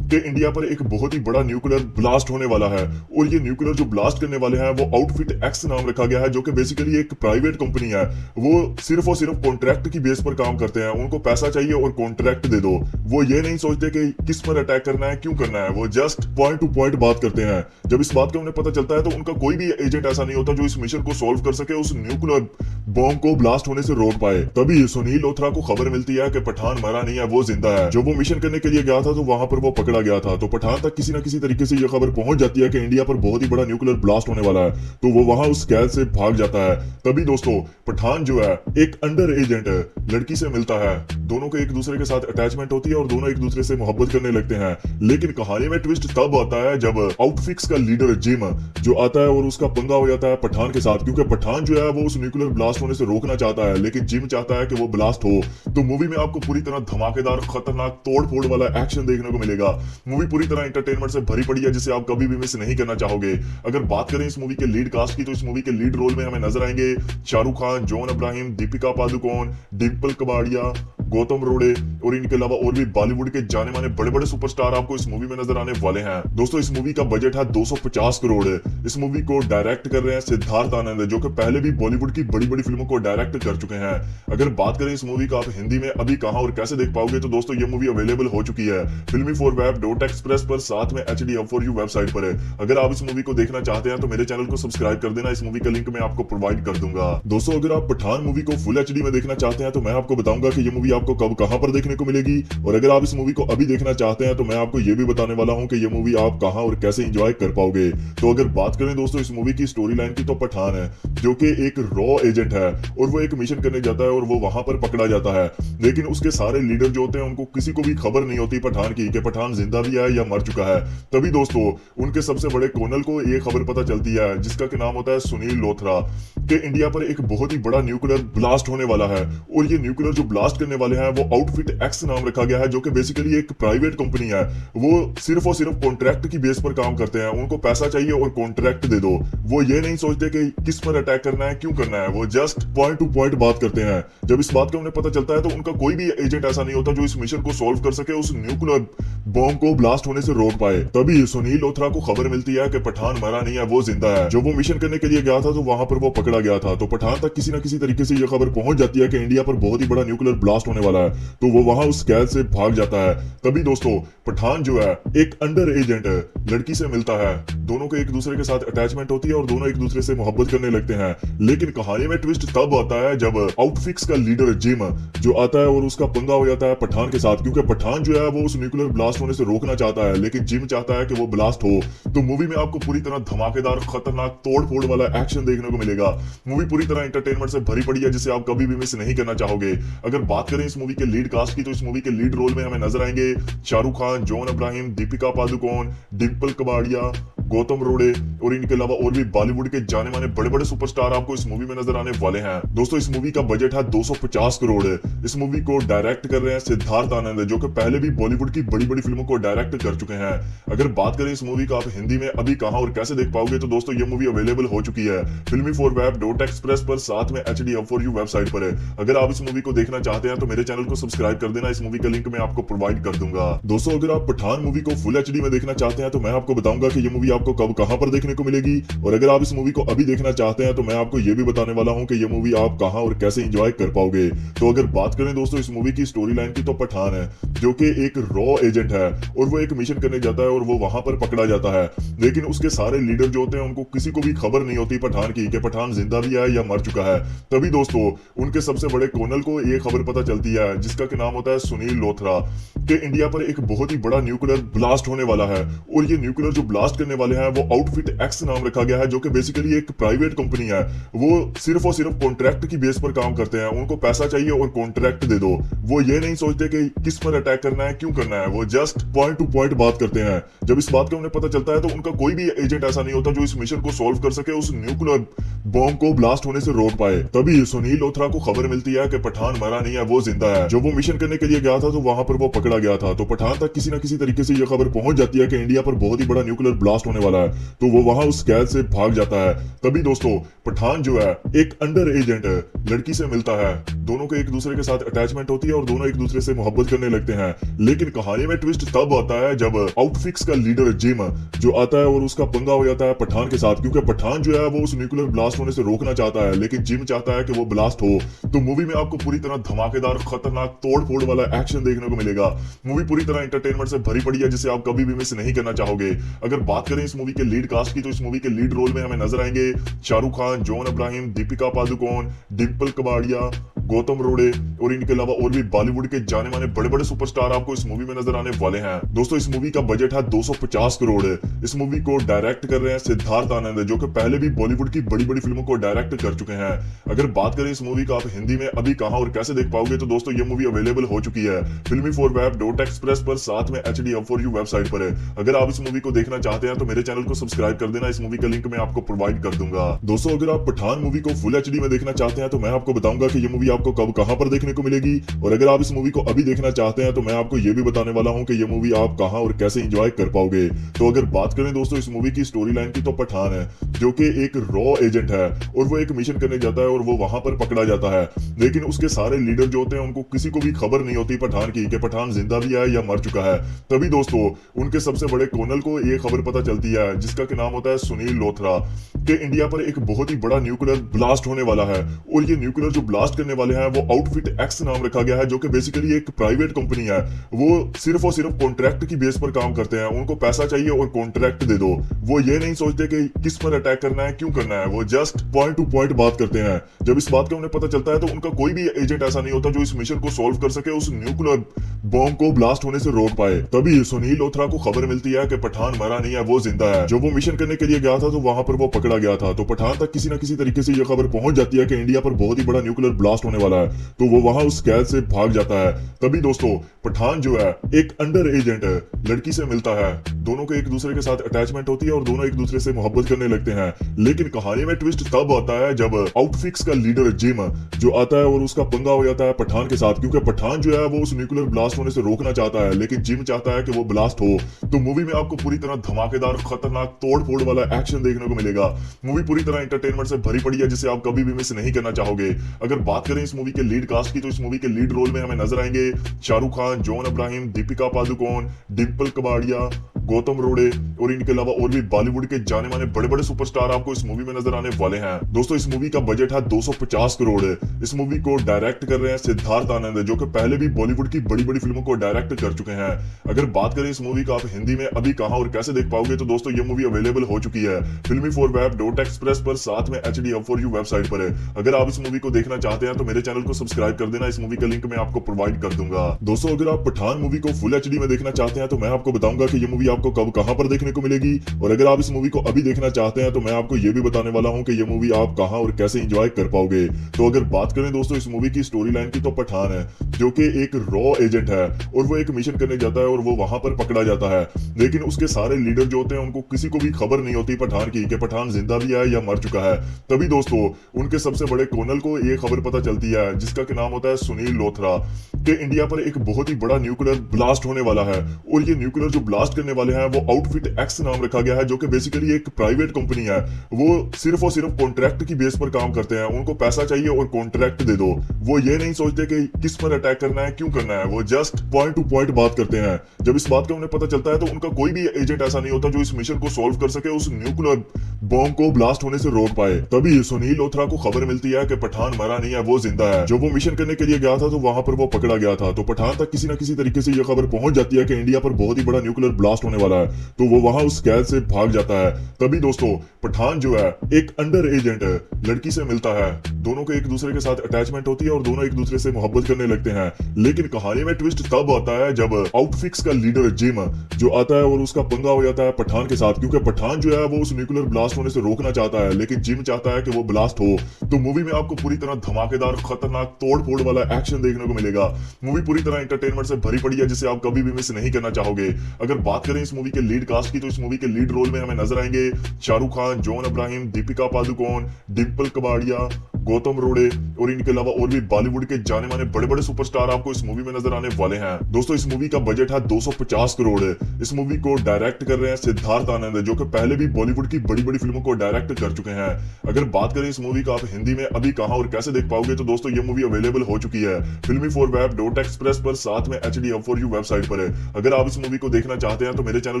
कि इंडिया पर एक बहुत ही बड़ा न्यूक्लियर ब्लास्ट होने वाला है। और ये न्यूक्लियर जो ब्लास्ट करने वाले हैं वो आउटफिट एक्स नाम रखा गया है, जो कि बेसिकली एक प्राइवेट कंपनी है। वो सिर्फ और सिर्फ कॉन्ट्रैक्ट की बेस पर काम करते हैं। उनको पैसा चाहिए और कॉन्ट्रैक्ट दे दो। वो ये नहीं सोचते कि किस पर अटैक करना है, क्यों करना है। वो जस्ट पॉइंट टू पॉइंट बात करते हैं। जब इस बात का उन्हें पता चलता है तो उनका कोई भी एजेंट ऐसा नहीं होता जो इस मिशन को सॉल्व कर सके, उस न्यूक्लियर बॉम्ब को ब्लास्ट होने से रोक पाए। तभी सुनील लोथरा को खबर मिलती है कि पठान मरा नहीं है, वो जिंदा है। जब वो मिशन करने के लिए गया था तो वहां पर वो पकड़ा गया था। तो पठान तक किसी न किसी तरीके से यह खबर पहुंच जाती है कि इंडिया पर बहुत ही बड़ा न्यूक्लियर ब्लास्ट होने वाला है। तो वो वहां उस कैद से भाग जाता है। तभी दोस्तों पठान जो है एक अंडर एजेंट लड़की से मिलता है। दोनों को एक दूसरे के साथ अटैचमेंट होती है और दोनों एक दूसरे से मोहब्बत करने लगते हैं। लेकिन कहानी में ट्विस्ट तब आता है जब आउटफिक्स का लीडर जिम जो आता है और उसका पंगा हो जाता है पठान के साथ, क्योंकि पठान जो है वो उस न्यूक्लियर ब्लास्ट होने से रोकना चाहता है, लेकिन जिम चाहता है कि वो ब्लास्ट हो। तो मूवी में आपको पूरी तरह धमाकेदार, खतरनाक, तोड़ फोड़ वाला एक्शन देखने को मिलेगा। मूवी पूरी तरह एंटरटेनमेंट से भरी पड़ी है, जिसे आप कभी भी मिस नहीं करना चाहोगे। अगर बात करें इस मूवी के लीड कास्ट की, तो इस मूवी के लीड रोल में हमें नजर आएंगे शाहरुख खान, जॉन अब्राहिम, दीपिका पादुकोण, डिम्पल कबाड़िया, गौतम रोड़े और इनके अलावा और भी बॉलीवुड के जाने माने बड़े बड़े सुपरस्टार आपको इस मूवी में नजर आने वाले हैं। दोस्तों इस मूवी का बजट है 250 करोड़। इस मूवी को डायरेक्ट कर रहे हैं सिद्धार्थ आनंद, जो कि पहले भी बॉलीवुड की बड़ी बड़ी फिल्मों को डायरेक्ट कर चुके हैं। अगर बात करें इस मूवी का आप हिंदी में अभी कहां और कैसे देख पाओगे, तो दोस्तों ये मूवी अवेलेबल हो चुकी है filmy4web.express पर, साथ में HD4U वेबसाइट पर। अगर आप इस मूवी को देखना चाहते हैं तो मेरे चैनल को सब्सक्राइब कर देना। इस मूवी का लिंक मैं आपको प्रोवाइड कर दूंगा। दोस्तों अगर आप पठान मूवी को फुल HD में देखना चाहते हैं तो मैं आपको बताऊंगा कि ये मूवी आपको कब कहां पर देखने को मिलेगी। और अगर आप इस मूवी को अभी देखना चाहते हैं तो मैं आपको ये भी बताने वाला हूं कि ये मूवी आप कहां और कैसे एंजॉय कर पाओगे। तो अगर बात करें दोस्तों इस मूवी की स्टोरी लाइन की, तो पठान है जो कि एक रॉ एजेंट है और वो एक मिशन करने जाता है और वो वहां पर पकड़ा जाता है। लेकिन उसके सारे लीडर जो होते हैं उनको किसी को भी खबर नहीं होती पठान की कि पठान जिंदा भी है या मर चुका है। तभी दोस्तों उनके सबसे बड़े कर्नल को ये खबर पता चलती है, जिसका के नाम होता है सुनील लोथरा, कि इंडिया पर एक बहुत ही बड़ा न्यूक्लियर ब्लास्ट होने वाला है। और ये न्यूक्लियर जो ब्लास्ट करने वाले हैं वो आउटफिट एक्स नाम रखा गया है, जो कि बेसिकली एक प्राइवेट कंपनी है। वो सिर्फ और सिर्फ कॉन्ट्रैक्ट की बेस पर काम करते हैं। उनको पैसा चाहिए और कॉन्ट्रैक्ट दे दो। वो ये नहीं सोचते कि किस पर अटैक करना है, क्यों करना है। वो जस्ट पॉइंट टू पॉइंट बात करते हैं। जब इस बात का उन्हें पता चलता है तो उनका कोई भी एजेंट ऐसा नहीं होता जो इस मिशन को सॉल्व कर सके, उस न्यूक्लियर बॉम्ब को ब्लास्ट होने से रोक पाए। तभी सुनील लोथरा को खबर मिलती है कि पठान मरा नहीं है, वो जिंदा है। जब वो मिशन करने के लिए गया था तो वहां पर वो पकड़ा गया था। तो पठान तक किसी न किसी तरीके से यह खबर पहुंच जाती है कि इंडिया पर बहुत ही बड़ा न्यूक्लियर ब्लास्ट होने वाला है। तो वो वहां उस कैद से भाग जाता है। तभी दोस्तों पठान जो है एक अंडर एजेंट लड़की से मिलता है। दोनों को एक दूसरे के साथ अटैचमेंट होती है और दोनों एक दूसरे से मोहब्बत करने लगते हैं। लेकिन कहानी में ट्विस्ट तब आता है जब आउटफिक्स का लीडर जिम जो आता है और उसका पंगा हो जाता है पठान के साथ, क्योंकि पठान जो है वो उस न्यूक्लियर ब्लास्ट होने से रोकना चाहता है, लेकिन जिम चाहता है कि वो ब्लास्ट हो। तो मूवी में आपको पूरी तरह धमाकेदार, खतरनाक, तोड़ फोड़ वाला एक्शन देखने को मिलेगा। मूवी पूरी तरह एंटरटेनमेंट से भरी पड़ी है, जिसे आप कभी भी मिस नहीं करना चाहोगे। अगर बात करें इस मूवी के लीड कास्ट की, तो इस मूवी के लीड रोल में हमें नजर आएंगे शाहरुख खान, जॉन अब्राहिम, दीपिका पादुकोण, डिम्पल कबाड़िया, गौतम रोड़े और इनके अलावा और भी बॉलीवुड के जाने माने बड़े बड़े सुपरस्टार आपको इस मूवी में नजर आने वाले हैं। दोस्तों इस मूवी का बजट है 250 करोड़। इस मूवी को डायरेक्ट कर रहे हैं सिद्धार्थ आनंद, जो कि पहले भी बॉलीवुड की बड़ी बड़ी फिल्मों को डायरेक्ट कर चुके हैं। अगर बात करें इस मूवी का आप हिंदी में अभी कहां और कैसे देख पाओगे, तो दोस्तों ये मूवी अवेलेबल हो चुकी है filmy4web.express पर, साथ में HD Hub for You website पर है। अगर आप इस मूवी को देखना चाहते हैं तो मेरे चैनल को सब्सक्राइब कर देना, इस मूवी का लिंक मैं आपको प्रोवाइड कर दूंगा। दोस्तों अगर आप पठान मूवी को फुल HD में देखना चाहते हैं तो मैं आपको बताऊंगा कि ये मूवी आपको कब कहां पर देखने को मिलेगी, और अगर आप इस मूवी को अभी देखना चाहते हैं तो मैं आपको ये भी बताने वाला हूं कि ये मूवी आप कहां और कैसे एंजॉय कर पाओगे। तो अगर बात करें दोस्तों इस मूवी की स्टोरी लाइन की, तो पठान है जो कि एक रॉ एजेंट है और वो एक मिशन करने जाता है और वो वहां पर पकड़ा जाता है। लेकिन उसके सारे लीडर जो होते हैं उनको किसी को भी खबर नहीं होती पठान की कि पठान जिंदा भी है या मर चुका है। तभी दोस्तों उनके सबसे बड़े कर्नल को ये खबर पता चलती है, जिसका क्या नाम होता है सुनील लोथरा, कि इंडिया पर एक बहुत ही बड़ा न्यूक्लियर ब्लास्ट होने वाला है। और ये न्यूक्लियर जो ब्लास्ट करने वाले हैं वो आउटफिट एक्स नाम रखा गया है, जो कि बेसिकली एक प्राइवेट कंपनी है। वो सिर्फ और सिर्फ कॉन्ट्रैक्ट की बेस पर काम करते हैं, उनको पैसा चाहिए और कॉन्ट्रैक्ट दे दो। वो ये नहीं सोचते कि किस पर अटैक करना है, क्यों करना है, वो जस्ट पॉइंट टू पॉइंट बात करते हैं। जब इस बात का उन्हें पता चलता है तो उनका कोई भी एजेंट ऐसा नहीं होता जो इस मिशन को सॉल्व कर सके, उस न्यूक्लियर बॉम्ब को ब्लास्ट होने से रोक पाए। तभी सुनील लोथरा को खबर मिलती है कि पठान मरा नहीं है, वो जिंदा है। जब वो मिशन करने के लिए गया था तो वहां पर वो पकड़ा गया था, तो पठान तक किसी न किसी तरीके से यह खबर पहुंच जाती है कि इंडिया पर बहुत ही बड़ा न्यूक्लियर ब्लास्ट होने वाला है। तो वो वहां उस कैद से भाग जाता है। तभी दोस्तों पठान जो है एक अंडर एजेंट लड़की से मिलता है, दोनों को एक दूसरे के साथ अटैचमेंट होती है और दोनों एक दूसरे से मोहब्बत करने लगते हैं। लेकिन कहानी में ट्विस्ट तब आता है जब आउटफिक्स का लीडर जिम जो आता है और उसका पंगा हो जाता है पठान के साथ, क्योंकि पठान जो है वो उस न्यूक्लियर ब्लास्ट होने से रोकना चाहता है, लेकिन जिम चाहता है कि वो ब्लास्ट हो। तो मूवी में आपको पूरी तरह धमाकेदार, खतरनाक, तोड़ फोड़ वाला एक्शन देखने को मिलेगा। मूवी पूरी तरह एंटरटेनमेंट से भरी पड़ी है, जिसे आप कभी भी मिस नहीं करना चाहोगे। अगर बात करें इस मूवी के लीड कास्ट की, तो इस मूवी के लीड रोल में हमें नजर आएंगे शाहरुख खान, जॉन अब्राहिम, दीपिका पादुकोण, डिम्पल कबाड़िया, गौतम रोड़े और इनके अलावा और भी बॉलीवुड के जाने माने बड़े बड़े सुपरस्टार आपको इस मूवी में नजर आने वाले हैं। दोस्तों इस मूवी का बजट है 250 करोड़। इस मूवी को डायरेक्ट कर रहे हैं सिद्धार्थ आनंद, जो कि पहले भी बॉलीवुड की बड़ी बड़ी फिल्मों को डायरेक्ट कर चुके हैं। अगर बात करें इस मूवी का आप हिंदी में अभी कहां और कैसे देख पाओगे, तो दोस्तों ये मूवी अवेलेबल हो चुकी है filmy4web.express पर, साथ में HD Hub for You website पर है। अगर आप इस मूवी को देखना चाहते हैं तो मेरे चैनल को सब्सक्राइब कर देना, इस मूवी का लिंक मैं आपको प्रोवाइड कर दूंगा। दोस्तों अगर आप पठान मूवी को फुल HD में देखना चाहते हैं तो मैं आपको बताऊंगा कि ये मूवी आपको कब कहां पर देखने को मिलेगी, और अगर आप इस मूवी को अभी देखना चाहते हैं तो मैं आपको ये भी बताने वाला हूं कि ये मूवी आप कहां और कैसे एंजॉय कर पाओगे। तो अगर बात करें दोस्तों इस मूवी की स्टोरी लाइन की, तो पठान है जो कि एक रॉ एजेंट है और वो एक मिशन करने जाता है और वो वहां पर पकड़ा जाता है। लेकिन उसके सारे लीडर जो होते हैं उनको किसी को भी खबर नहीं होती पठान की कि पठान जिंदा भी है या मर चुका है। तभी दोस्तों उनके सबसे बड़े कर्नल को ये खबर पता चलती है, जिसका क्या नाम होता है सुनील लोथरा, कि इंडिया पर एक बहुत ही बड़ा न्यूक्लियर ब्लास्ट होने वाला है। और ये न्यूक्लियर जो ब्लास्ट करने वाले हैं वो आउटफिट एक्स नाम रखा गया है, जो कि बेसिकली एक प्राइवेट कंपनी है। वो सिर्फ और सिर्फ कॉन्ट्रैक्ट की बेस पर काम करते हैं, उनको पैसा चाहिए और कॉन्ट्रैक्ट दे दो। वो ये नहीं सोचते कि किस पर अटैक करना है, क्यों करना है, वो जस्ट पॉइंट टू पॉइंट बात करते हैं। जब इस बात का उन्हें पता चलता है तो उनका कोई भी एजेंट ऐसा नहीं होता जो इस मिशन को सॉल्व कर सके, उस न्यूक्लियर बॉम्ब को ब्लास्ट होने से रोक पाए। तभी सुनील लोथरा को खबर मिलती है कि पठान मरा नहीं है, वो जिंदा है। जब वो मिशन करने के लिए गया था तो वहां पर वो पकड़ा गया था, तो पठान तक किसी न किसी तरीके से यह खबर पहुंच जाती है कि इंडिया पर बहुत ही बड़ा न्यूक्लियर ब्लास्ट होने वाला है। तो वो वहां उस कैद से भाग जाता है। तभी दोस्तों पठान जो है एक अंडर एजेंट लड़की से मिलता है, दोनों को एक दूसरे के साथ अटैचमेंट होती है और दोनों एक दूसरे से मोहब्बत करने लगते हैं। लेकिन कहानी में ट्विस्ट तब आता है जब आउटफिक्स का लीडर जिम जो आता है और उसका पंगा हो जाता है पठान के साथ, क्योंकि पठान जो है वो उस न्यूक्लियर ब्लास्ट होने से रोकना चाहता है, लेकिन जिम चाहता है कि वो ब्लास्ट हो। तो मूवी में आपको पूरी तरह धमाकेदार, खतरनाक, तोड़ फोड़ वाला एक्शन देखने को मिलेगा। मूवी पूरी तरह एंटरटेनमेंट से भरी पड़ी है, जिसे आप कभी भी मिस नहीं करना चाहोगे। अगर बात करें इस मूवी के लीड कास्ट की, तो इस मूवी के लीड रोल में हमें नजर आएंगे शाहरुख खान, जॉन अब्राहिम, दीपिका पादुकोण, डिम्पल कबाड़िया, गौतम रोड़े और इनके अलावा और भी बॉलीवुड के जाने माने बड़े बड़े सुपरस्टार आपको इस मूवी में नजर आने वाले हैं। दोस्तों इस मूवी का बजट है 250 करोड़। इस मूवी को डायरेक्ट कर रहे हैं सिद्धार्थ आनंद, जो कि पहले भी बॉलीवुड की बड़ी बड़ी बड़ी फिल्मों को डायरेक्ट कर चुके हैं। अगर बात करें इस मूवी का आप हिंदी में अभी कहां और कैसे देख पाओगे, तो दोस्तों ये मूवी अवेलेबल हो चुकी है filmy4web.express पर, साथ में HD Hub for You website पर है। अगर आप इस मूवी को देखना चाहते हैं तो मेरे चैनल को सब्सक्राइब कर देना, इस मूवी का लिंक मैं आपको प्रोवाइड कर दूंगा। दोस्तों अगर आप पठान मूवी को फुल HD में देखना चाहते हैं तो मैं आपको बताऊंगा कि ये मूवी आपको कब कहां पर देखने को मिलेगी, और अगर आप इस मूवी को अभी देखना चाहते हैं तो मैं आपको ये भी बताने वाला हूं कि ये मूवी आप कहां और कैसे एंजॉय कर पाओगे। तो अगर बात करें दोस्तों इस मूवी की स्टोरी लाइन की, तो पठान है जो कि एक रॉ एजेंट है और वो एक मिशन करने जाता है और वो वहां पर पकड़ा जाता है, लेकिन उसके सारे लीडर जो होते हैं उनको किसी को भी खबर नहीं होती पठान की कि पठान जिंदा भी है या मर चुका है। तभी दोस्तों उनके सबसे बड़े कर्नल को ये खबर पता चलती है, जिसका कि नाम होता है सुनील लोथरा, कि इंडिया पर एक बहुत ही बड़ा न्यूक्लियर ब्लास्ट होने वाला है, और ये न्यूक्लियर जो ब्लास्ट करने वाले हैं वो आउटफिट एक्स नाम रखा गया है, जो कि बेसिकली एक प्राइवेट कंपनी है। वो सिर्फ और सिर्फ कॉन्ट्रैक्ट की बेस पर काम करते हैं, उनको पैसा चाहिए और कॉन्ट्रैक्ट दे दो। वो ये नहीं सोचते कि किस पर अटैक करना है, क्यों करना है, वो जस्ट पॉइंट टू पॉइंट बात करते हैं। जब इस बात का उन्हें पता चलता है तो उनका कोई भी एजेंट ऐसा नहीं होता जो इस मिशन को सॉल्व कर सके, उस न्यूक्लियर बॉम्ब को ब्लास्ट होने से रोक पाए। तभी सुनील लोथरा को खबर मिलती है कि पठान मरा नहीं है, वो जिंदा है। जो वो मिशन करने के लिए गया था तो वहां पर वो पकड़ा गया था, तो पठान तक किसी न किसी तरीके से ये खबर पहुंच जाती है कि इंडिया पर बहुत ही बड़ा न्यूक्लियर ब्लास्ट होने वाला है, तो वो वहां उस कैद से भाग जाता है। तभी दोस्तों पठान जो है एक अंडर एजेंट लड़की से मिलता है, दोनों को एक दूसरे के साथ अटैचमेंट होती है और दोनों एक दूसरे से मोहब्बत करने लगते हैं। लेकिन कहानी में ट्विस्ट तब आता है जब आउटफिक्स का लीडर जिम जो आता है और उसका पंगा हो जाता है पठान के साथ, क्योंकि पठान जो है वो उस न्यूक्लियर ब्लास्ट होने से रोकना चाहता है, लेकिन जिम चाहता है कि वो ब्लास्ट हो। तो मूवी में आपको पूरी तरह धमाकेदार खतरनाक तोड़ फोड़ वाला एक्शन देखने को मिलेगा। मूवी पूरी तरह एंटरटेनमेंट से भरी पड़ी है, जिसे आप कभी भी मिस नहीं करना चाहोगे। अगर बात करें इस मूवी के लीड कास्ट की, तो इस मूवी के लीड रोल में हमें नजर आएंगे शाहरुख खान, जॉन अब्राहिम, दीपिका पादुकोण, डिम्पल कबाड़िया, गौतम रोड़े, और इनके अलावा और भी बॉलीवुड के जाने माने बड़े बड़े सुपरस्टार आपको इस मूवी में नजर आने वाले हैं। दोस्तों इस मूवी का बजट है 250 करोड़। इस मूवी को डायरेक्ट कर रहे हैं सिद्धार्थ आनंद, जो कि पहले भी बॉलीवुड की बड़ी बड़ी फिल्मों को डायरेक्ट कर चुके हैं। अगर बात करें इस मूवी का आप हिंदी में अभी कहां और कैसे देख पाओगे, तो दोस्तों ये मूवी अवेलेबल हो चुकी है filmy4web.express पर, साथ में HD Hub for You website पर है। अगर आप इस मूवी को देखना चाहते हैं तो मेरे चैनल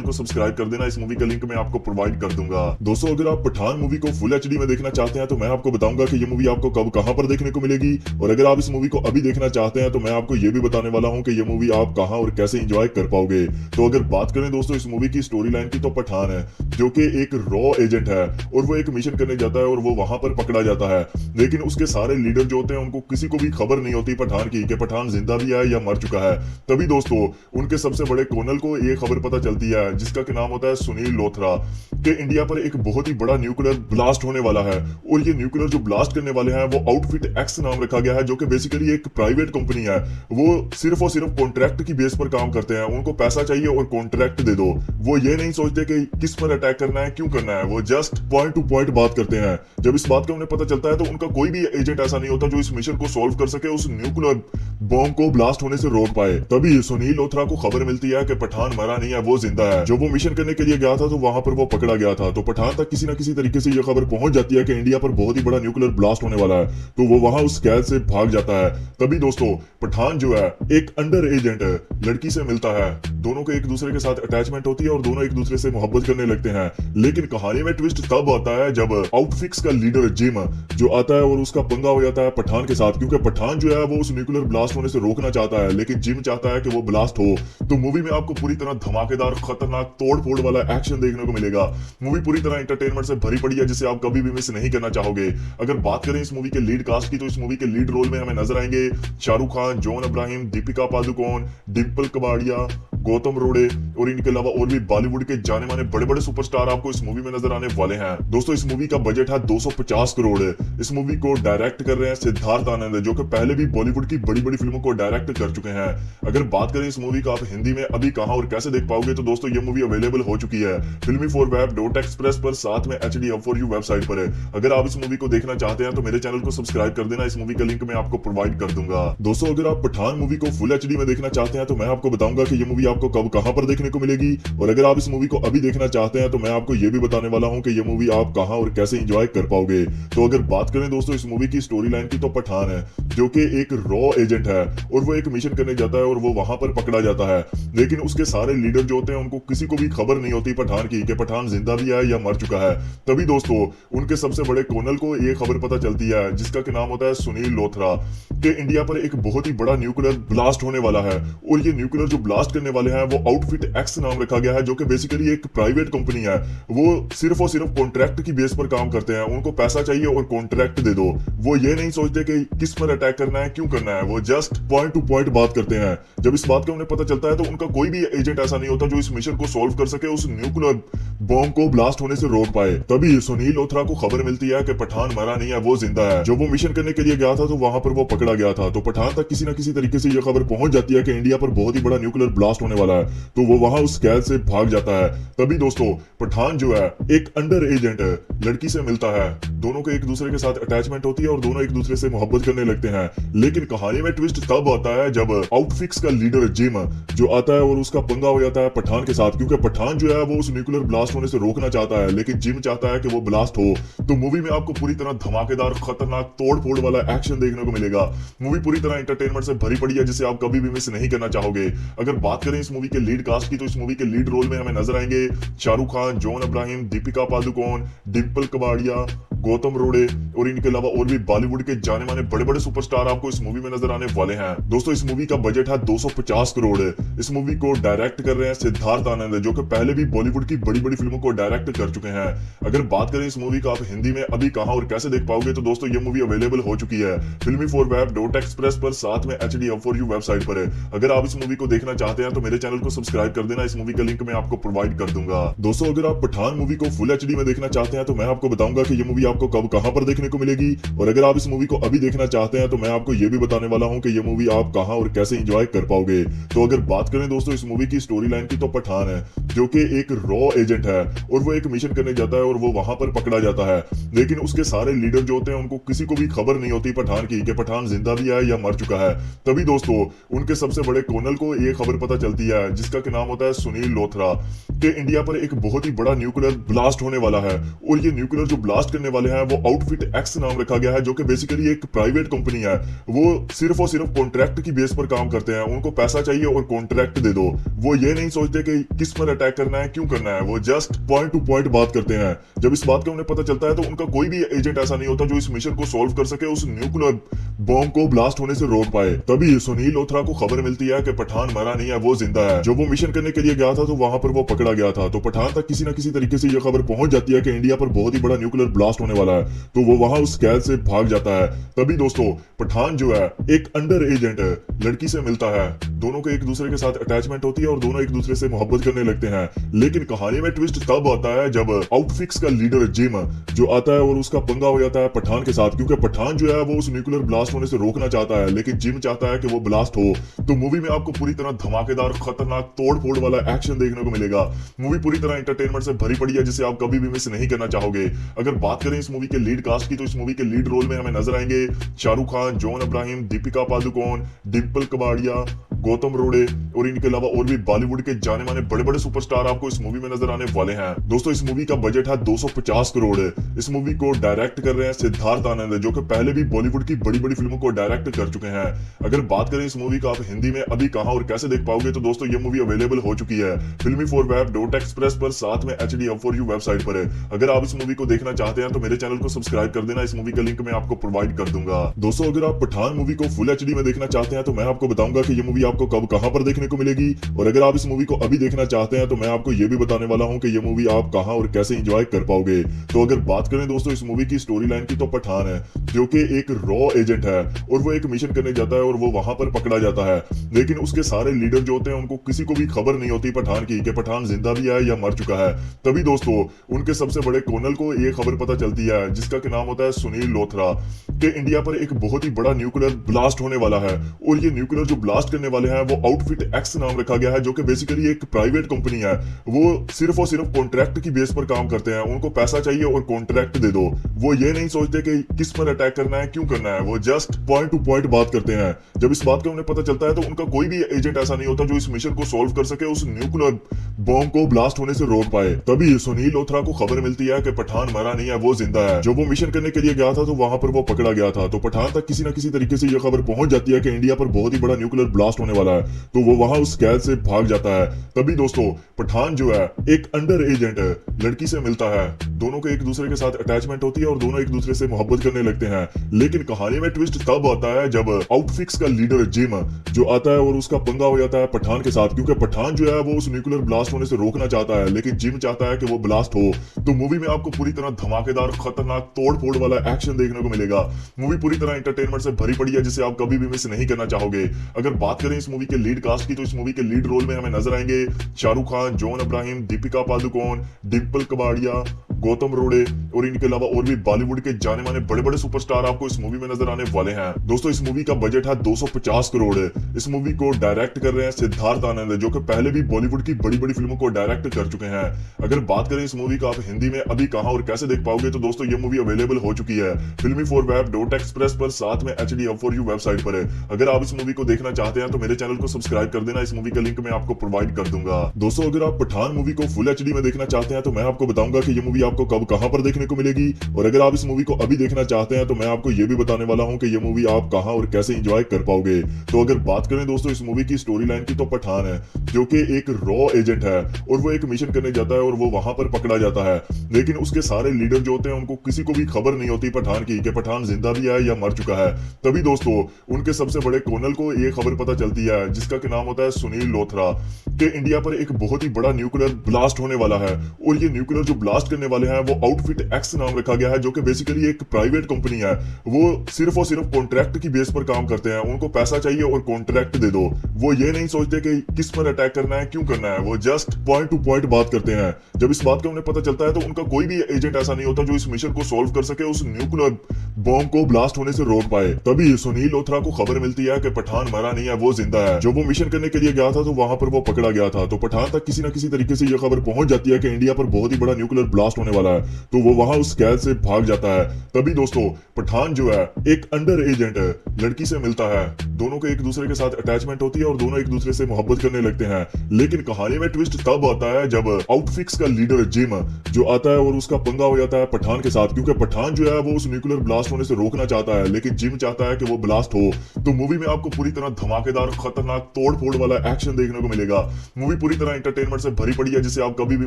को सब्सक्राइब कर देना, इस मूवी का लिंक मैं आपको प्रोवाइड कर दूंगा। दोस्तों अगर आप पठान मूवी को फुल HD में देखना चाहते हैं तो मैं आपको बताऊंगा कि ये मूवी आपको कब कहां पर देखने को मिलेगी, और अगर आप इस मूवी को अभी देखना चाहते हैं तो मैं आपको ये भी बताने वाला हूं कि ये मूवी आप कहां और कैसे एंजॉय कर पाओगे। तो अगर बात करें दोस्तों इस मूवी की स्टोरी लाइन की, तो पठान है जो कि एक रॉ एजेंट है और वो एक मिशन करने जाता है और वो वहां पर पकड़ा जाता है, लेकिन उसके सारे लीडर जो होते हैं उनको किसी को भी खबर नहीं होती पठान की कि पठान जिंदा भी है या मर चुका है। तभी दोस्तों उनके सबसे बड़े कर्नल को ये खबर पता चलती है, जिसका कि नाम होता है सुनील लोथरा, कि इंडिया पर एक बहुत ही बड़ा न्यूक्लियर ब्लास्ट होने वाला है, और ये न्यूक्लियर जो ब्लास्ट करने वाले हैं वो आउटफिट एक्स नाम रखा गया है, जो कि बेसिकली एक प्राइवेट कंपनी है। वो सिर्फ और सिर्फ कॉन्ट्रैक्ट की बेस पर काम करते हैं, उनको पैसा चाहिए और कॉन्ट्रैक्ट दे दो। वो ये नहीं सोचते कि किस पर अटैक करना है, क्यों करना है, वो जस्ट पॉइंट टू पॉइंट बात करते हैं। जब इस बात का उन्हें पता चलता है तो उनका कोई भी एजेंट ऐसा नहीं होता जो इस मिशन को सॉल्व कर सके, उस न्यूक्लियर बॉम्ब को ब्लास्ट होने से रोक पाए। तभी सुनील लोथरा को खबर मिलती है कि पठान मरा नहीं है, वो जिंदा है। जो वो मिशन करने के लिए गया था तो वहां पर वो पकड़ा गया था, तो पठान तक किसी न किसी तरीके से ये खबर पहुंच जाती है कि इंडिया पर बहुत ही बड़ा न्यूक्लियर ब्लास्ट होने वाला है, तो वो वहां उस कैद से भाग जाता है। तभी दोस्तों पठान जो है एक अंडर एजेंट लड़की से मिलता है, दोनों को एक दूसरे के साथ अटैचमेंट होती है और दोनों एक दूसरे से मोहब्बत करने लगते हैं। लेकिन कहानी में ट्विस्ट तब आता है जब आउटफिक्स का लीडर जिम जो आता है और उसका पंगा हो जाता है पठान के साथ, क्योंकि पठान जो है वो उस न्यूक्लियर ब्लास्ट होने से रोकना चाहता है, लेकिन जिम चाहता है कि वो ब्लास्ट हो। तो मूवी में आपको पूरी तरह धमाकेदार खतरनाक तोड़ फोड़ वाला एक्शन देखने को मिलेगा। मूवी पूरी तरह एंटरटेनमेंट से भरी पड़ी है, जिसे आप कभी भी मिस नहीं करना चाहोगे। अगर बात करें इस मूवी के लीड कास्ट की, तो इस मूवी के लीड रोल में हमें नजर आएंगे शाहरुख खान, जॉन अब्राहिम, दीपिका पादुकोण, डिम्पल कबाड़िया, गौतम रोड़े, और इनके अलावा और भी बॉलीवुड के जाने माने बड़े बड़े सुपरस्टार आपको इस मूवी में नजर आने वाले हैं। दोस्तों इस मूवी का बजट है 250 करोड़। इस मूवी को डायरेक्ट कर रहे हैं सिद्धार्थ आनंद, जो कि पहले भी बॉलीवुड की बड़ी बड़ी फिल्मों को डायरेक्ट कर चुके हैं। अगर बात करें इस मूवी का आप हिंदी में अभी कहां और कैसे देख पाओगे, तो दोस्तों ये मूवी अवेलेबल हो चुकी है filmy4web.express पर, साथ में HD Hub for You website पर है। अगर आप इस मूवी को देखना चाहते हैं तो मेरे चैनल को सब्सक्राइब कर देना, इस मूवी का लिंक मैं आपको प्रोवाइड कर दूंगा। दोस्तों अगर आप पठान मूवी को फुल HD में देखना चाहते हैं तो मैं आपको बताऊंगा कि ये मूवी आपको कब कहां पर देखने को मिलेगी, और अगर आप इस मूवी को अभी देखना चाहते हैं तो मैं आपको ये भी बताने वाला हूं कि ये मूवी आप कहां और कैसे एंजॉय कर पाओगे। तो अगर बात करें दोस्तों इस मूवी की स्टोरी लाइन की, तो पठान है जो कि एक रॉ एजेंट है और वो एक मिशन करने जाता है और वो वहां पर पकड़ा जाता है, लेकिन उसके सारे लीडर जो होते हैं उनको किसी को भी खबर नहीं होती पठान की कि पठान जिंदा भी है या मर चुका है। तभी दोस्तों उनके सबसे बड़े कर्नल को ये खबर पता चलती चलती है जिसका कि नाम होता है सुनील लोथरा कि इंडिया पर एक बहुत ही बड़ा न्यूक्लियर ब्लास्ट होने वाला है और ये न्यूक्लियर जो ब्लास्ट करने वाले हैं वो आउटफिट एक्स नाम रखा गया है जो कि बेसिकली एक प्राइवेट कंपनी है। वो सिर्फ और सिर्फ कॉन्ट्रैक्ट की बेस पर काम करते हैं, उनको पैसा चाहिए और कॉन्ट्रैक्ट दे दो। वो ये नहीं सोचते कि किस पर अटैक करना है, क्यों करना है, वो जस्ट पॉइंट टू पॉइंट बात करते हैं। जब इस बात का उन्हें पता चलता है तो उनका कोई भी एजेंट ऐसा नहीं होता जो इस मिशन को सॉल्व कर सके, उस न्यूक्लियर बॉम्ब को ब्लास्ट होने से रोक पाए। तभी सुनील लोथरा को खबर मिलती है कि पठान मरा नहीं है, वो जिंदा है। जब वो मिशन करने के लिए गया था तो वहां पर वो पकड़ा गया था, तो पठान तक किसी न किसी तरीके से ये खबर पहुंच जाती है कि इंडिया पर बहुत ही बड़ा न्यूक्लियर ब्लास्ट होने वाला है, तो वो वहां उस कैद से भाग जाता है। तभी दोस्तों पठान जो है एक अंडर एजेंट लड़की से मिलता है, दोनों के एक दूसरे के साथ अटैचमेंट होती है और दोनों एक दूसरे से मोहब्बत करने लगते हैं। लेकिन कहानी में ट्विस्ट तब आता है जब आउटफिक्स का लीडर जिम जो आता है और उसका पंगा हो जाता है पठान के साथ, क्योंकि पठान जो है वो उस न्यूक्लियर ब्लास्ट होने से रोकना चाहता है लेकिन जिम चाहता है कि वो ब्लास्ट हो। तो मूवी में आपको पूरी तरह धमाकेदार खतरनाक तोड़ फोड़ वाला एक्शन देखने को मिलेगा। मूवी पूरी तरह एंटरटेनमेंट से भरी पड़ी है जिसे आप कभी भी मिस नहीं करना चाहोगे। अगर बात करें इस मूवी के लीड कास्ट की तो इस मूवी के लीड रोल में हमें नजर आएंगे शाहरुख खान, जॉन अब्राहिम, दीपिका पादुकोण, डिम्पल कबाड़िया, गौतम रोड़े और इनके अलावा और भी बॉलीवुड के जाने माने बड़े बड़े सुपरस्टार आपको इस मूवी में नजर आने वाले हैं। दोस्तों इस मूवी का बजट है 250 करोड़। इस मूवी को डायरेक्ट कर रहे हैं सिद्धार्थ आनंद जो कि पहले भी बॉलीवुड की बड़ी बड़ी फिल्मों को डायरेक्ट कर चुके हैं। अगर बात करें इस मूवी का आप हिंदी में अभी कहां और कैसे देख पाओगे तो दोस्तों ये मूवी अवेलेबल हो चुकी है filmy4web.express पर, साथ में HD4U वेबसाइट पर। अगर आप इस मूवी को देखना चाहते हैं तो मेरे चैनल को सब्सक्राइब कर देना, इस मूवी का लिंक मैं आपको प्रोवाइड कर दूंगा। दोस्तों अगर आप पठान मूवी को फुल HD में देखना चाहते हैं तो मैं आपको बताऊंगा कि ये मूवी आपको कब कहां पर देखने को मिलेगी, और अगर आप इस मूवी को अभी देखना चाहते हैं तो मैं आपको ये भी बताने वाला हूं कि ये मूवी आप कहां और कैसे एंजॉय कर पाओगे। तो अगर बात करें दोस्तों इस मूवी की स्टोरी लाइन की तो पठान है जो कि एक रॉ एजेंट है और वो एक मिशन करने जाता है और वो वहां पर पकड़ा जाता है, लेकिन उसके सारे लीडर जो होते हैं उनको किसी को भी खबर नहीं होती पठान की कि पठान जिंदा भी है या मर चुका है। तभी दोस्तों उनके सबसे बड़े कर्नल को ये खबर पता चलती है जिसका कि नाम होता है सुनील लोथरा कि इंडिया पर एक बहुत ही बड़ा न्यूक्लियर ब्लास्ट होने वाला है और ये न्यूक्लियर जो ब्लास्ट करने वाले हैं वो आउटफिट एक्स नाम रखा गया है जो कि बेसिकली एक प्राइवेट कंपनी है। वो सिर्फ और सिर्फ कॉन्ट्रैक्ट की बेस पर काम करते हैं, उनको पैसा चाहिए और कॉन्ट्रैक्ट दे दो। वो ये नहीं सोचते कि किस पर अटैक करना है, क्यों करना है, वो जस्ट पॉइंट टू पॉइंट बात करते हैं। जब इस बात का उन्हें पता चलता है तो उनका कोई भी एजेंट ऐसा नहीं होता जो इस मिशन को सॉल्व कर सके, उस न्यूक्लियर बॉम्ब को ब्लास्ट होने से रोक पाए। तभी सुनील लोथरा को खबर मिलती है कि पठान मरा नहीं है, वो जिंदा है। जब वो मिशन करने के लिए गया था तो वहां पर वो पकड़ा गया था, तो पठान तक किसी न किसी तरीके से ये खबर पहुंच जाती है कि इंडिया पर बहुत ही बड़ा न्यूक्लियर ब्लास्ट होने वाला है, तो वो वहां उस कैद से भाग जाता है। तभी दोस्तों पठान जो है एक अंडर एजेंट लड़की से मिलता है, दोनों के एक दूसरे के साथ अटैचमेंट होती है और दोनों एक दूसरे से मोहब्बत करने लगते हैं। लेकिन कहानी में ट्विस्ट तब आता है जब आउटफिक्स का लीडर जिम जो आता है और उसका पंगा हो जाता है पठान के साथ, क्योंकि पठान जो है वो उस न्यूक्लियर ब्लास्ट होने से रोकना चाहता है लेकिन जिम चाहता है कि वो ब्लास्ट हो। तो मूवी में आपको पूरी तरह धमाकेदार खतरनाक तोड़ फोड़ वाला एक्शन देखने को मिलेगा। मूवी पूरी तरह एंटरटेनमेंट से भरी पड़ी है जिसे आप कभी भी मिस नहीं करना चाहोगे। अगर बात करें इस मूवी के लीड कास्ट की तो इस मूवी के लीड रोल में हमें नजर आएंगे शाहरुख खान, जॉन अब्राहिम, दीपिका पादुकोण, डिम्पल कबाड़िया, गौतम रोड़े और इनके अलावा और भी बॉलीवुड के जाने माने बड़े बड़े सुपरस्टार आपको इस मूवी में नजर आने वाले हैं। दोस्तों इस मूवी का बजट है 250 करोड़। इस मूवी को डायरेक्ट कर रहे हैं सिद्धार्थ आनंद जो कि पहले भी बॉलीवुड की बड़ी बड़ी फिल्मों को डायरेक्ट कर चुके हैं। अगर बात करें इस मूवी का आप हिंदी में अभी कहां और कैसे देख पाओगे तो दोस्तों ये मूवी अवेलेबल हो चुकी है filmy4web.express पर, साथ में HD4U वेबसाइट पर। अगर आप इस मूवी को देखना चाहते हैं तो मेरे चैनल को सब्सक्राइब कर देना, इस मूवी का लिंक मैं आपको प्रोवाइड कर दूंगा। दोस्तों अगर आप पठान मूवी को फुल HD में देखना चाहते हैं तो मैं आपको बताऊंगा कि ये मूवी आपको कब कहां पर देखने को मिलेगी, और अगर आप इस मूवी को अभी देखना चाहते हैं तो मैं आपको ये भी बताने वाला हूं कि ये मूवी आप कहां और कैसे एंजॉय कर पाओगे। तो अगर बात करें दोस्तों इस मूवी की स्टोरी लाइन की तो पठान है जो कि एक रॉ एजेंट है और वो एक मिशन करने जाता है और वो वहां पर पकड़ा जाता है, लेकिन उसके सारे लीडर जो होते हैं उनको किसी को भी खबर नहीं होती पठान की कि पठान जिंदा भी है या मर चुका है। तभी दोस्तों उनके सबसे बड़े कर्नल को ये खबर पता चलती है जिसका कि नाम होता है सुनील लोथरा कि इंडिया पर एक बहुत ही बड़ा न्यूक्लियर ब्लास्ट होने वाला है और ये न्यूक्लियर जो ब्लास्ट करने वाले हैं वो आउटफिट एक्स नाम रखा गया है जो कि बेसिकली एक प्राइवेट कंपनी है। वो सिर्फ और सिर्फ कॉन्ट्रैक्ट की बेस पर काम करते हैं, उनको पैसा चाहिए और कॉन्ट्रैक्ट दे दो। वो ये नहीं सोचते कि किस पर अटैक करना है, क्यों करना है, वो जस्ट पॉइंट टू पॉइंट बात करते हैं। जब इस बात का उन्हें पता चलता है तो उनका कोई भी एजेंट ऐसा नहीं होता जो इस मिशन को सॉल्व कर सके, उस न्यूक्लियर बॉम्ब को ब्लास्ट होने से रोक पाए। तभी सुनील लोथरा को खबर मिलती है कि पठान मरा नहीं है, वो जिंदा है। जब वो मिशन करने के लिए गया था तो वहां पर वो पकड़ा गया था, तो पठान तक किसी न किसी तरीके से यह खबर पहुंच जाती है कि इंडिया पर बहुत ही बड़ा न्यूक्लियर ब्लास्ट होने वाला है, तो वो वहां उस कैद से भाग जाता है। तभी दोस्तों पठान जो है एक अंडर एजेंट लड़की से मिलता है, दोनों को एक दूसरे के साथ अटैचमेंट होती है और दोनों एक दूसरे से मोहब्बत करने लगते हैं। लेकिन कहानी में ट्विस्ट तब आता है जब आउटफिक्स का लीडर जिम जो आता है और उसका पंगा हो जाता है पठान के साथ, क्योंकि पठान जो है वो उस न्यूक्लियर ब्लास्ट होने से रोकना चाहता है, लेकिन जिम चाहता है कि वो ब्लास्ट हो। तो मूवी में आपको पूरी तरह धमाकेदार, खतरनाक, तोड़ फोड़ वाला एक्शन देखने को मिलेगा। मूवी पूरी तरह एंटरटेनमेंट से भरी पड़ी है, जिसे आप कभी भी मिस नहीं करना चाहोगे। अगर बात करें इस मूवी के लीड कास्ट की, तो इस मूवी के लीड रोल में हमें नजर आएंगे शाहरुख खान, जॉन अब्राहिम, दीपिका पादुकोण, डिम्पल कबाड़िया, गौतम रोड़े और इनके अलावा और भी बॉलीवुड के जाने माने बड़े बड़े सुपरस्टार आपको इस मूवी में नजर आने वाले हैं। दोस्तों, इस मूवी का बजट है 250 करोड़। इस मूवी को डायरेक्ट कर रहे हैं सिद्धार्थ आनंद, जो कि पहले भी बॉलीवुड की बड़ी बड़ी फिल्मों को डायरेक्ट कर चुके हैं। अगर बात करें इस मूवी का आप हिंदी में अभी कहां और कैसे देख पाओगे, तो दोस्तों ये मूवी अवेलेबल हो चुकी है filmy4web.express पर, साथ में HD4U वेबसाइट पर। अगर आप इस मूवी को देखना चाहते हैं तो मेरे चैनल को सब्सक्राइब कर देना, इस मूवी का लिंक मैं आपको प्रोवाइड कर दूंगा। दोस्तों, अगर आप पठान मूवी को फुल HD में देखना चाहते हैं तो मैं आपको बताऊंगा कि ये मूवी आपको कब कहां पर देखने को मिलेगी, और अगर आप इस मूवी को अभी देखना चाहते हैं तो मैं आपको ये भी बताने वाला हूं कि ये मूवी आप कहां और कैसे एंजॉय कर पाओगे। तो अगर बात करें दोस्तों इस मूवी की स्टोरी लाइन की, तो पठान है जो कि एक रॉ एजेंट है और वो एक मिशन करने जाता है और वो वहां पर पकड़ा जाता है। लेकिन उसके सारे लीडर जो होते हैं उनको किसी को भी खबर नहीं होती पठान की कि पठान जिंदा भी है या मर चुका है। तभी दोस्तों उनके सबसे बड़े कर्नल को ये खबर पता चलती है, जिसका कि नाम होता है सुनील लोथरा, कि इंडिया पर एक बहुत ही बड़ा न्यूक्लियर ब्लास्ट होने वाला है। और ये न्यूक्लियर जो ब्लास्ट करने वाले हैं वो आउटफिट एक्स नाम रखा गया है, जो कि बेसिकली एक प्राइवेट कंपनी है। वो सिर्फ और सिर्फ कॉन्ट्रैक्ट की बेस पर काम करते हैं, उनको पैसा चाहिए और कॉन्ट्रैक्ट दे दो। वो ये नहीं सोचते कि किस पर अटैक करना है, क्यों करना है, वो जस्ट पॉइंट टू पॉइंट बात करते हैं। जब इस बात का उन्हें पता चलता है तो उनका कोई भी एजेंट ऐसा नहीं होता जो इस मिशन को सॉल्व कर सके, उस न्यूक्लियर बॉम्ब को ब्लास्ट होने से रोक पाए। तभी सुनील लोथरा को खबर मिलती है कि पठान मरा नहीं है, वो जिंदा है। जब वो मिशन करने के लिए गया था तो वहां पर वो पकड़ा गया था। तो पठान तक किसी न किसी तरीके से यह खबर पहुंच जाती है कि इंडिया पर बहुत ही बड़ा न्यूक्लियर ब्लास्ट होने वाला है, तो वो वहां उस कैद से भाग जाता है। तभी दोस्तों पठान जो है एक अंडर एजेंट लड़की से मिलता है, दोनों को एक दूसरे के साथ अटैचमेंट होती है और दोनों एक दूसरे से मोहब्बत करने लगते हैं। लेकिन कहानी में ट्विस्ट तब आता है जब आउटफिक्स का लीडर जिम जो आता है और उसका पंगा हो जाता है पठान के साथ, क्योंकि पठान जो है वो उस न्यूक्लियर ब्लास्ट होने से रोकना चाहता है, लेकिन जिम चाहता है कि वो ब्लास्ट हो। तो मूवी में आपको पूरी तरह धमाकेदार, खतरनाक, तोड़ फोड़ वाला एक्शन देखने को मिलेगा। मूवी पूरी तरह एंटरटेनमेंट से भरी पड़ी है, जिसे आप कभी भी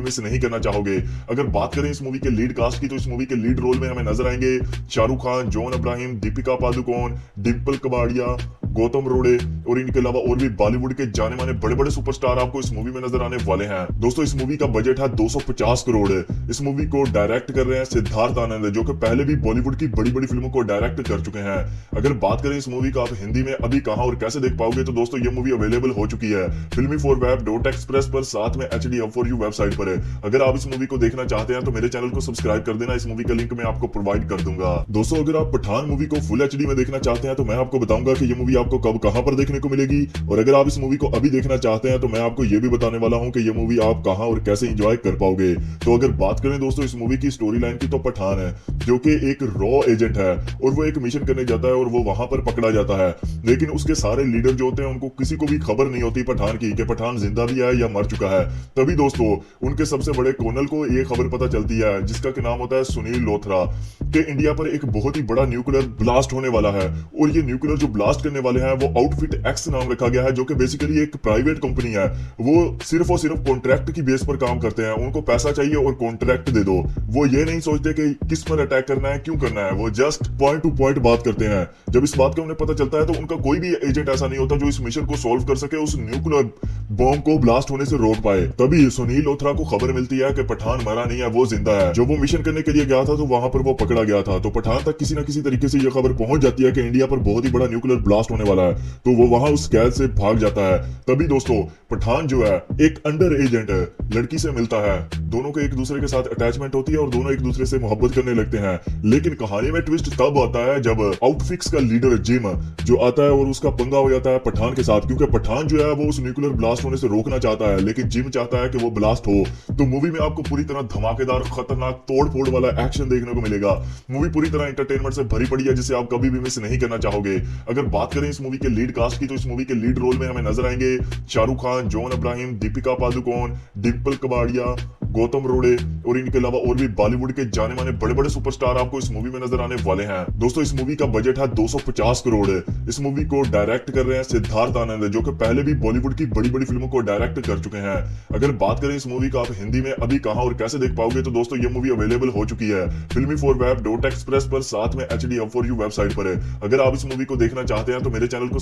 मिस नहीं करना चाहोगे। अगर बात करें इस मूवी के लीड कास्ट की, तो इस मूवी के लीड रोल में हमें नजर आएंगे शाहरुख खान, जॉन अब्राहिम, दीपिका पादुकोण, डिम्पल कबाड़िया, गौतम रोड़े और इनके अलावा और भी बॉलीवुड के जाने माने बड़े बड़े सुपरस्टार आपको इस मूवी में नजर आने वाले हैं। दोस्तों, इस मूवी का बजट है 250 करोड़। इस मूवी को डायरेक्ट कर रहे हैं सिद्धार्थ आनंद, जो कि पहले भी बॉलीवुड की बड़ी बड़ी फिल्मों को डायरेक्ट कर चुके हैं। अगर बात करें इस मूवी का आप हिंदी में अभी कहां और कैसे देख पाओगे, तो दोस्तों ये मूवी अवेलेबल हो चुकी है filmy4web.express पर, साथ में HD4U वेबसाइट पर। अगर आप इस मूवी को देखना चाहते हैं तो मेरे चैनल को सब्सक्राइब कर देना, इस मूवी का लिंक मैं आपको प्रोवाइड कर दूंगा। दोस्तों, अगर आप पठान मूवी को फुल HD में देखना चाहते हैं तो मैं आपको बताऊंगा कि ये मूवी आपको कब कहां पर देखने को मिलेगी, और अगर आप इस मूवी को अभी देखना चाहते हैं तो मैं आपको ये भी बताने वाला हूं कि ये मूवी आप कहां और कैसे एंजॉय कर पाओगे। तो अगर बात करें दोस्तों इस मूवी की स्टोरी लाइन की, तो पठान है जो कि एक रॉ एजेंट है और वो एक मिशन करने जाता है और वो वहां पर पकड़ा जाता है। लेकिन उसके सारे लीडर जो होते हैं उनको किसी को भी खबर नहीं होती पठान की कि पठान जिंदा भी है या मर चुका है। तभी दोस्तों उनके सबसे बड़े कर्नल को ये खबर पता चलती है, जिसका कि नाम होता है सुनील लोथरा, कि इंडिया पर एक बहुत ही बड़ा न्यूक्लियर ब्लास्ट होने वाला है। और ये न्यूक्लियर जो ब्लास्ट करने वाले हैं वो आउटफिट एक्स नाम रखा गया है, जो कि बेसिकली एक प्राइवेट कंपनी है। वो सिर्फ और सिर्फ कॉन्ट्रैक्ट की बेस पर काम करते हैं, उनको पैसा चाहिए और कॉन्ट्रैक्ट दे दो। वो ये नहीं सोचते कि किस पर अटैक करना है, क्यों करना है, वो जस्ट पॉइंट टू पॉइंट बात करते हैं। जब इस बात का उन्हें पता चलता है तो उनका कोई भी एजेंट ऐसा नहीं होता जो इस मिशन को सॉल्व कर सके, उस न्यूक्लियर बॉम्ब को ब्लास्ट होने से रोक पाए। तभी सुनील लोथरा को खबर मिलती है कि पठान मरा नहीं है, वो जिंदा है। जब वो मिशन करने के लिए गया था तो वहां पर वो पकड़ा गया था। तो पठान तक किसी न किसी तरीके से यह खबर पहुंच जाती है कि इंडिया पर बहुत ही बड़ा न्यूक्लियर ब्लास्ट होने वाला है, तो वो वहां उस कैद से भाग जाता है। तभी दोस्तों पठान जो है एक अंडर एजेंट लड़की से मिलता है, दोनों को एक दूसरे के साथ अटैचमेंट होती है और दोनों एक दूसरे से मोहब्बत करने लगते हैं। लेकिन कहानी में ट्विस्ट तब आता है जब आउटफिक्स का लीडर जिम जो आता है और उसका पंगा हो जाता है पठान के साथ, क्योंकि पठान जो है वो उस न्यूक्लियर ब्लास्ट होने से रोकना चाहता है, लेकिन जिम चाहता है कि वो ब्लास्ट हो। तो मूवी में आपको पूरी तरह धमाकेदार, खतरनाक, तोड़ फोड़ वाला एक्शन देखने को मिलेगा। मूवी पूरी तरह एंटरटेनमेंट से भरी पड़ी है, जिसे आप कभी भी मिस नहीं करना चाहोगे। अगर बात करें इस मूवी के लीड कास्ट की, तो इस मूवी के लीड रोल में हमें नजर आएंगे शाहरुख खान, जॉन अब्राहिम, दीपिका पादुकोण, डिम्पल कबाड़िया, गौतम रोड़े और इनके अलावा और भी बॉलीवुड के जाने माने बड़े बड़े सुपरस्टार आपको इस मूवी में नजर आने वाले हैं। दोस्तों इस मूवी का बजट है 250 करोड़। इस मूवी को डायरेक्ट कर रहे हैं सिद्धार्थ आनंद, जो कि पहले भी बॉलीवुड की बड़ी बड़ी फिल्मों को डायरेक्ट कर चुके हैं। अगर बात करें इस मूवी का आप हिंदी में अभी कहां और कैसे देख पाओगे, तो दोस्तों ये मूवी अवेलेबल हो चुकी है filmy4web.express पर, साथ में HD Hub4U वेबसाइट पर। अगर आप इस मूवी को देखना चाहते हैं तो मेरे चैनल को